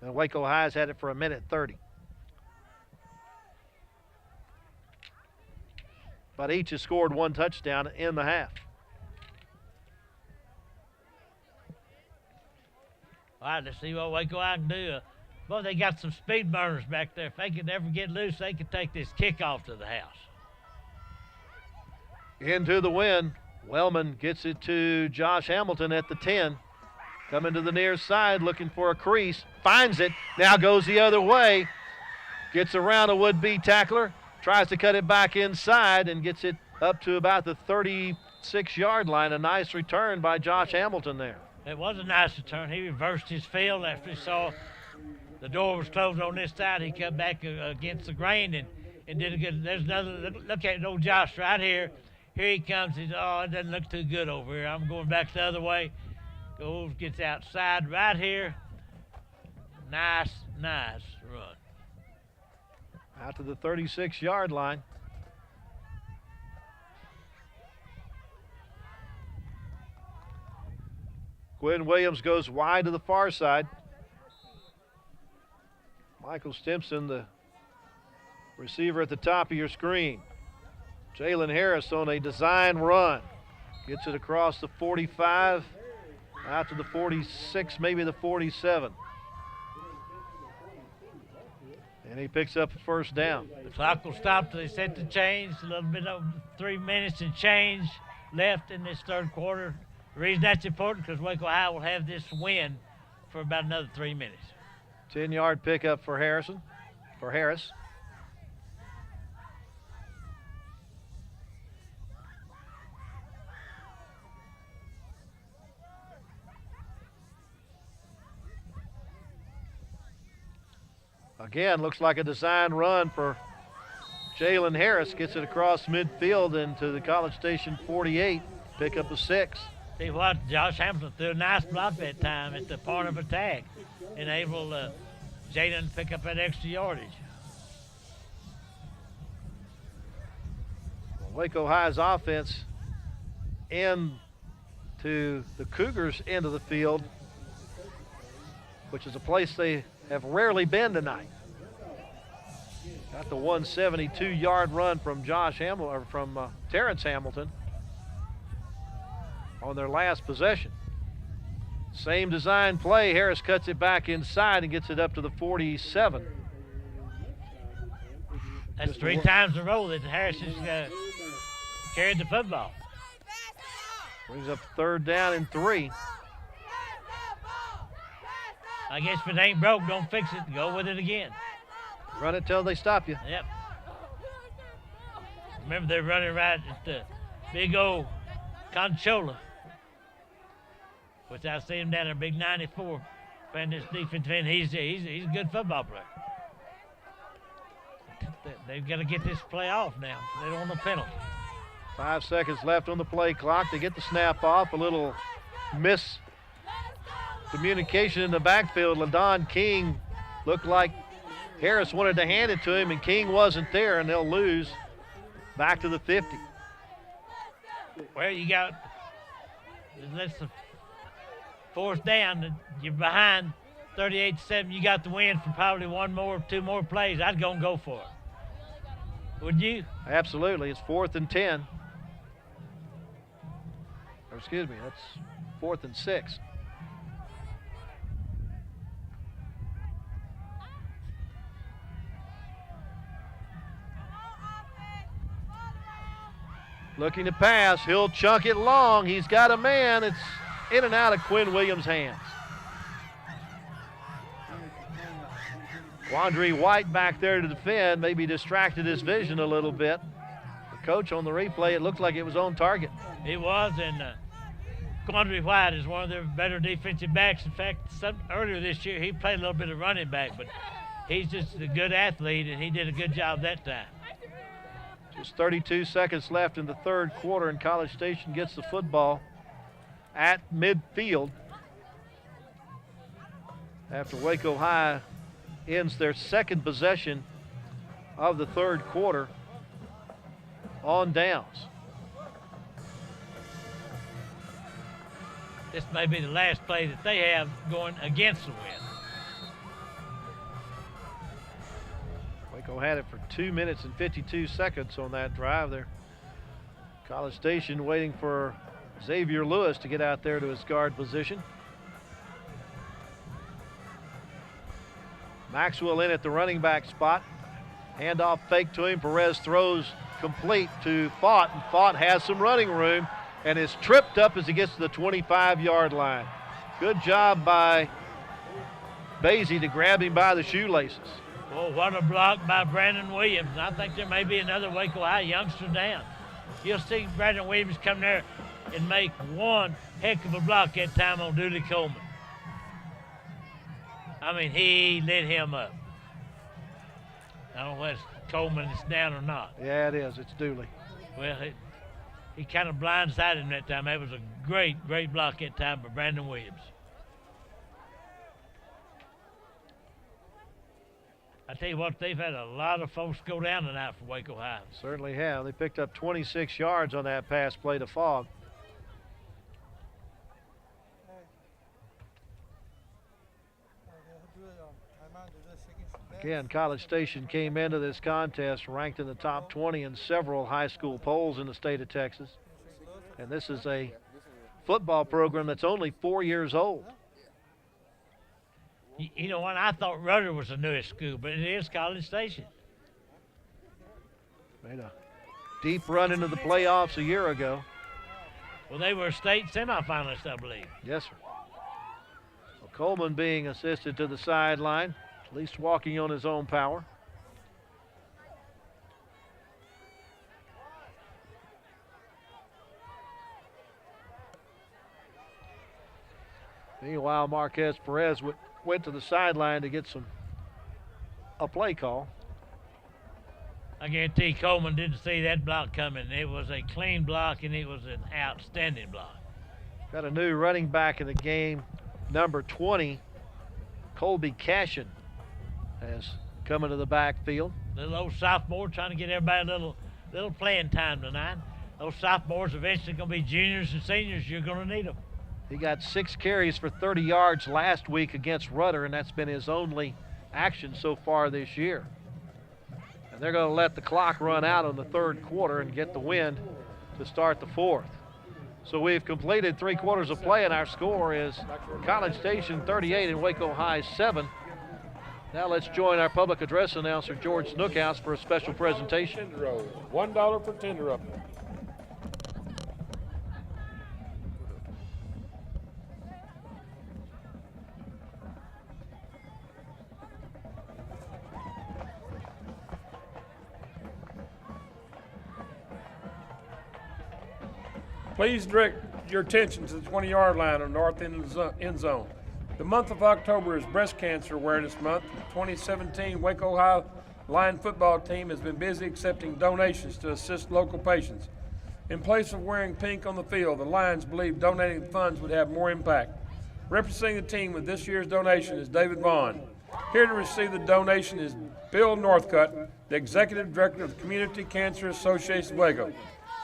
And Waco High has had it for 1 minute 30. But each has scored 1 touchdown in the half. All right, let's see what Waco High can do. Boy, they got some speed burners back there. If they could ever get loose, they could take this kickoff to the house. Into the wind. Wellman gets it to Josh Hamilton at the 10. Coming to the near side, looking for a crease. Finds it. Now goes the other way. Gets around a would-be tackler. Tries to cut it back inside and gets it up to about the 36-yard line. A nice return by Josh Hamilton there. It was a nice return. He reversed his field after he saw the door was closed on this side. He cut back against the grain, and and did a good. There's another. Look at old Josh right here. Here he comes. He's, oh, it doesn't look too good over here. I'm going back the other way. Goes, gets outside right here. Nice run. Out to the 36-yard line. Quinn Williams goes wide to the far side. Michael Stimson, the receiver at the top of your screen. Jaylen Harris on a design run. Gets it across the 45, out to the 46, maybe the 47. And he picks up a first down. The clock will stop till they set the change. A little bit over 3 minutes and change left in this third quarter. The reason that's important because Waco High will have this win for about another 3 minutes. 10-yard pickup for Harris. Again, looks like a design run for Jaylen Harris. Gets it across midfield into the College Station 48. Pick up a 6. See what? Josh Hamilton threw a nice block that time at the point of attack and able Jaylen to pick up that extra yardage. Waco High's offense into the Cougars' end of the field, which is a place they have rarely been tonight. Got the 172-yard run from Terrance Hamilton on their last possession. Same design play. Harris cuts it back inside and gets it up to the 47. That's 3 times in a row that Harris has carried the football. Brings up third down and 3. I guess if it ain't broke, don't fix it. Go with it again. Run it till they stop you. Yep. Remember, they're running right at the big old Conchola, which I see him down there, big 94, playing this defensive end. He's a good football player. They've got to get this play off now. They don't want a penalty. 5 seconds left on the play clock. They get the snap off. A little miscommunication in the backfield. LaDon King looked like Harris wanted to hand it to him, and King wasn't there, and they'll lose back to the 50. Well, you got, that's the 4th down. You're behind 38-7. You got the win for probably 2 more plays. I'd go for it. Would you? Absolutely. It's 4th and 10. Or excuse me, that's 4th and 6. Looking to pass. He'll chunk it long. He's got a man. It's in and out of Quinn Williams' hands. Quandre White back there to defend, maybe distracted his vision a little bit. The coach on the replay, it looked like it was on target. It was, and Quandre White is one of their better defensive backs. In fact, earlier this year, he played a little bit of running back, but he's just a good athlete, and he did a good job that time. Just 32 seconds left in the third quarter, and College Station gets the football at midfield after Waco High ends their second possession of the third quarter on downs. This may be the last play that they have going against the win. Waco had it for 2 minutes and 52 seconds on that drive there. College Station waiting for Xavier Lewis to get out there to his guard position. Maxwell in at the running back spot. Handoff fake to him. Perez throws complete to Fott, and Fott has some running room and is tripped up as he gets to the 25-yard line. Good job by Basie to grab him by the shoelaces. Well, what a block by Brandon Williams. I think there may be another Waco High youngster down. You'll see Brandon Williams come there and make one heck of a block that time on Dooley Coleman. I mean, he lit him up. I don't know what Coleman is down or not. Yeah, it is. It's Dooley. Well, he kind of blindsided him that time. That was a great block that time by Brandon Williams. I tell you what, they've had a lot of folks go down tonight for Waco High. Certainly have. They picked up 26 yards on that pass play to Fogg. Again, College Station came into this contest ranked in the top 20 in several high school polls in the state of Texas. And this is a football program that's only 4 years old. You know what? I thought Rudder was the newest school, but it is College Station. Made a deep run into the playoffs a year ago. Well, they were state semifinalists, I believe. Yes, sir. So Coleman being assisted to the sideline, at least walking on his own power. Meanwhile, Marquez Perez went to the sideline to get a play call. I guarantee Coleman didn't see that block coming. It was a clean block, and it was an outstanding block. Got a new running back in the game, number 20, Colby Cashion, has come into the backfield. Little old sophomore trying to get everybody a little playing time tonight. Those sophomores eventually going to be juniors and seniors. You're going to need them. He got 6 carries for 30 yards last week against Rudder, and that's been his only action so far this year. And they're going to let the clock run out on the third quarter and get the win to start the fourth. So we've completed 3 quarters of play, and our score is College Station 38 and Waco High 7. Now let's join our public address announcer, George Snookhouse, for a special presentation. $1 per tender up. Please direct your attention to the 20-yard line on north end zone. The month of October is Breast Cancer Awareness Month. The 2017 Waco High Lion football team has been busy accepting donations to assist local patients. In place of wearing pink on the field, the Lions believe donating the funds would have more impact. Representing the team with this year's donation is David Bond. Here to receive the donation is Bill Northcutt, the Executive Director of the Community Cancer Association of Waco.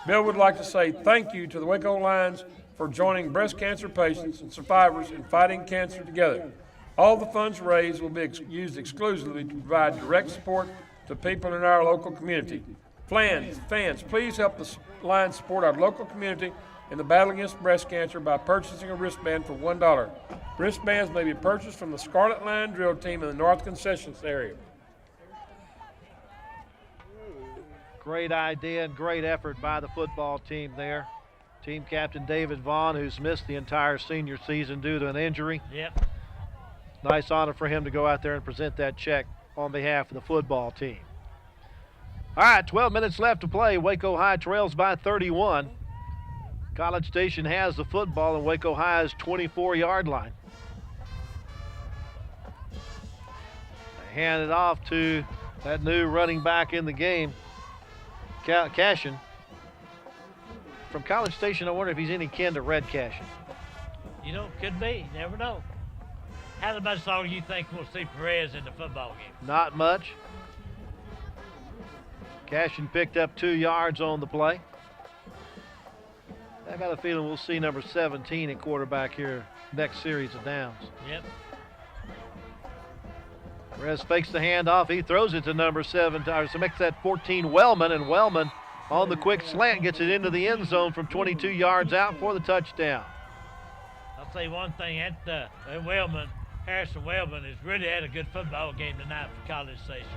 Bill would like to say thank you to the Waco Lions for joining breast cancer patients and survivors in fighting cancer together. All the funds raised will be used exclusively to provide direct support to people in our local community. Fans, please help the Lions support our local community in the battle against breast cancer by purchasing a wristband for $1. Wristbands may be purchased from the Scarlet Line drill team in the North Concessions area. Great idea and great effort by the football team there. Team captain David Vaughn, who's missed the entire senior season due to an injury. Yep. Nice honor for him to go out there and present that check on behalf of the football team. All right, 12 minutes left to play. Waco High trails by 31. College Station has the football and Waco High's 24-yard line. They hand it off to that new running back in the game, Cashion. From College Station, I wonder if he's any kin to Red Cashion. You know, could be. You never know. How much longer do you think we'll see Perez in the football game? Not much. Cashion picked up 2 yards on the play. I got a feeling we'll see number 17 at quarterback here next series of downs. Yep. Perez fakes the handoff. He throws it to number 7. So makes that 14 Wellman, and Wellman on the quick slant gets it into the end zone from 22 yards out for the touchdown. I'll say one thing, Harrison Wellman has really had a good football game tonight for College Station.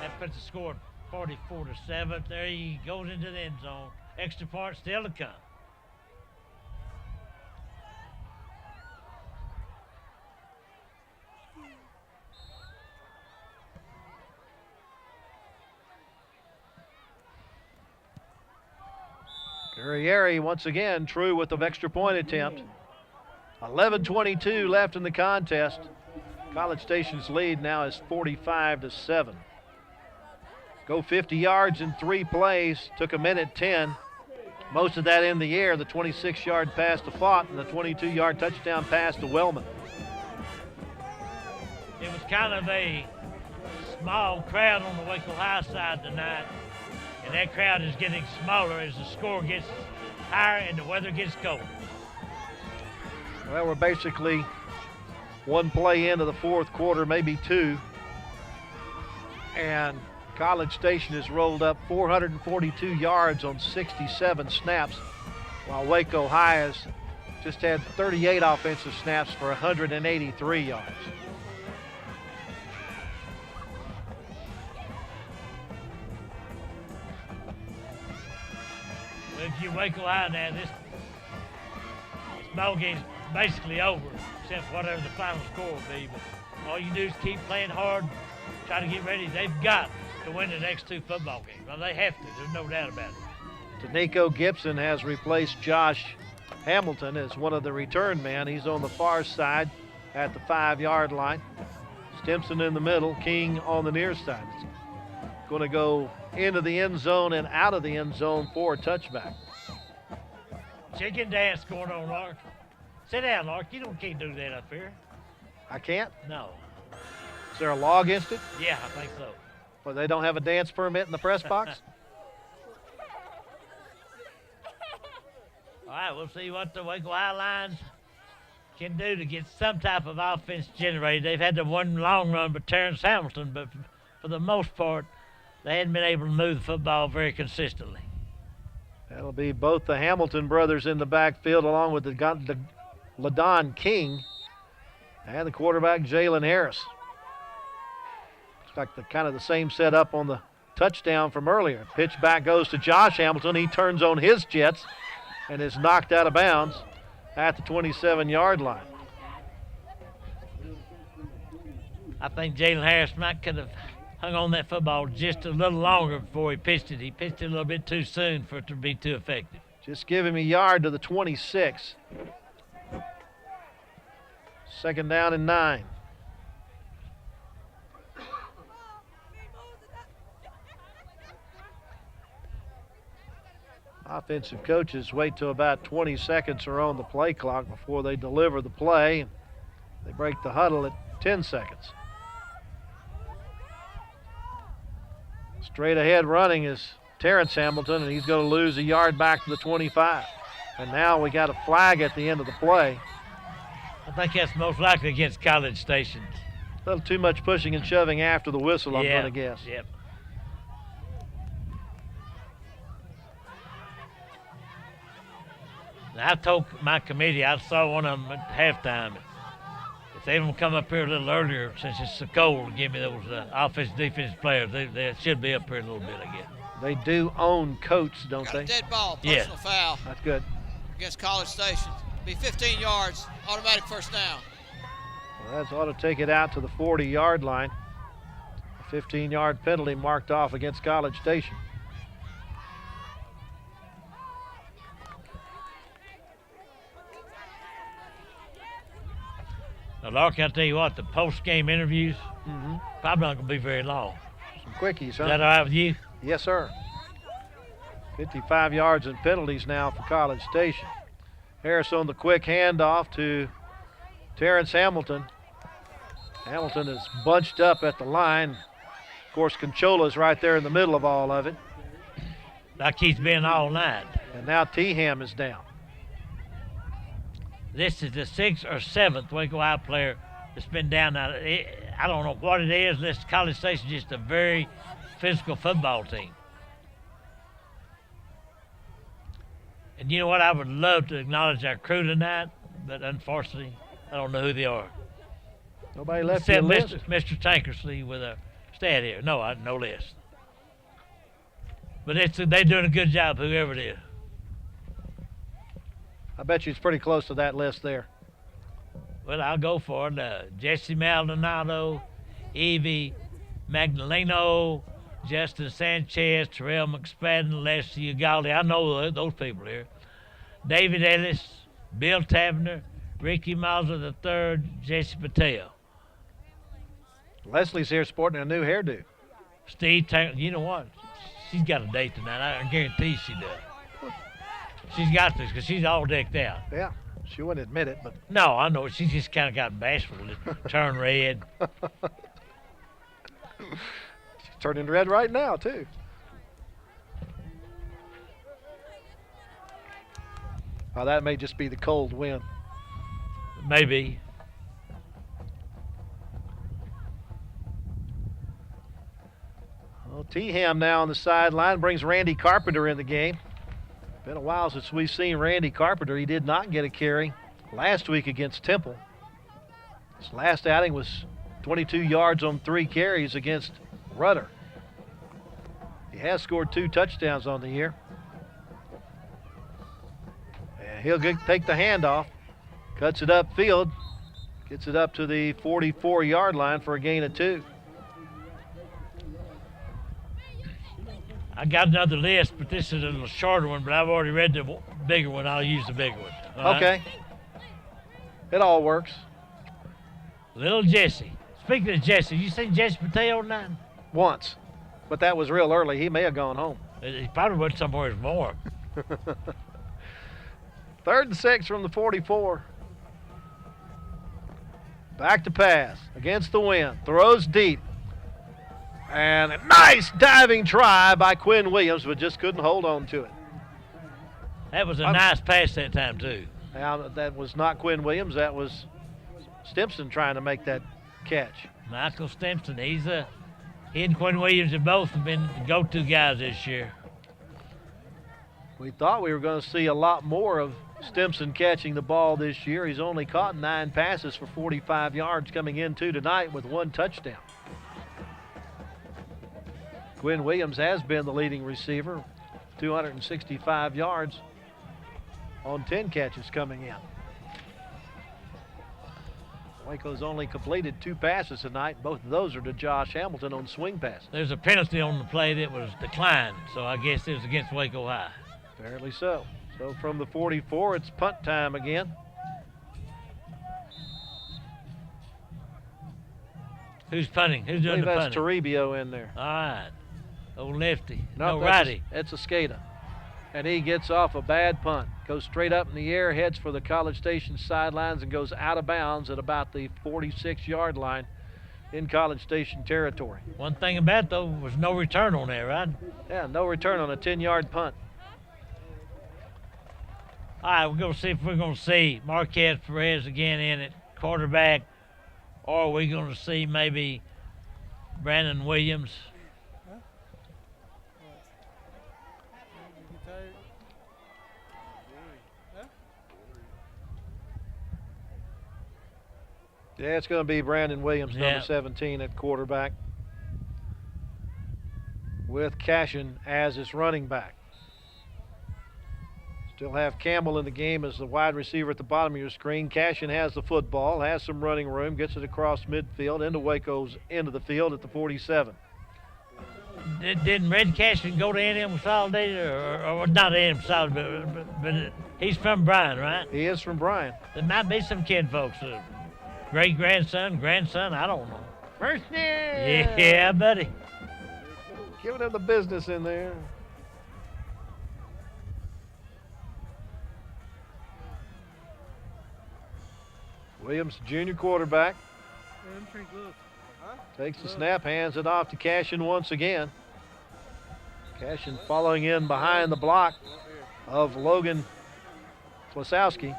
That puts the score 44-7. There he goes into the end zone. Extra point still to come. Guerrieri once again true with the extra point attempt. 11:22 left in the contest. College Station's lead now is 45-7. go 50 yards in 3 plays. Took a minute 10. Most of that in the air. The 26-yard pass to Fott and the 22-yard touchdown pass to Wellman. It was kind of a small crowd on the Waco High side tonight, and that crowd is getting smaller as the score gets higher and the weather gets colder. Well, we're basically 1 play into the 4th quarter, maybe 2. And College Station has rolled up 442 yards on 67 snaps, while Waco High has just had 38 offensive snaps for 183 yards. Well, if you Waco High now, this ball game's basically over, except whatever the final score will be. But all you do is keep playing hard, try to get ready. They've got to win the next 2 football games. Well, they have to. There's no doubt about it. Tanico Gibson has replaced Josh Hamilton as one of the return men. He's on the far side at the 5-yard line. Stimson in the middle, King on the near side. It's going to go into the end zone and out of the end zone for a touchback. Chicken dance going on, Lark. Sit down, Lark. You can't do that up here. I can't? No. Is there a law against it? Yeah, I think so. Well, they don't have a dance permit in the press box? All right, we'll see what the Waco High Lions can do to get some type of offense generated. They've had the one long run by Terrance Hamilton, but for the most part, they hadn't been able to move the football very consistently. That'll be both the Hamilton brothers in the backfield along with the LaDon King and the quarterback Jaylen Harris. Looks like the same setup on the touchdown from earlier. Pitch back goes to Josh Hamilton. He turns on his jets and is knocked out of bounds at the 27-yard line. I think Jaylen Harris could have hung on that football just a little longer before he pitched it. He pitched it a little bit too soon for it to be too effective. Just give him a yard to the 26. 2nd down and 9. Offensive coaches wait till about 20 seconds are on the play clock before they deliver the play. They break the huddle at 10 seconds. Straight ahead running is Terrance Hamilton, and he's going to lose a yard back to the 25. And now we got a flag at the end of the play. I think that's most likely against College Station. A little too much pushing and shoving after the whistle, I'm going to guess. Yep. Now, I told my committee, I saw one of them at halftime. If they don't come up here a little earlier, since it's so cold, to give me those offensive, defensive players, they should be up here a little bit, I guess. They do own Coates, don't Got they? a dead ball, personal foul That's good. against College Station. Be 15 yards, automatic first down. Well, that ought to take it out to the 40-yard line. A 15-yard penalty marked off against College Station. Now, Lark, I'll tell you what, the post-game interviews, probably not going to be very long. Some quickies, huh? Is that all right with you? Yes, sir. 55 yards and penalties now for College Station. Harris on the quick handoff to Terrance Hamilton. Hamilton is bunched up at the line. Of course, Conchola's right there in the middle of all of it. Like he's been all night. And now Teham is down. This is the 6th or 7th Waco High player that's been down now. I don't know what it is. This College Station is just a very physical football team. And you know what? I would love to acknowledge our crew tonight, but unfortunately, I don't know who they are. Nobody left Except your list. Mr. Tankersley with a stat here. No, no list. But they're doing a good job, whoever it is. I bet you it's pretty close to that list there. Well, I'll go for it. Jesse Maldonado, Evie Magdaleno, Justin Sanchez, Terrell McSpadden, Leslie Ugaldi. I know those people here. David Ellis, Bill Tavener, Ricky Mauser III, Jesse Patel. Leslie's here sporting a new hairdo. Steve, you know what? She's got a date tonight. I guarantee she does. She's got this because she's all decked out. Yeah, she wouldn't admit it, but No, I know. She just kind of got bashful. Turned red. she's turning red right now, too. Oh, that may just be the cold wind. Maybe. Well, T-Ham now on the sideline brings Randy Carpenter in the game. Been a while since we've seen Randy Carpenter. He did not get a carry last week against Temple. His last outing was 22 yards on 3 carries against Rudder. He has scored 2 touchdowns on the year. And he'll take the handoff, cuts it upfield, gets it up to the 44-yard line for a gain of 2. I got another list, but this is a little shorter one, but I've already read the bigger one. I'll use the bigger one. All right? Okay. It all works. Little Jesse. Speaking of Jesse, you seen Jesse Mateo tonight? Once. But that was real early. He may have gone home. He probably went somewhere more. 3rd and 6 from the 44. Back to pass against the wind. Throws deep. And a nice diving try by Quinn Williams, but just couldn't hold on to it. That was a nice pass that time, too. Now, that was not Quinn Williams. That was Stimson trying to make that catch. Michael Stimson, he and Quinn Williams have both been go-to guys this year. We thought we were going to see a lot more of Stimson catching the ball this year. He's only caught 9 passes for 45 yards coming into tonight with 1 touchdown. Quinn Williams has been the leading receiver, 265 yards on 10 catches coming in. Waco's only completed 2 passes tonight. Both of those are to Josh Hamilton on swing passes. There's a penalty on the play that was declined, so I guess it was against Waco High. Apparently so. So from the 44, it's punt time again. Who's punting? Who's I doing believe the that's punting? Toribio in there. All right. Old lefty. No, No righty. It's a Skata. And he gets off a bad punt. Goes straight up in the air, heads for the College Station sidelines, and goes out of bounds at about the 46-yard line in College Station territory. One thing about it, though, was no return on that, right? Yeah, no return on a 10-yard punt. All right, we're going to see if we're going to see Marquez Perez again in it, quarterback, or are we going to see maybe Brandon Williams? Yeah, it's going to be Brandon Williams, Yeah. number 17 at quarterback, with Cashion as his running back. Still have Campbell in the game as the wide receiver at the bottom of your screen. Cashion has the football, has some running room, gets it across midfield into Waco's end of the field at the 47. Didn't Red Cashion go to A&M Consolidated, or not A&M Consolidated, but he's from Bryan, right? He is from Bryan. There might be some kid folks, great-grandson, grandson, I don't know. First Yeah, buddy. Giving him the business in there. Williams, junior quarterback. Takes the snap, hands it off to Cashion once again. Cashion following in behind the block of Logan Klasowski.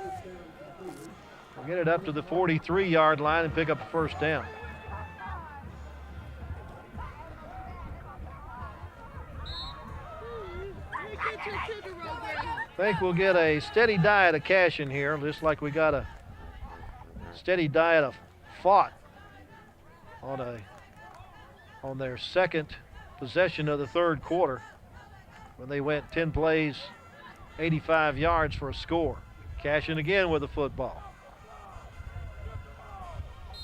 We'll get it up to the 43-yard line and pick up a first down. I think we'll get a steady diet of Cashion here, just like we got a steady diet of Fought on their second possession of the third quarter when they went 10 plays, 85 yards for a score. Cashion again with the football.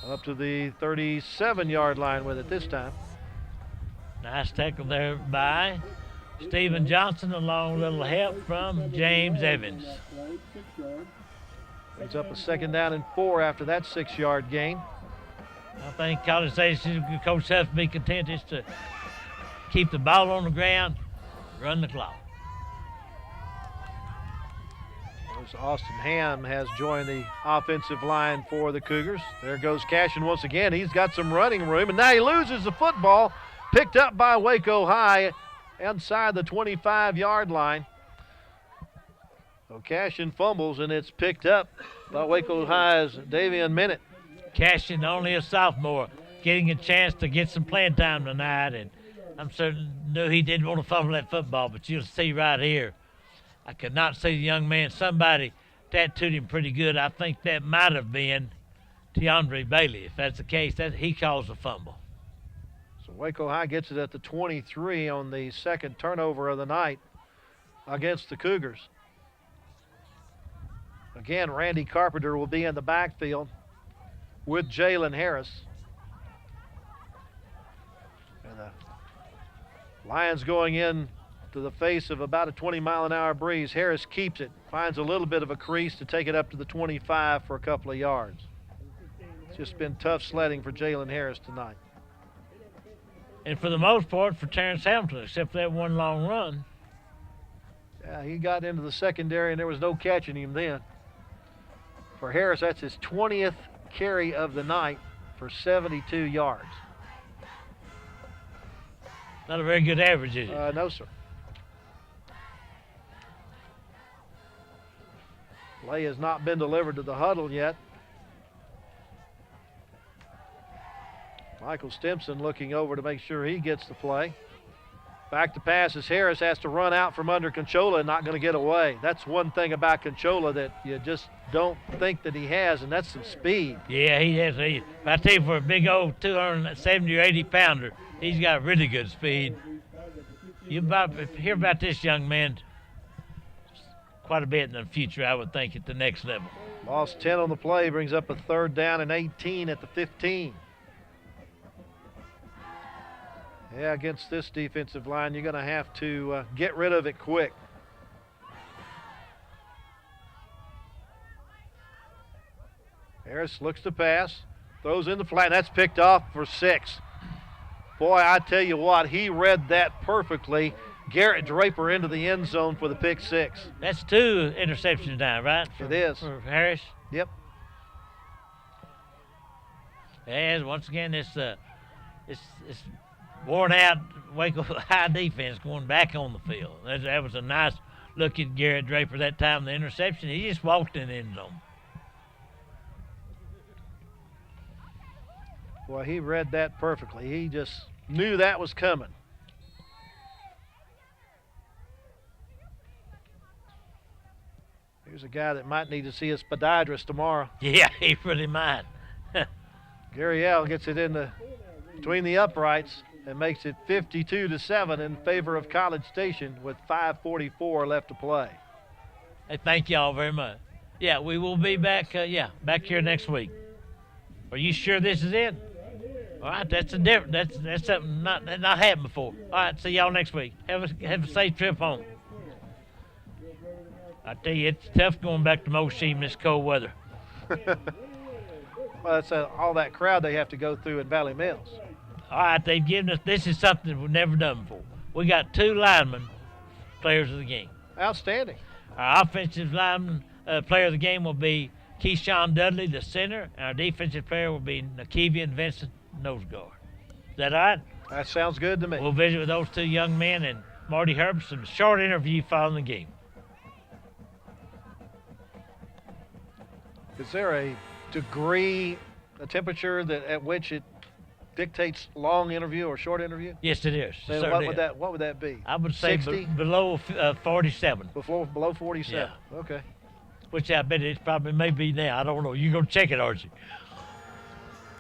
Up to the 37-yard line with it this time. Nice tackle there by Stephen Johnson, along with a little help from James Evans. Brings up a 2nd down and 4 after that 6-yard gain. I think College Station Coach Huff be content just to keep the ball on the ground, run the clock. Austin Ham has joined the offensive line for the Cougars. There goes Cashion once again. He's got some running room, and now he loses the football. Picked up by Waco High inside the 25-yard line. So Cashion fumbles, and it's picked up by Waco High's Davian Minute. Cashion, only a sophomore, getting a chance to get some playing time tonight, and I'm certain knew he didn't want to fumble that football, but you'll see right here, I could not see the young man. Somebody tattooed him pretty good. I think that might have been Teandre Bailey. If that's the case, that he calls a fumble. So Waco High gets it at the 23 on the second turnover of the night against the Cougars. Again, Randy Carpenter will be in the backfield with Jaylen Harris. And the Lions going in to the face of about a 20-mile-an-hour breeze. Harris keeps it, finds a little bit of a crease to take it up to the 25 for a couple of yards. It's just been tough sledding for Jaylen Harris tonight. And for the most part, for Terrance Hamilton, except for that one long run. Yeah, he got into the secondary, and there was no catching him then. For Harris, that's his 20th carry of the night for 72 yards. Not a very good average, is it? No, sir. Play has not been delivered to the huddle yet. Michael Stimson looking over to make sure he gets the play. Back to pass as Harris has to run out from under Conchola and not going to get away. That's one thing about Conchola that you just don't think that he has, and that's some speed. Yeah, he has. I tell you, for a big old 270 or 80 pounder, he's got really good speed. You hear about this young man quite a bit in the future, I would think, at the next level. Lost 10 on the play, brings up a 3rd down and 18 at the 15. Yeah, against this defensive line, you're going to have to get rid of it quick. Harris looks to pass, throws in the flat, and that's picked off for 6. Boy, I tell you what, he read that perfectly. Garrett Draper into the end zone for the pick 6. That's 2 interceptions now, right? It is. For Harris? Yep. And once again, it's worn out Waco High defense going back on the field. That was a nice look at Garrett Draper that time. The interception, he just walked in the end zone. Boy, he read that perfectly. He just knew that was coming. Here's a guy that might need to see his podiatrist tomorrow. Yeah, he really might. Gary L gets it in between the uprights and makes it 52-7 in favor of College Station with 5:44 left to play. Hey, thank y'all very much. Yeah, we will be back. Back here next week. Are you sure this is it? All right, that's a different. That's something not happened before. All right, see y'all next week. Have a safe trip home. I tell you, it's tough going back to Mosheen in this cold weather. Well, it's all that crowd they have to go through at Valley Mills. All right, they've given us, this is something we've never done before. We got 2 linemen, players of the game. Outstanding. Our offensive lineman player of the game will be Keyshawn Dudley, the center. And our defensive player will be Nakevian Vincent, nose guard. Is that all right? That sounds good to me. We'll visit with those 2 young men and Marty Herbst, some short interview following the game. Is there a degree, a temperature at which it dictates long interview or short interview? Yes, it is. Then what would that be? I would say 60? Below 47. Below 47. Yeah. Okay. Which I bet it probably may be now. I don't know. You're going to check it, aren't you?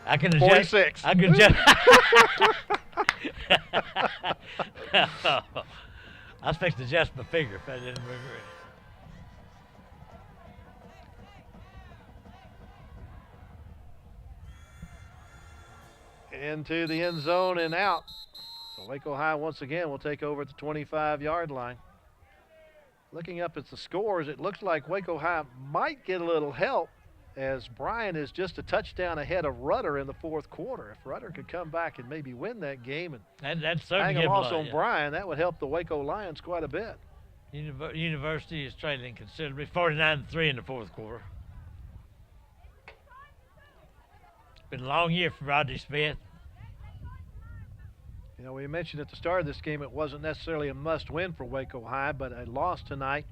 I can adjust. 46. I can adjust. I was fixing to adjust my figure if I didn't remember it. Into the end zone and out. So Waco High once again will take over at the 25-yard line. Looking up at the scores, it looks like Waco High might get a little help as Bryan is just a touchdown ahead of Rudder in the fourth quarter. If Rudder could come back and maybe win that game and that's certainly hang a loss on yeah. Bryan, that would help the Waco Lions quite a bit. University is trailing considerably, 49-3 in the fourth quarter. It's been a long year for Rodney Smith. You know, we mentioned at the start of this game it wasn't necessarily a must-win for Waco High, but a loss tonight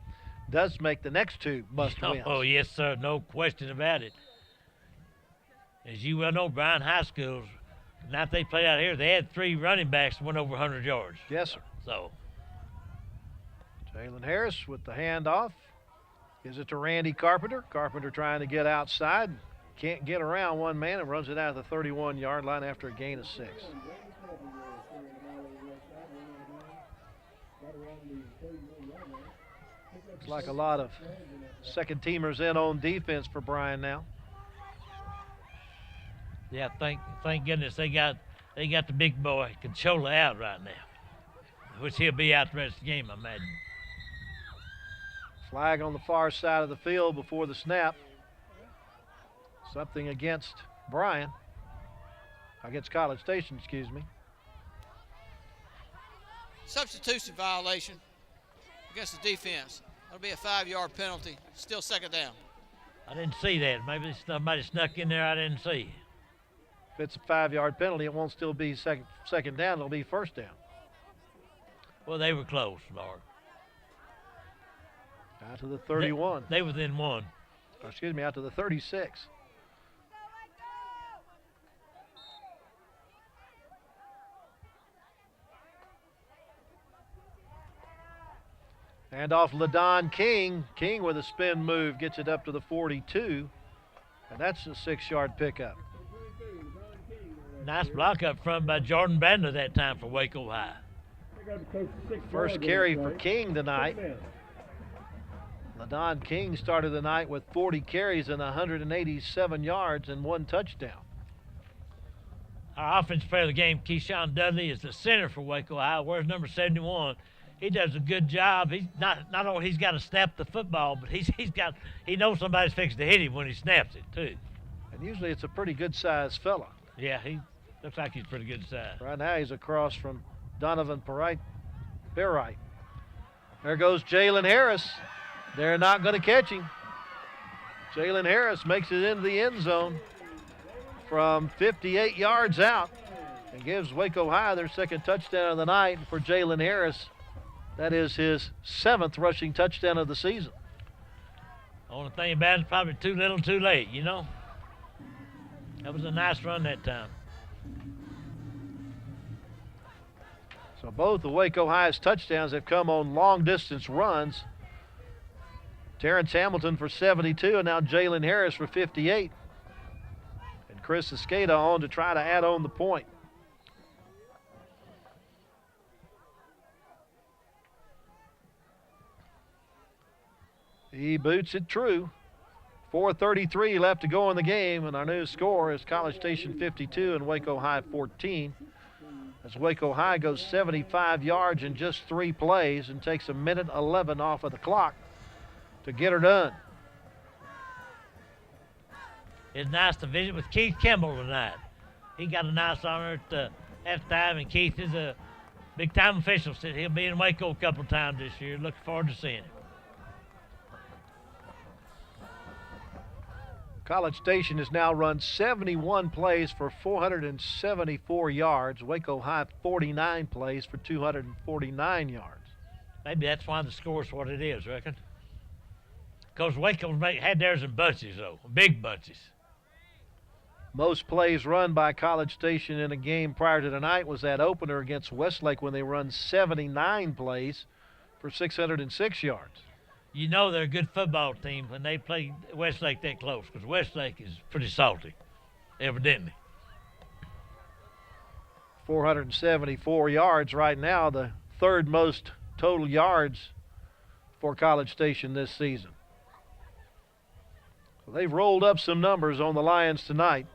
does make the next two must-wins. Oh, yes, sir. No question about it. As you well know, Bryan High School, now they played out here, they had 3 running backs that went over 100 yards. Yes, sir. So, Jaylen Harris with the handoff. Gives it to Randy Carpenter. Carpenter trying to get outside. Can't get around one man and runs it out of the 31-yard line after a gain of 6. Looks like a lot of second-teamers in on defense for Bryan now. yeah, thank goodness they got the big boy Conchola out right now, which he'll be out the rest of the game, I imagine. Flag on the far side of the field before the snap. Something against Bryan. Against College Station, excuse me. Substitution violation against the defense. That'll be a 5-yard penalty. Still second down. I didn't see that. Maybe somebody snuck in there I didn't see. If it's a 5-yard penalty, it won't still be second down. It'll be first down. Well, they were close, Lord. Out to the 31. They within 1. Or excuse me, out to the 36. And off LaDon King. King with a spin move gets it up to the 42. And that's a 6-yard pickup. Nice block up front by Jordan Bandler that time for Waco High. First carry for King tonight. LaDon King started the night with 40 carries and 187 yards and 1 touchdown. Our offensive player of the game, Keyshawn Dudley, is the center for Waco High. Where's number 71? He does a good job. He's not only he's got to snap the football, but he knows somebody's fixing to hit him when he snaps it too. And usually it's a pretty good sized fella. Yeah, he looks like he's pretty good size. Right now he's across from Donovan Barright. There goes Jaylen Harris. They're not going to catch him. Jaylen Harris makes it into the end zone from 58 yards out and gives Waco High their second touchdown of the night. For Jaylen Harris, that is his 7th rushing touchdown of the season. Only thing about it is probably too little too late, you know. That was a nice run that time. So both of Waco High's touchdowns have come on long-distance runs. Terrance Hamilton for 72, and now Jaylen Harris for 58. And Chris Escada on to try to add on the point. He boots it true. 4:33 left to go in the game, and our new score is College Station 52 and Waco High 14. As Waco High goes 75 yards in just 3 plays and takes a minute 11 off of the clock to get her done. It's nice to visit with Keith Campbell tonight. He got a nice honor at the halftime, and Keith is a big-time official. Said he'll be in Waco a couple times this year. Looking forward to seeing him. College Station has now run 71 plays for 474 yards. Waco High 49 plays for 249 yards. Maybe that's why the score's what it is, reckon. Because Waco had theirs in bunches, though, big bunches. Most plays run by College Station in a game prior to tonight was that opener against Westlake when they run 79 plays for 606 yards. You know they're a good football team when they play Westlake that close, because Westlake is pretty salty, evidently. 474 yards right now, the 3rd most total yards for College Station this season. So they've rolled up some numbers on the Lions tonight.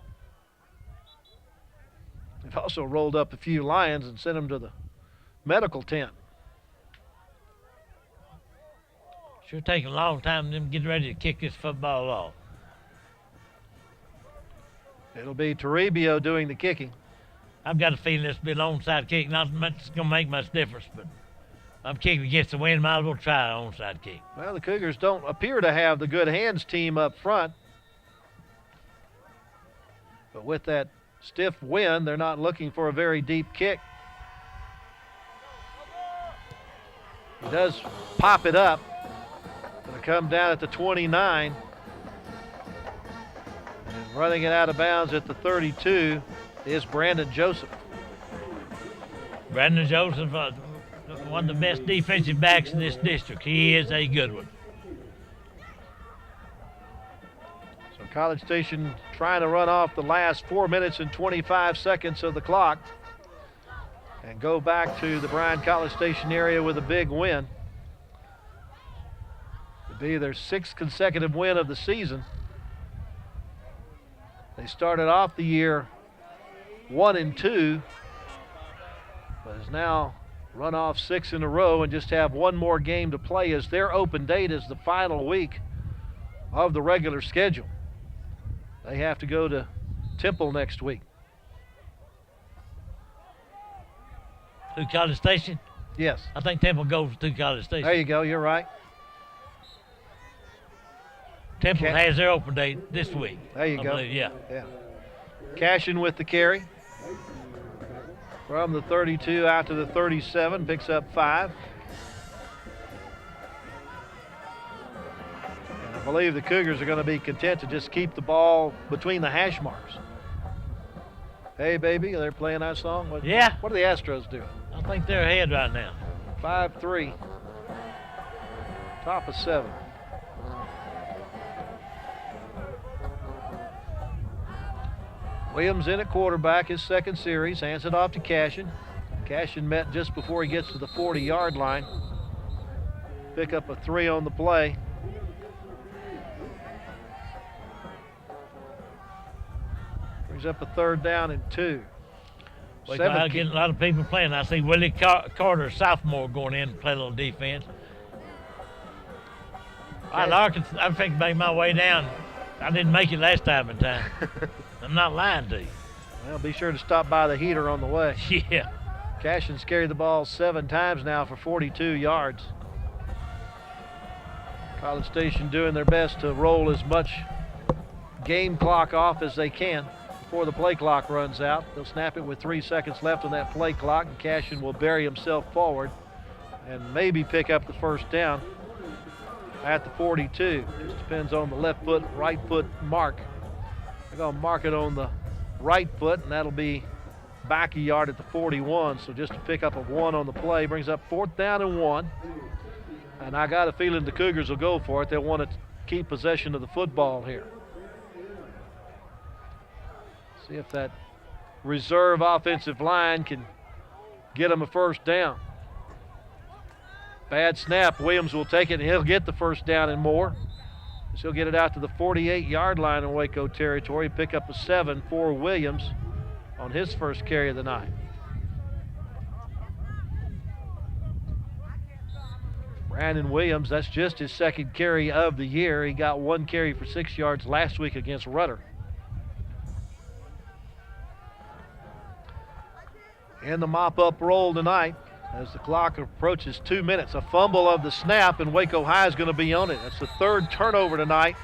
They've also rolled up a few Lions and sent them to the medical tent. Sure taking a long time for them to get ready to kick this football off. It'll be Toribio doing the kicking. I've got a feeling this will be an onside kick. Not much going to make much difference, but I'm kicking against the wind. Might as well try an onside kick. Well, the Cougars don't appear to have the good hands team up front. But with that stiff wind, they're not looking for a very deep kick. He does pop it up. Going to come down at the 29. And running it out of bounds at the 32 is Brandon Joseph. Brandon Joseph, one of the best defensive backs in this district. He is a good one. So College Station trying to run off the last 4 minutes and 25 seconds of the clock and go back to the Bryan-College Station area with a big win. It'll be their 6th consecutive win of the season. They started off the year 1-2, but has now run off 6 in a row and just have one more game to play, as their open date is the final week of the regular schedule. They have to go to Temple next week. To College Station? Yes. I think Temple goes to College Station. There you go. You're right. Temple has their open date this week. There you I go. believe, yeah. Cashion with the carry. From the 32 out to the 37, picks up 5. And I believe the Cougars are going to be content to just keep the ball between the hash marks. Hey, baby, they're playing that song? What are the Astros doing? I think they're ahead right now. 5-3. Top of 7. Williams in at quarterback, his second series, hands it off to Cashion. Cashion met just before he gets to the 40-yard line. Pick up a 3 on the play. Brings up a 3rd down and 2. I get a lot of people playing. I see Willie Carter, sophomore, going in and play a little defense. I'm thinking to make my way down. I didn't make it last time in time. I'm not lying to you. Well, be sure to stop by the heater on the way. Yeah. Cashion's carried the ball 7 times now for 42 yards. College Station doing their best to roll as much game clock off as they can before the play clock runs out. They'll snap it with 3 seconds left on that play clock, and Cashion will bury himself forward and maybe pick up the first down at the 42. Just depends on the left foot, right foot mark. They're going to mark it on the right foot, and that'll be back a yard at the 41. So just to pick up a 1 on the play brings up 4th down and 1. And I got a feeling the Cougars will go for it. They'll want to keep possession of the football here. See if that reserve offensive line can get them a first down. Bad snap. Williams will take it, and he'll get the first down and more. He'll get it out to the 48-yard line in Waco territory. Pick up a 7 for Williams on his first carry of the night. Brandon Williams, that's just his 2nd carry of the year. He got 1 carry for 6 yards last week against Rudder. And the mop-up roll tonight as the clock approaches 2 minutes. A fumble of the snap, and Waco High is going to be on it. That's the 3rd turnover tonight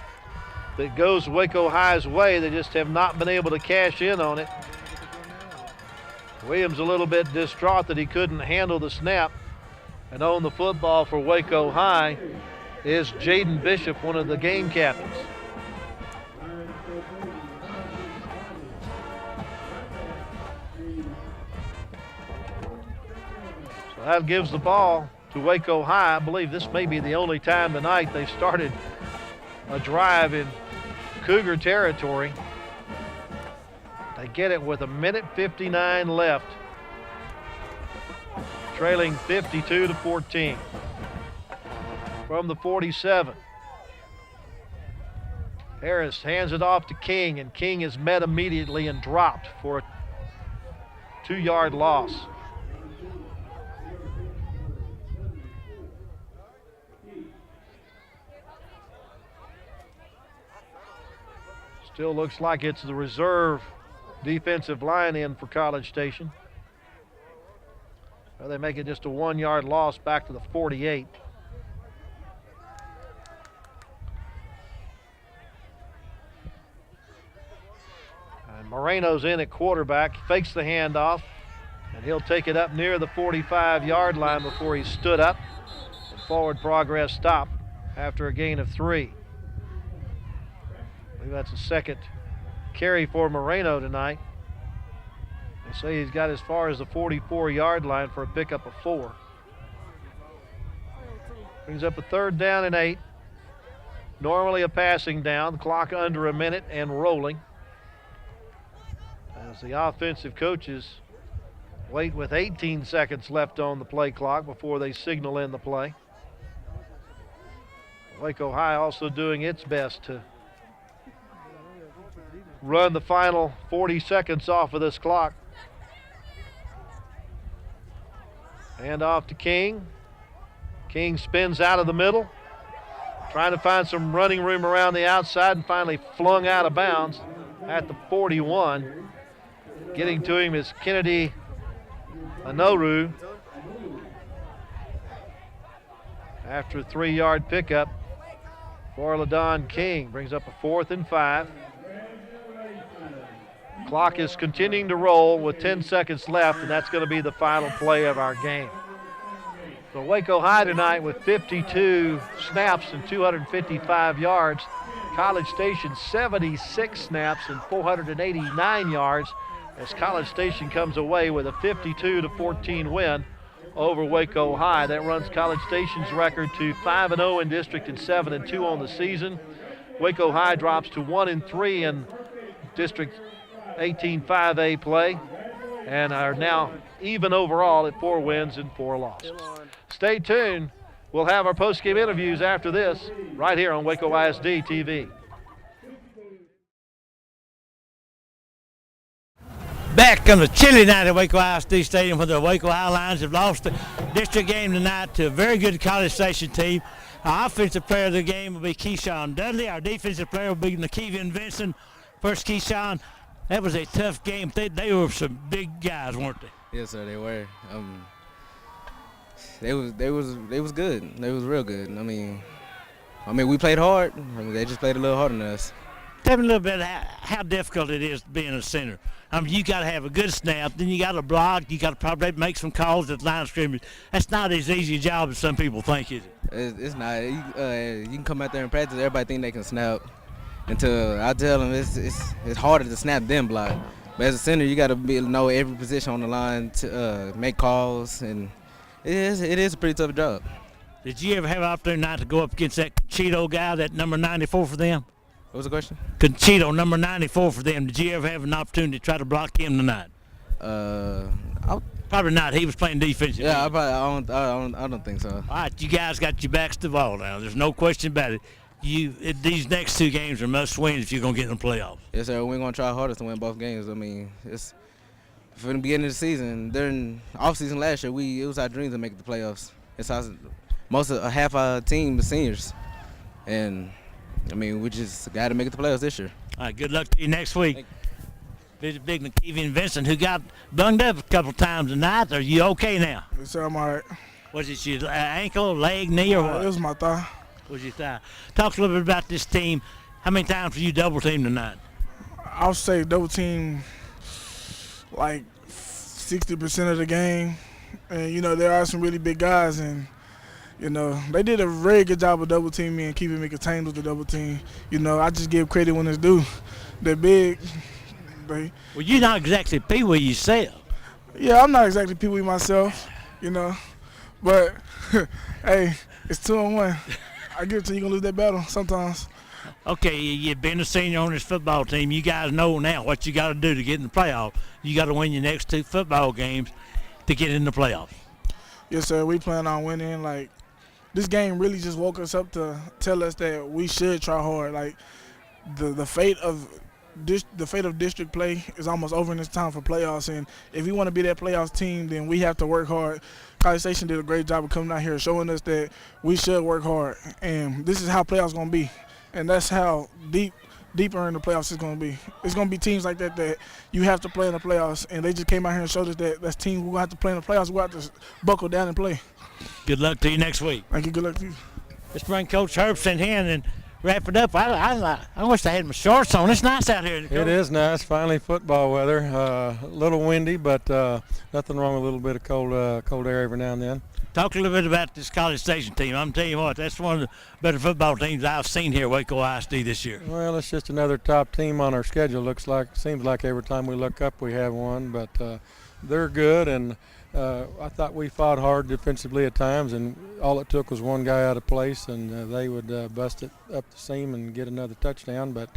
that goes Waco High's way. They just have not been able to cash in on it. Williams a little bit distraught that he couldn't handle the snap. And on the football for Waco High is Jaden Bishop, one of the game captains. So that gives the ball to Waco High. I believe this may be the only time tonight they've started a drive in Cougar territory. They get it with 1:59 left, trailing 52-14 from the 47. Harris hands it off to King, and King is met immediately and dropped for a 2-yard loss. Still looks like it's the reserve defensive line in for College Station. Well, they make it just a 1-yard loss back to the 48. And Moreno's in at quarterback, fakes the handoff, and he'll take it up near the 45-yard line before he stood up. And forward progress stopped after a gain of 3. I believe that's the second carry for Moreno tonight. They say he's got as far as the 44-yard line for a pickup of 4. Brings up a 3rd down and 8. Normally a passing down. The clock under a minute and rolling. As the offensive coaches wait with 18 seconds left on the play clock before they signal in the play. Waco High also doing its best to run the final 40 seconds off of this clock. Hand off to King. King spins out of the middle, trying to find some running room around the outside, and finally flung out of bounds at the 41. Getting to him is Kennedy Anoru. After a 3-yard pickup for LaDon King. Brings up a 4th and 5. Clock is continuing to roll with 10 seconds left, and that's going to be the final play of our game. So Waco High tonight with 52 snaps and 255 yards. College Station 76 snaps and 489 yards as College Station comes away with a 52-14 win over Waco High. That runs College Station's record to 5-0 in district and 7-2 on the season. Waco High drops to 1-3 in District 18 5A play and are now even overall at 4 wins and 4 losses. Stay tuned. We'll have our post-game interviews after this right here on Waco ISD TV. Back on the chilly night at Waco ISD Stadium where the Waco High Lions have lost the district game tonight to a very good College Station team. Our offensive player of the game will be Keyshawn Dudley. Our defensive player will be Nakevian Vincent. First, Keyshawn, that was a tough game. They were some big guys, weren't they? Yes, sir, they were. They was good. They was real good. I mean, we played hard. They just played a little harder than us. Tell me a little bit how difficult it is being a center. You got to have a good snap, then you got to block, you got to probably make some calls at the line of scrimmage. That's not as easy a job as some people think, is it? It's not. You can come out there and practice. Everybody think they can snap. Until I tell them it's harder to snap than block. But as a center, you got to know every position on the line to make calls, and it is a pretty tough job. Did you ever have an opportunity to go up against that Conchito guy, that number 94 for them? What was the question? Conchito, number 94 for them. Did you ever have an opportunity to try to block him tonight? Probably not. He was playing defense. Yeah, I don't think so. All right, you guys got your backs to the ball now. There's no question about it. These next 2 games are must wins if you're going to get in the playoffs. Yes, sir. We're going to try our hardest to win both games. It's from the beginning of the season. During off-season last year, it was our dream to make the playoffs. Half our team is seniors. And, we just got to make it the playoffs this year. All right, good luck to you next week. Big Nakevian Vincent, who got bunged up a couple times tonight. Are you okay now? Yes, sir, I'm all right. Was it your ankle, leg, knee, or what? It was my thigh. Was your thigh? Talk a little bit about this team. How many times were you double teamed tonight? I'll say double team like 60% of the game. And, there are some really big guys, and, they did a very good job of double teaming me and keeping me contained with the double team. I just give credit when it's due. They're big. Well, you're not exactly Pee-wee yourself. Yeah, I'm not exactly Pee-wee myself, But, hey, it's 2-on-1. I give it to you, you're going to lose that battle sometimes. Okay, you've been a senior on this football team. You guys know now what you got to do to get in the playoffs. You got to win your next 2 football games to get in the playoffs. Yes, sir. We plan on winning. This game really just woke us up to tell us that we should try hard. The fate of district play is almost over, and it's time for playoffs. And if we want to be that playoffs team, then we have to work hard. College Station did a great job of coming out here showing us that we should work hard. And this is how playoffs going to be. And that's how deep deeper in the playoffs it's going to be. It's going to be teams like that that you have to play in the playoffs, and they just came out here and showed us that that's teams we're going to have to play in the playoffs. We're going to have to buckle down and play. Good luck to you next week. Thank you. Good luck to you. Let's bring Coach Herbst in here and wrap it up. I wish I had my shorts on. It's nice out here. It is nice. Finally football weather. A little windy, but nothing wrong with a little bit of cold air every now and then. Talk a little bit about this College Station team. I'm telling you what, that's one of the better football teams I've seen here at Waco ISD this year. Well, it's just another top team on our schedule. Seems like every time we look up we have one, but they're good, and I thought we fought hard defensively at times, and all it took was one guy out of place, and they would bust it up the seam and get another touchdown. But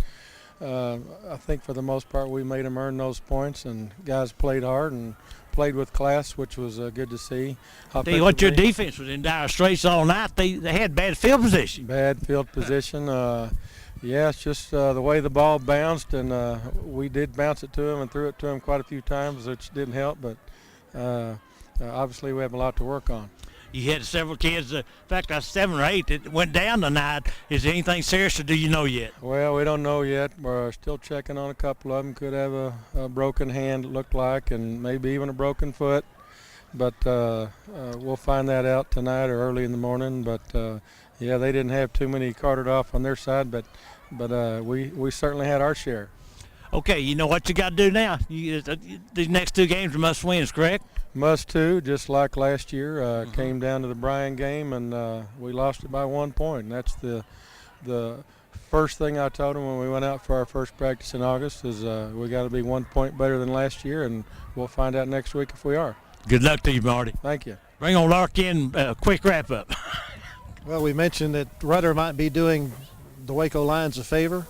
I think for the most part we made them earn those points, and guys played hard and played with class, which was good to see. Tell you what, your defense was in dire straits all night. They had bad field position. Bad field position. Yeah, it's just the way the ball bounced, and we did bounce it to him and threw it to him quite a few times, which didn't help, but obviously we have a lot to work on. You had several kids, in fact, 7 or 8 that went down tonight. Is there anything serious, or do you know yet? Well, we don't know yet. We're still checking on a couple of them. Could have a broken hand, it looked like, and maybe even a broken foot. But we'll find that out tonight or early in the morning. But, yeah, they didn't have too many carted off on their side, but we certainly had our share. Okay, you know what you got to do now. These next 2 games are must-wins, correct? Must too, just like last year. Came down to the Bryan game, and we lost it by 1 point. And that's the first thing I told them when we went out for our first practice in August is we got to be 1 point better than last year, and we'll find out next week if we are. Good luck to you, Marty. Thank you. Bring on Larkin, quick wrap-up. Well, we mentioned that Rudder might be doing the Waco Lions a favor.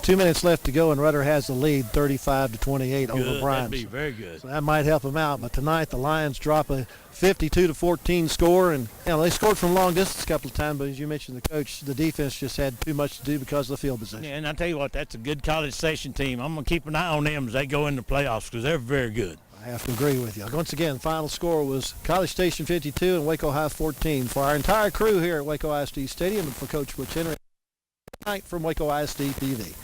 2 minutes left to go, and Rudder has the lead 35-28 over Bryan. That'd be very good. So that might help them out. But tonight the Lions drop a 52-14 score, and they scored from long distance a couple of times. But as you mentioned, the coach, the defense just had too much to do because of the field position. Yeah, and I tell you what, that's a good College Station team. I'm gonna keep an eye on them as they go into the playoffs because they're very good. I have to agree with you. Once again, the final score was College Station 52 and Waco High 14. For our entire crew here at Waco ISD Stadium and for Coach Butch Henry, tonight from Waco ISD TV.